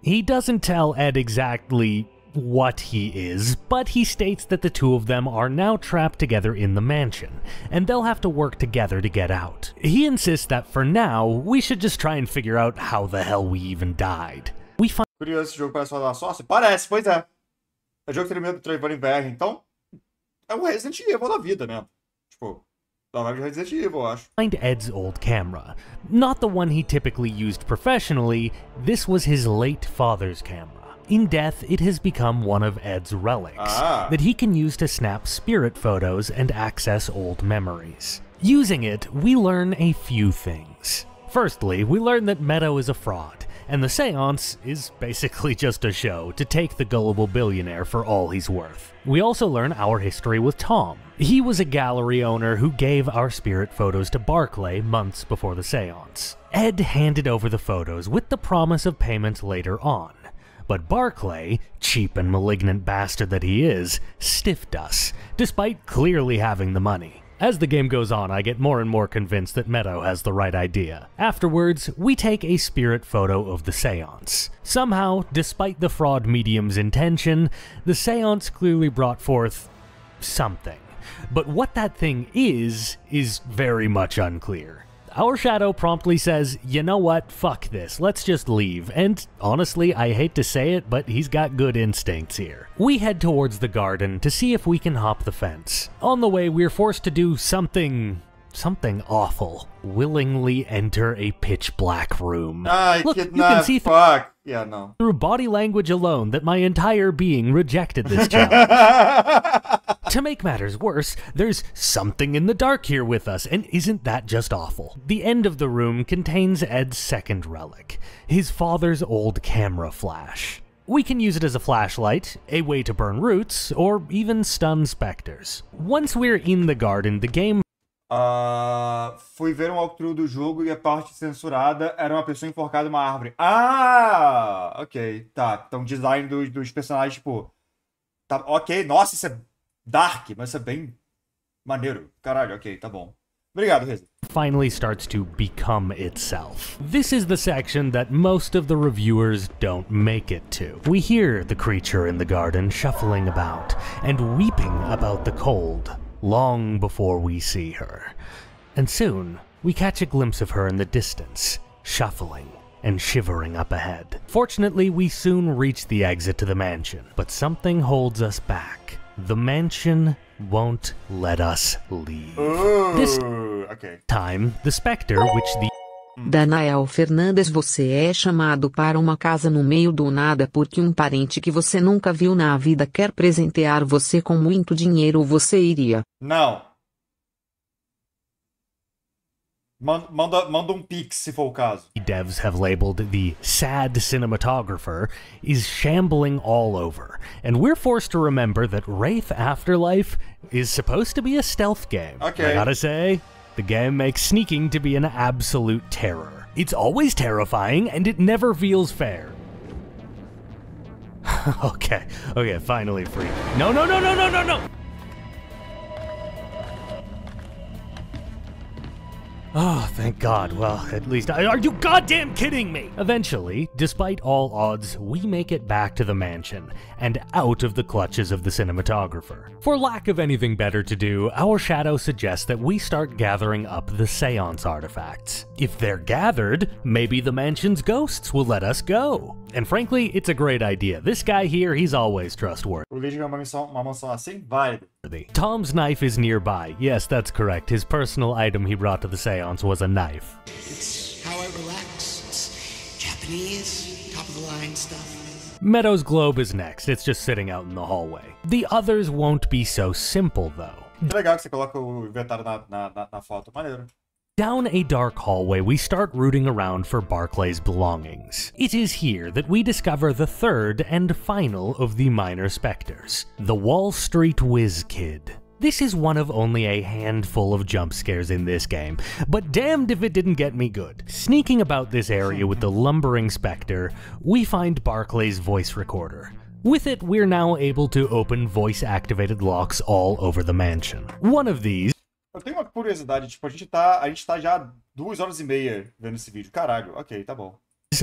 He doesn't tell Ed exactly what he is, but he states that the two of them are now trapped together in the mansion, and they'll have to work together to get out. He insists that for now, we should just try and figure out how the hell we even died. We find Curioso, esse jogo parece falar da sócia? Parece, pois é. É jogo que termina do Trayvon em VR, então é um Resident Evil da vida mesmo. Tipo, da vibe de Resident Evil, eu acho. Ed's old camera. Not the one he typically used professionally, this was his late father's camera. In death, it has become one of Ed's relics that he can use to snap spirit photos and access old memories. Using it, we learn a few things. Firstly, we learn that Meadow is a fraud, and the seance is basically just a show to take the gullible billionaire for all he's worth. We also learn our history with Tom. He was a gallery owner who gave our spirit photos to Barclay months before the seance. Ed handed over the photos with the promise of payment later on. But Barclay, cheap and malignant bastard that he is, stiffed us, despite clearly having the money. As the game goes on, I get more and more convinced that Meadow has the right idea. Afterwards, we take a spirit photo of the seance. Somehow, despite the fraud medium's intention, the seance clearly brought forth something. But what that thing is very much unclear. Our shadow promptly says, you know what, fuck this, let's just leave, and honestly, I hate to say it, but he's got good instincts here. We head towards the garden to see if we can hop the fence. On the way, we're forced to do something awful. Willingly enter a pitch black room. Look, you can see through body language alone that my entire being rejected this challenge. To make matters worse, there's something in the dark here with us, and isn't that just awful? The end of the room contains Ed's second relic, his father's old camera flash. We can use it as a flashlight, a way to burn roots, or even stun specters. Once we're in the garden, the game... Fui ver walkthrough do jogo e a parte censurada era uma pessoa enforcada em uma árvore. Ah! Ok, tá. Então o design dos personagens, tipo... Tá, ok, nossa, isso é dark, mas isso é bem maneiro. Caralho, ok, tá bom. Obrigado, Reza. Finally starts to become itself. This is the section that most of the reviewers don't make it to. We hear the creature in the garden shuffling about and weeping about the cold long before we see her. And soon, we catch a glimpse of her in the distance, shuffling and shivering up ahead. Fortunately, we soon reach the exit to the mansion, but something holds us back. The mansion won't let us leave. This time, the specter, which the Danael Fernandes, você é chamado para uma casa no meio do nada porque um parente que você nunca viu na vida quer presentear você com muito dinheiro. Você iria? Não. Manda pix se for o caso. Devs have labeled the sad cinematographer is shambling all over, and we're forced to remember that Wraith Afterlife is supposed to be a stealth game. Okay. I gotta say, the game makes sneaking to be an absolute terror. It's always terrifying, and it never feels fair. Okay, finally free. No! thank God. Well, at least are you goddamn kidding me? Eventually, despite all odds, we make it back to the mansion and out of the clutches of the cinematographer. For lack of anything better to do, our shadow suggests that we start gathering up the seance artifacts. If they're gathered, maybe the mansion's ghosts will let us go. And frankly, it's a great idea. This guy here, he's always trustworthy. O Lead é uma mansão assim? Válido. Tom's knife is nearby. Yes, that's correct. His personal item he brought to the seance was a knife. It's how I relax. It's Japanese, top of the line stuff. Meadow's globe is next. It's just sitting out in the hallway. The others won't be so simple, though. É legal que você coloca o inventário na foto. Maneiro. Down a dark hallway, we start rooting around for Barclay's belongings. It is here that we discover the third and final of the minor specters, the Wall Street Whiz Kid. This is one of only a handful of jump scares in this game, but damned if it didn't get me good. Sneaking about this area with the lumbering specter, we find Barclay's voice recorder. With it, we're now able to open voice-activated locks all over the mansion. One of these... Eu tenho uma curiosidade, tipo, a gente tá já 2h30 vendo esse vídeo. Caralho, ok, tá bom.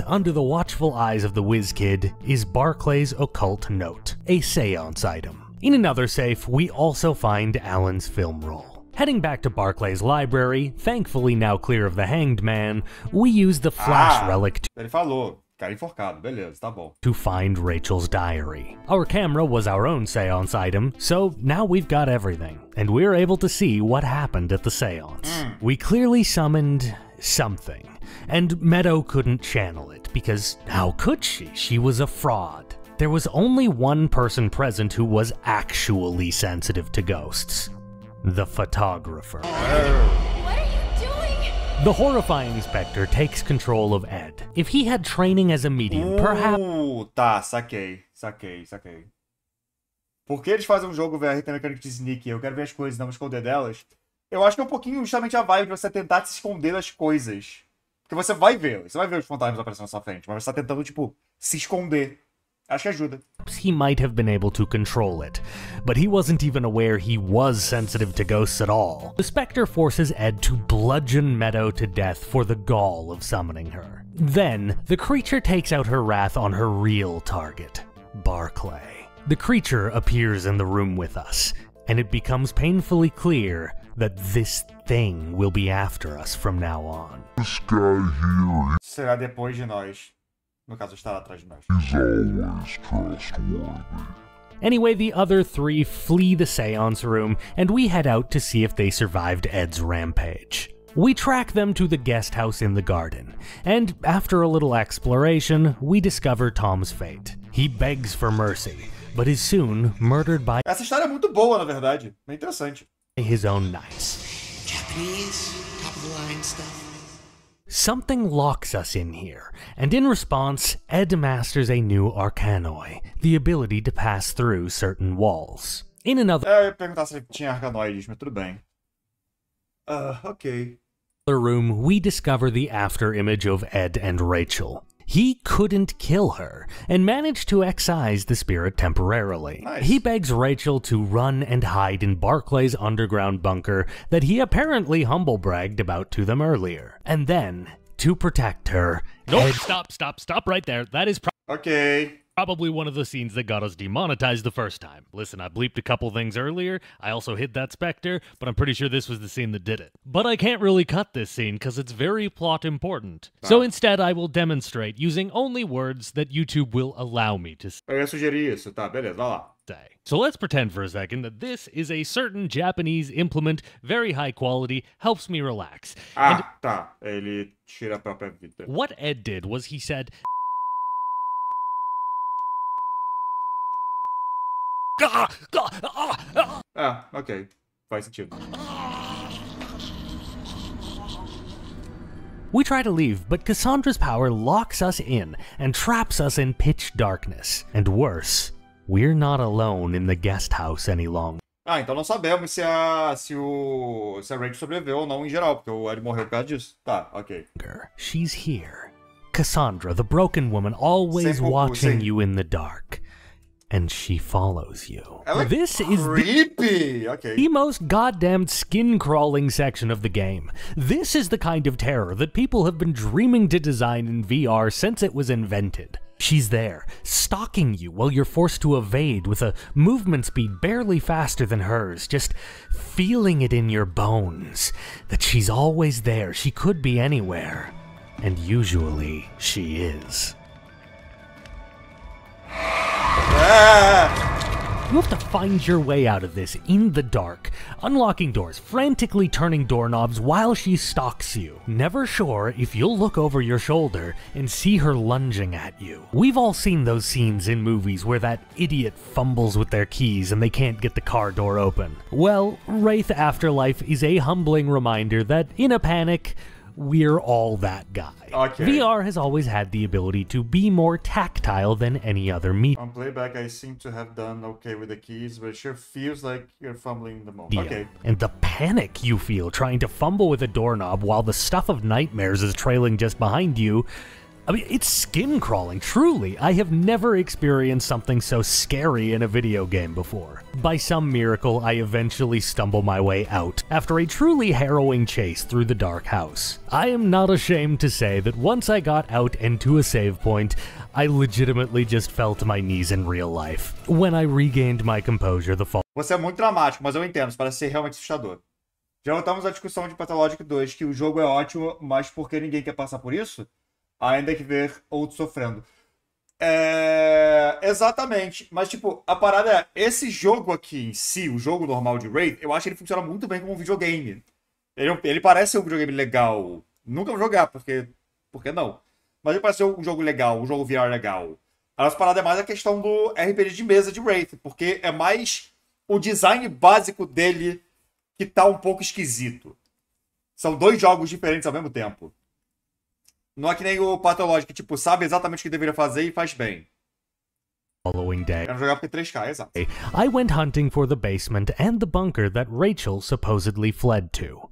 Under the watchful eyes of the Whiz Kid is Barclay's occult note, a seance item. In another safe, we also find Alan's film roll. Heading back to Barclay's library, thankfully now clear of the Hanged Man, we use the flash relic Ele falou. Cara enforcado, beleza, tá bom. to find Rachel's diary. Our camera was our own seance item, so now we've got everything, and we're able to see what happened at the seance. We clearly summoned something, and Meadow couldn't channel it, because how could she? She was a fraud. There was only one person present who was actually sensitive to ghosts. The photographer. What are you doing? The horrifying specter takes control of Ed. If he had training as a medium, perhaps... Tá, saquei. Por que eles fazem um jogo VR tem mecânica de sneak? Eu quero ver as coisas, não me esconder delas. Eu acho que é um pouquinho justamente a vibe de você tentar se esconder das coisas. Porque você vai ver os fantasmas aparecendo na sua frente, mas você tá tentando, tipo, se esconder. Acho que ajuda. he might have been able to control it, but he wasn't even aware he was sensitive to ghosts at all. The specter forces Ed to bludgeon Meadow to death for the gall of summoning her. Then, the creature takes out her wrath on her real target, Barclay. The creature appears in the room with us, and it becomes painfully clear that this thing will be after us from now on. This guy here Será depois de nós. No caso, estará atrás de nós. is always trustworthy. Anyway, the other three flee the seance room, and we head out to see if they survived Ed's rampage. We track them to the guest house in the garden, and after a little exploration, we discover Tom's fate. He begs for mercy, but is soon murdered by Essa história é muito boa, na verdade. Bem interessante. his own knights. Japanese, top of the line stuff. Something locks us in here, and in response, Ed masters a new arcanoi, the ability to pass through certain walls. In another Eu ia perguntar se ele tinha arcanoides, mas tudo bem. Ok. room, we discover the after image of Ed and Rachel. He couldn't kill her, and managed to excise the spirit temporarily. Nice. He begs Rachel to run and hide in Barclay's underground bunker that he apparently humble-bragged about to them earlier. And then, to protect her, Nope, stop right there. That is Ok. probably one of the scenes that got us demonetized the first time. Listen, I bleeped a couple things earlier, I also hid that specter, but I'm pretty sure this was the scene that did it. But I can't really cut this scene because it's very plot important. So instead I will demonstrate using only words that YouTube will allow me to Eu ia sugerir isso. Tá, beleza, vai lá. say. So let's pretend for a second that this is a certain Japanese implement, very high quality, helps me relax. And Tá. Ele tira a própria vida. what Ed did was he said, Ok. Faz sentido. we try to leave, but Cassandra's power locks us in and traps us in pitch darkness. And worse, we're not alone in the guest house any longer. Então não sabemos se a Rachel sobreviveu ou não em geral, porque o Ed morreu por causa disso. Tá, ok. She's here. Cassandra, the broken woman, always Sem pouco, watching sem- you in the dark. and she follows you. This is creepy. The most goddamn skin-crawling section of the game. This is the kind of terror that people have been dreaming to design in VR since it was invented. She's there, stalking you while you're forced to evade with a movement speed barely faster than hers, just feeling it in your bones. That she's always there, she could be anywhere. And usually, she is. You have to find your way out of this in the dark, unlocking doors, frantically turning doorknobs while she stalks you, never sure if you'll look over your shoulder and see her lunging at you. We've all seen those scenes in movies where that idiot fumbles with their keys and they can't get the car door open. Well, Wraith Afterlife is a humbling reminder that in a panic, we're all that guy. VR has always had the ability to be more tactile than any other medium. On playback, I seem to have done okay with the keys, but it sure feels like you're fumbling the most. Okay. And the panic you feel trying to fumble with a doorknob while the stuff of nightmares is trailing just behind you. I mean, it's skin-crawling, truly. I have never experienced something so scary in a video game before. By some miracle, I eventually stumble my way out, after a truly harrowing chase through the dark house. I am not ashamed to say that once I got out and to a save point, I legitimately just fell to my knees in real life. When I regained my composure, the fall... Você é muito dramático, mas eu entendo, isso parece ser realmente assustador. Já voltamos à discussão de Pathologic 2, que o jogo é ótimo, mas porque ninguém quer passar por isso? Ainda que ver outros sofrendo. Exatamente. Mas, tipo, a parada é... Esse jogo aqui em si, o jogo normal de Wraith, eu acho que ele funciona muito bem como um videogame. Ele parece ser um videogame legal. Nunca vou jogar, porque não? Mas ele parece ser um jogo legal, um jogo VR legal. A nossa parada é mais a questão do RPG de mesa de Wraith, porque é mais o design básico dele que tá um pouco esquisito. São dois jogos diferentes ao mesmo tempo. Não é que nem o Pathologic, que tipo, sabe exatamente o que deveria fazer e faz bem. Following day, Quero jogar porque 3K, exato. I went hunting for the basement and the bunker that Rachel supposedly fled to.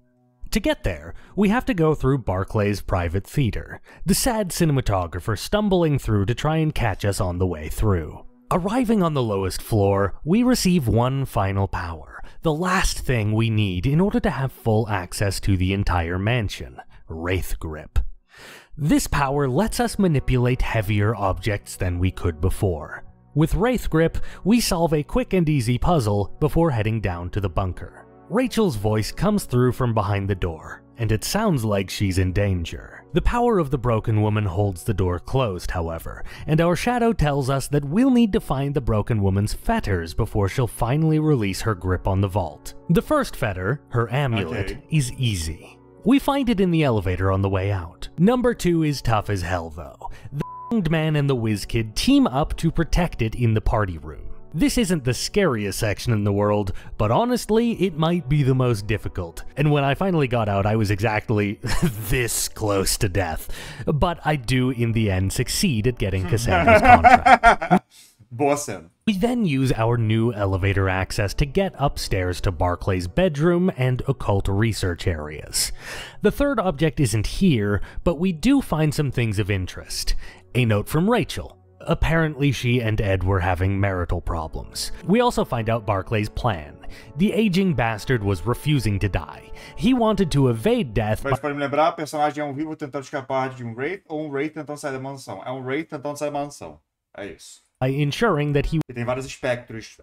To get there, we have to go through Barclay's private theater, the sad cinematographer stumbling through to try and catch us on the way through. Arriving on the lowest floor, we receive one final power, the last thing we need in order to have full access to the entire mansion, Wraith Grip. This power lets us manipulate heavier objects than we could before. With Wraith Grip, we solve a quick and easy puzzle before heading down to the bunker. Rachel's voice comes through from behind the door, and it sounds like she's in danger. The power of the broken woman holds the door closed, however, and our shadow tells us that we'll need to find the broken woman's fetters before she'll finally release her grip on the vault. The first fetter, her amulet, is easy. We find it in the elevator on the way out. Number 2 is tough as hell, though. The Hanged Man and the Whiz Kid team up to protect it in the party room. This isn't the scariest section in the world, but honestly, it might be the most difficult. And when I finally got out, I was exactly this close to death. But I do, in the end, succeed at getting Cassandra's contract. Boa. We then use our new elevator access to get upstairs to Barclay's bedroom and occult research areas. The third object isn't here, but we do find some things of interest. A note from Rachel. Apparently she and Ed were having marital problems. We also find out Barclay's plan. The aging bastard was refusing to die. He wanted to evade death. Mas pode me lembrar, o personagem é vivo tentando escapar de Wraith ou Wraith tentando sair da mansão? É Wraith tentando sair da mansão. É isso. By ensuring that he... E tem vários espectros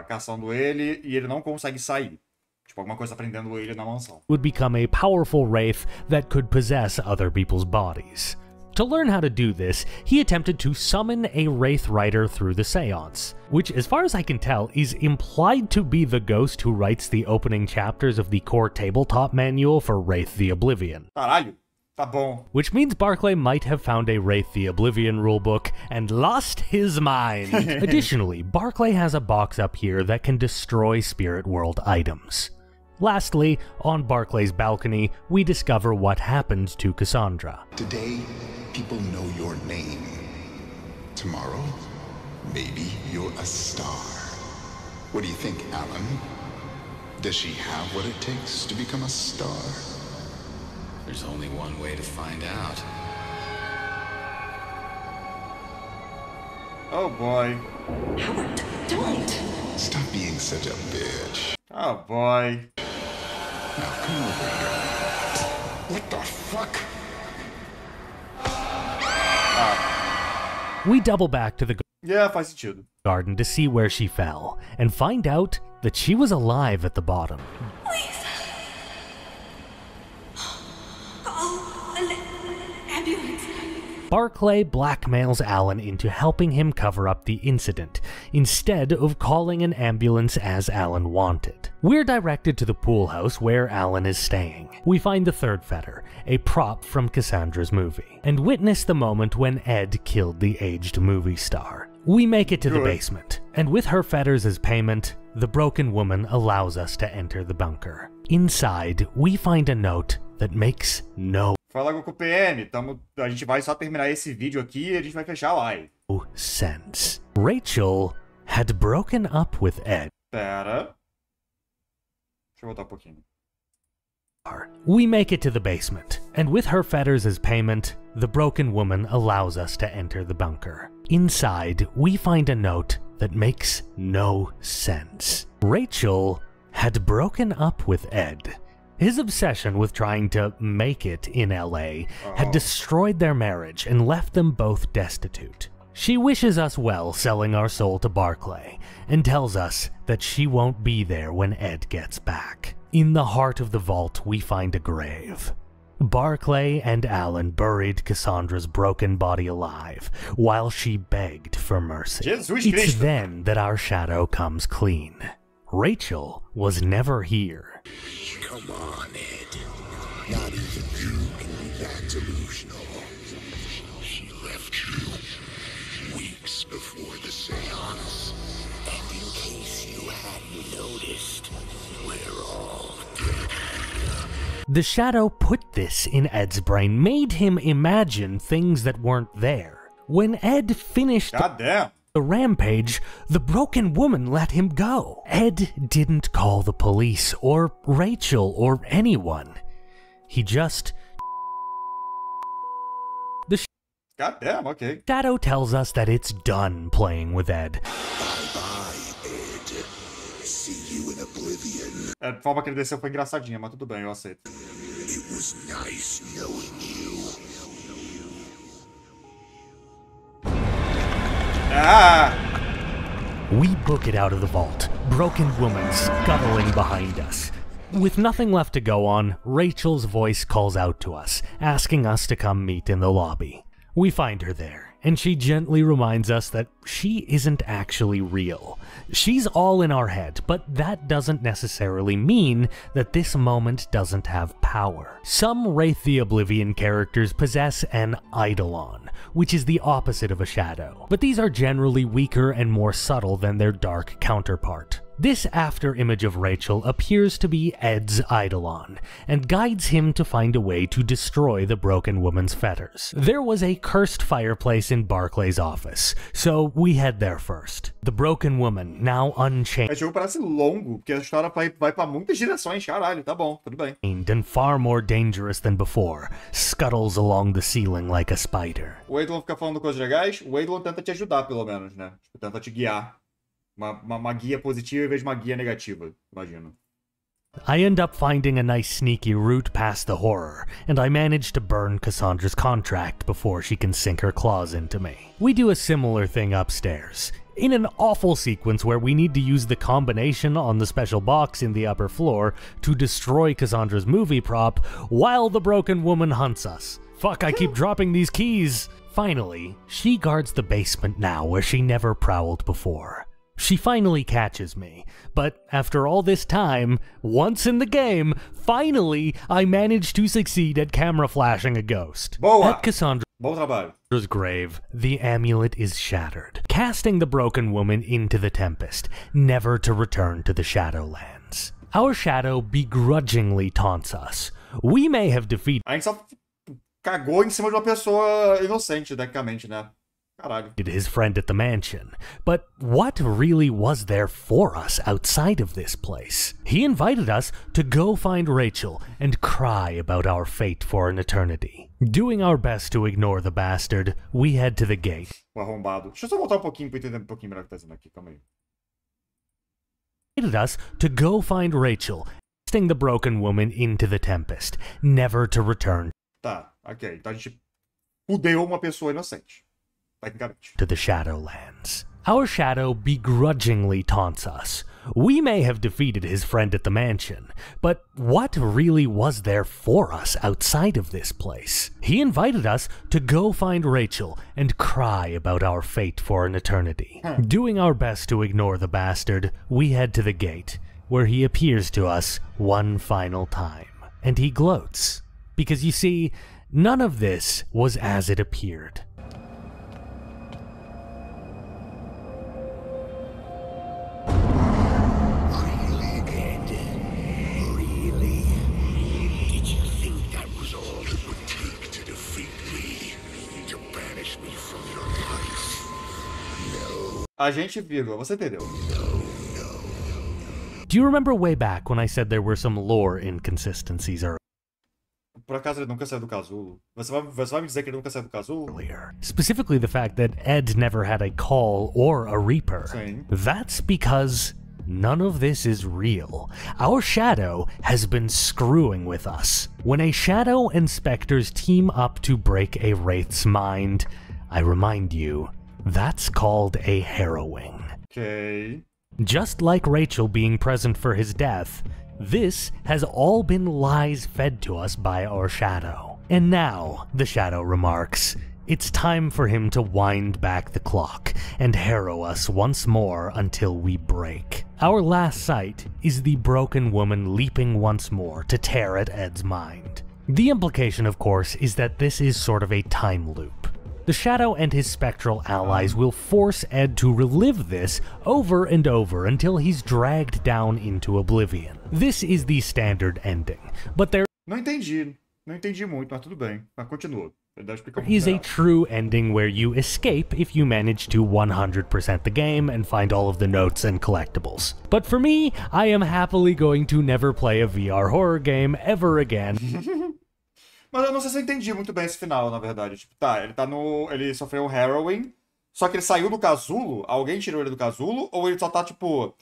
caçando ele e ele não consegue sair. Tipo, alguma coisa prendendo ele na mansão. Would become a powerful wraith that could possess other people's bodies. To learn how to do this, he attempted to summon a Wraith Rider through the seance, which, as far as I can tell, is implied to be the ghost who writes the opening chapters of the core tabletop manual for Wraith the Oblivion. Caralho, tá bom. Which means Barclay might have found a Wraith the Oblivion rulebook and lost his mind. Additionally, Barclay has a box up here that can destroy Spirit World items. Lastly, on Barclay's balcony, we discover what happened to Cassandra. Today, people know your name. Tomorrow, maybe you're a star. What do you think, Alan? Does she have what it takes to become a star? There's only one way to find out. Oh boy. Howard, don't. Stop being such a bitch. Oh boy. Now come over here. What the fuck? We double back to the Yeah, faz sentido. garden to see where she fell, and find out that she was alive at the bottom. Please. Call an ambulance. Barclay blackmails Alan into helping him cover up the incident, instead of calling an ambulance as Alan wanted. We're directed to the pool house where Alan is staying. We find the third fetter, a prop from Cassandra's movie, and witness the moment when Ed killed the aged movie star. We make it to the basement, and with her fetters as payment, the broken woman allows us to enter the bunker. Inside, we find a note that makes no Fala com o PM, a gente vai só terminar esse vídeo aqui e a gente vai fechar a live. sense. Rachel had broken up with Ed. Pera. Deixa eu voltar um pouquinho. We make it to the basement, and with her fetters as payment, the broken woman allows us to enter the bunker. Inside, we find a note that makes no sense. Rachel had broken up with Ed. His obsession with trying to make it in LA had destroyed their marriage and left them both destitute. She wishes us well selling our soul to Barclay, and tells us that she won't be there when Ed gets back. In the heart of the vault, we find a grave. Barclay and Alan buried Cassandra's broken body alive, while she begged for mercy. Jesus It's Christ. then that our shadow comes clean. Rachel was never here. Come on, Ed. Not even you can be that delusional. She left you weeks before the seance. And in case you hadn't noticed, we're all dead. The shadow put this in Ed's brain, made him imagine things that weren't there. When Ed finished God damn. the rampage, the broken woman let him go. Ed didn't call the police or Rachel or anyone. He just... The God damn, okay. shadow tells us that it's done playing with Ed. Bye-bye, Ed. See you in oblivion. A forma que ele desceu foi engraçadinha, mas tudo bem, eu aceito. It was nice knowing you. Ah! We book it out of the vault, broken woman scuttling behind us. With nothing left to go on, Rachel's voice calls out to us, asking us to come meet in the lobby. We find her there, and she gently reminds us that she isn't actually real. She's all in our head, but that doesn't necessarily mean that this moment doesn't have power. Some Wraith the Oblivion characters possess an Eidolon, which is the opposite of a shadow, but these are generally weaker and more subtle than their dark counterpart. This after image of Rachel appears to be Ed's Eidolon, and guides him to find a way to destroy the broken woman's fetters. There was a cursed fireplace in Barclay's office, so we head there first. The broken woman, now unchained Esse jogo parece longo, porque a história vai pra muitas direções, caralho. Tá bom, tudo bem. and far more dangerous than before, scuttles along the ceiling like a spider. O Eidolon fica falando coisas legais, o Eidolon tenta te ajudar, pelo menos, né? Tipo, tenta te guiar. Uma guia positiva em vez de uma guia negativa, imagino. I end up finding a nice sneaky route past the horror, and I manage to burn Cassandra's contract before she can sink her claws into me. We do a similar thing upstairs, in an awful sequence where we need to use the combination on the special box in the upper floor to destroy Cassandra's movie prop while the broken woman hunts us. Fuck, I keep dropping these keys! Finally, she guards the basement now where she never prowled before. She finally catches me, but after all this time, once in the game, finally I manage to succeed at camera flashing a ghost. Boa! At Cassandra's Bom trabalho. grave, the amulet is shattered, casting the broken woman into the Tempest, never to return to the Shadowlands. Our shadow begrudgingly taunts us. We may have defeated A gente só cagou em cima de uma pessoa inocente, tecnicamente, né? Caralho. his friend at the mansion. But what really was there for us outside of this place? He invited us to go find Rachel and cry about our fate for an eternity. Doing our best to ignore the bastard, we head to the gate. O arrombado. Deixa eu só voltar um pouquinho pra entender um pouquinho melhor o que tá dizendo aqui. Calma aí. Invited us to go find Rachel, casting the broken woman into the tempest, never to return Tá, ok. Então a gente fudeu uma pessoa inocente. Tecnicamente. to the Shadowlands. Our shadow begrudgingly taunts us. We may have defeated his friend at the mansion, but what really was there for us outside of this place? He invited us to go find Rachel and cry about our fate for an eternity. Doing our best to ignore the bastard, we head to the gate, where he appears to us one final time. And he gloats. Because you see, none of this was as it appeared. A gente, vírgula, você entendeu? Do you remember way back when I said there were some lore inconsistencies Por acaso ele nunca saiu do casulo? Você vai me dizer que ele nunca saiu do casulo? earlier? Specifically the fact that Ed never had a call or a reaper. Sim. That's because none of this is real. Our shadow has been screwing with us. When a shadow and specters team up to break a wraith's mind, I remind you, that's called a harrowing. Ok. Just like Rachel being present for his death, this has all been lies fed to us by our shadow. And now, the shadow remarks, it's time for him to wind back the clock and harrow us once more until we break. Our last sight is the broken woman leaping once more to tear at Ed's mind. The implication, of course, is that this is sort of a time loop. The Shadow and his spectral allies will force Ed to relive this over and over until he's dragged down into oblivion. This is the standard ending, but there Não entendi. Não entendi muito, mas tudo bem. Mas continua. Ele deve explicar is a melhor. true ending where you escape if you manage to 100% the game and find all of the notes and collectibles. But for me, I am happily going to never play a VR horror game ever again. Mas eu não sei se eu entendi muito bem esse final, na verdade. Tipo, tá, ele tá no. Ele sofreu um harrowing, só que ele saiu do casulo, alguém tirou ele do casulo, ou ele só tá, tipo,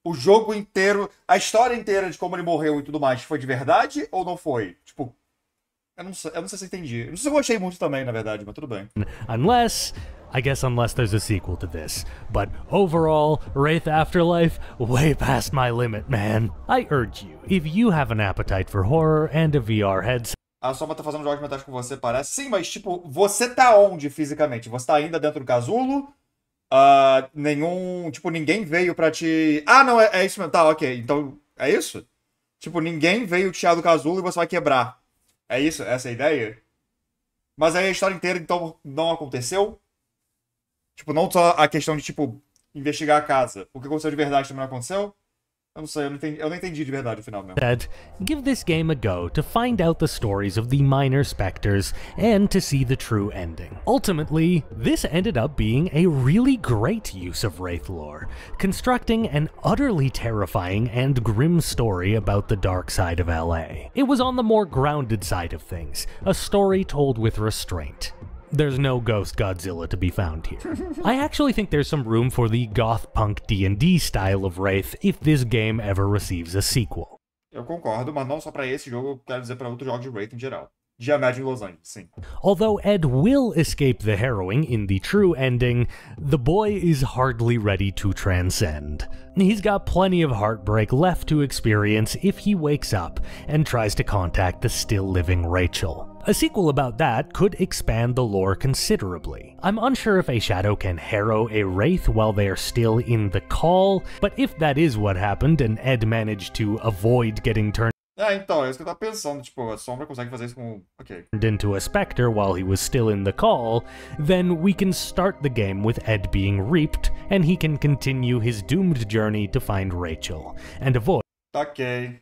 o jogo inteiro, a história inteira de como ele morreu e tudo mais, foi de verdade ou não foi? Tipo, eu não sei se eu entendi. Eu não sei se eu gostei muito também, na verdade, mas tudo bem. Unless there's a sequel to this. But overall, Wraith Afterlife, way past my limit, man. I urge you, if you have an appetite for horror and a VR headset, A Soma tá fazendo jogos mentais com você, parece. Sim, mas, tipo, você tá onde fisicamente? Você tá ainda dentro do casulo? Ninguém veio pra te... Ah, não, é isso mesmo. Tá, ok. Então, é isso? Tipo, ninguém veio te tirar do casulo e você vai quebrar. É isso? Essa é a ideia? Mas aí a história inteira, então, não aconteceu? Tipo, não só a questão de, tipo, investigar a casa. O que aconteceu de verdade também não aconteceu? Eu não sei, eu não entendi de verdade o final mesmo. give this game a go to find out the stories of the minor specters and to see the true ending. Ultimately, this ended up being a really great use of Wraith lore, constructing an utterly terrifying and grim story about the dark side of LA. It was on the more grounded side of things, a story told with restraint. There's no Ghost Godzilla to be found here. I actually think there's some room for the goth punk D&D style of Wraith if this game ever receives a sequel. Eu concordo, mas não só pra esse jogo, eu quero dizer pra outros jogos de Wraith em geral. De Imagine Los Angeles, sim. Although Ed will escape the harrowing in the true ending, the boy is hardly ready to transcend. He's got plenty of heartbreak left to experience if he wakes up and tries to contact the still-living Rachel. A sequel about that could expand the lore considerably. I'm unsure if a shadow can harrow a wraith while they are still in the call, but if that is what happened and Ed managed to avoid getting turned Então, é isso que eu tava pensando. Tipo, a Sombra consegue fazer isso com... Ok. into a specter while he was still in the call, then we can start the game with Ed being reaped, and he can continue his doomed journey to find Rachel, and avoid Ok.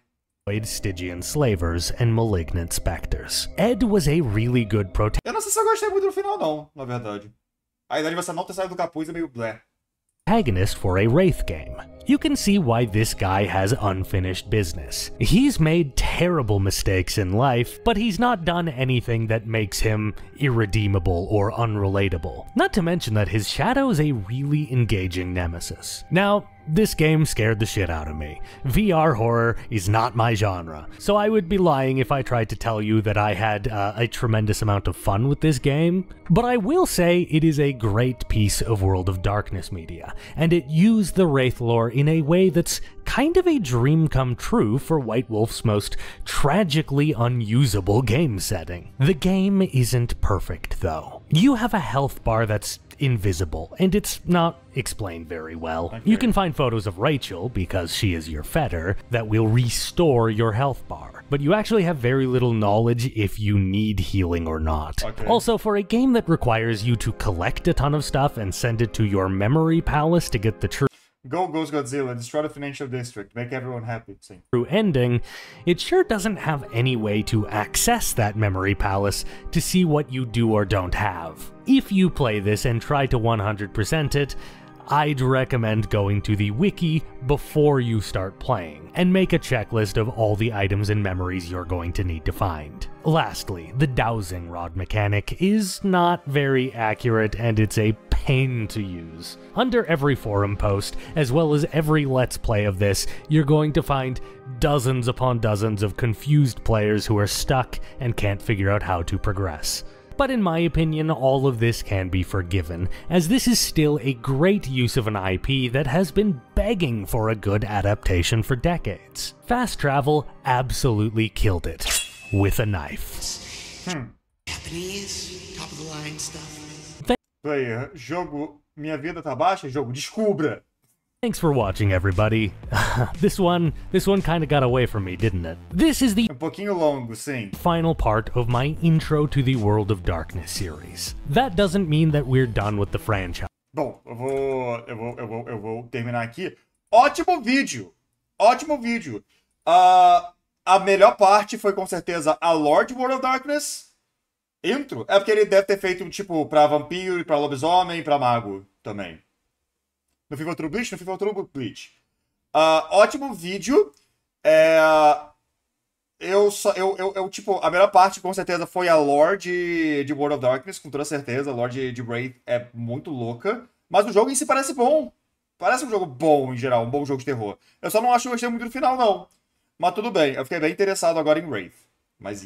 Stygian slavers and malignant specters. Ed was a really good protagonist. Eu não sei se eu gostei muito do final, não, na verdade. A ideia de você não ter saído do capuz é meio blé. Protagonist for a Wraith game. You can see why this guy has unfinished business. He's made terrible mistakes in life, but he's not done anything that makes him irredeemable or unrelatable. Not to mention that his shadow is a really engaging nemesis. Now, this game scared the shit out of me. VR horror is not my genre, so I would be lying if I tried to tell you that I had a tremendous amount of fun with this game, but I will say it is a great piece of World of Darkness media, and it used the Wraith lore in a way that's kind of a dream come true for White Wolf's most tragically unusable game setting. The game isn't perfect, though. You have a health bar that's invisible, and it's not explained very well. Okay. You can find photos of Rachel, because she is your fetter, that will restore your health bar, but you actually have very little knowledge if you need healing or not. Okay. Also, for a game that requires you to collect a ton of stuff and send it to your memory palace to get the true Go Ghost Godzilla, destroy the financial district, make everyone happy. Sim. Ending, it sure doesn't have any way to access that memory palace to see what you do or don't have. If you play this and try to 100% it, I'd recommend going to the wiki before you start playing, and make a checklist of all the items and memories you're going to need to find. Lastly, the dowsing rod mechanic is not very accurate, and it's a pain to use. Under every forum post, as well as every Let's Play of this, you're going to find dozens upon dozens of confused players who are stuck and can't figure out how to progress. But in my opinion, all of this can be forgiven, as this is still a great use of an IP that has been begging for a good adaptation for decades. Fast Travel absolutely killed it. With a knife. Japanese, top of the line stuff. Player, jogo, minha vida tá baixa? Jogo, descubra! Thanks for watching, everybody. This one kind of got away from me, didn't it? This is the pouquinho longo, sim. Final part of my Intro to the World of Darkness series. That doesn't mean that we're done with the franchise. Bom, eu vou terminar aqui. Ótimo vídeo! Ótimo vídeo! A melhor parte foi com certeza a Lord World of Darkness. Intro? É porque ele deve ter feito um tipo pra vampiro, pra lobisomem e pra mago também. No FIFA True Bleach? No FIFA True Bleach. Ótimo vídeo. Tipo, a melhor parte com certeza foi a lore de World of Darkness, com toda certeza. A lore de Wraith é muito louca. Mas o jogo em si parece bom. Parece um jogo bom em geral, um bom jogo de terror. Eu só não acho que eu gostei muito do final, não. Mas tudo bem, eu fiquei bem interessado agora em Wraith. Mas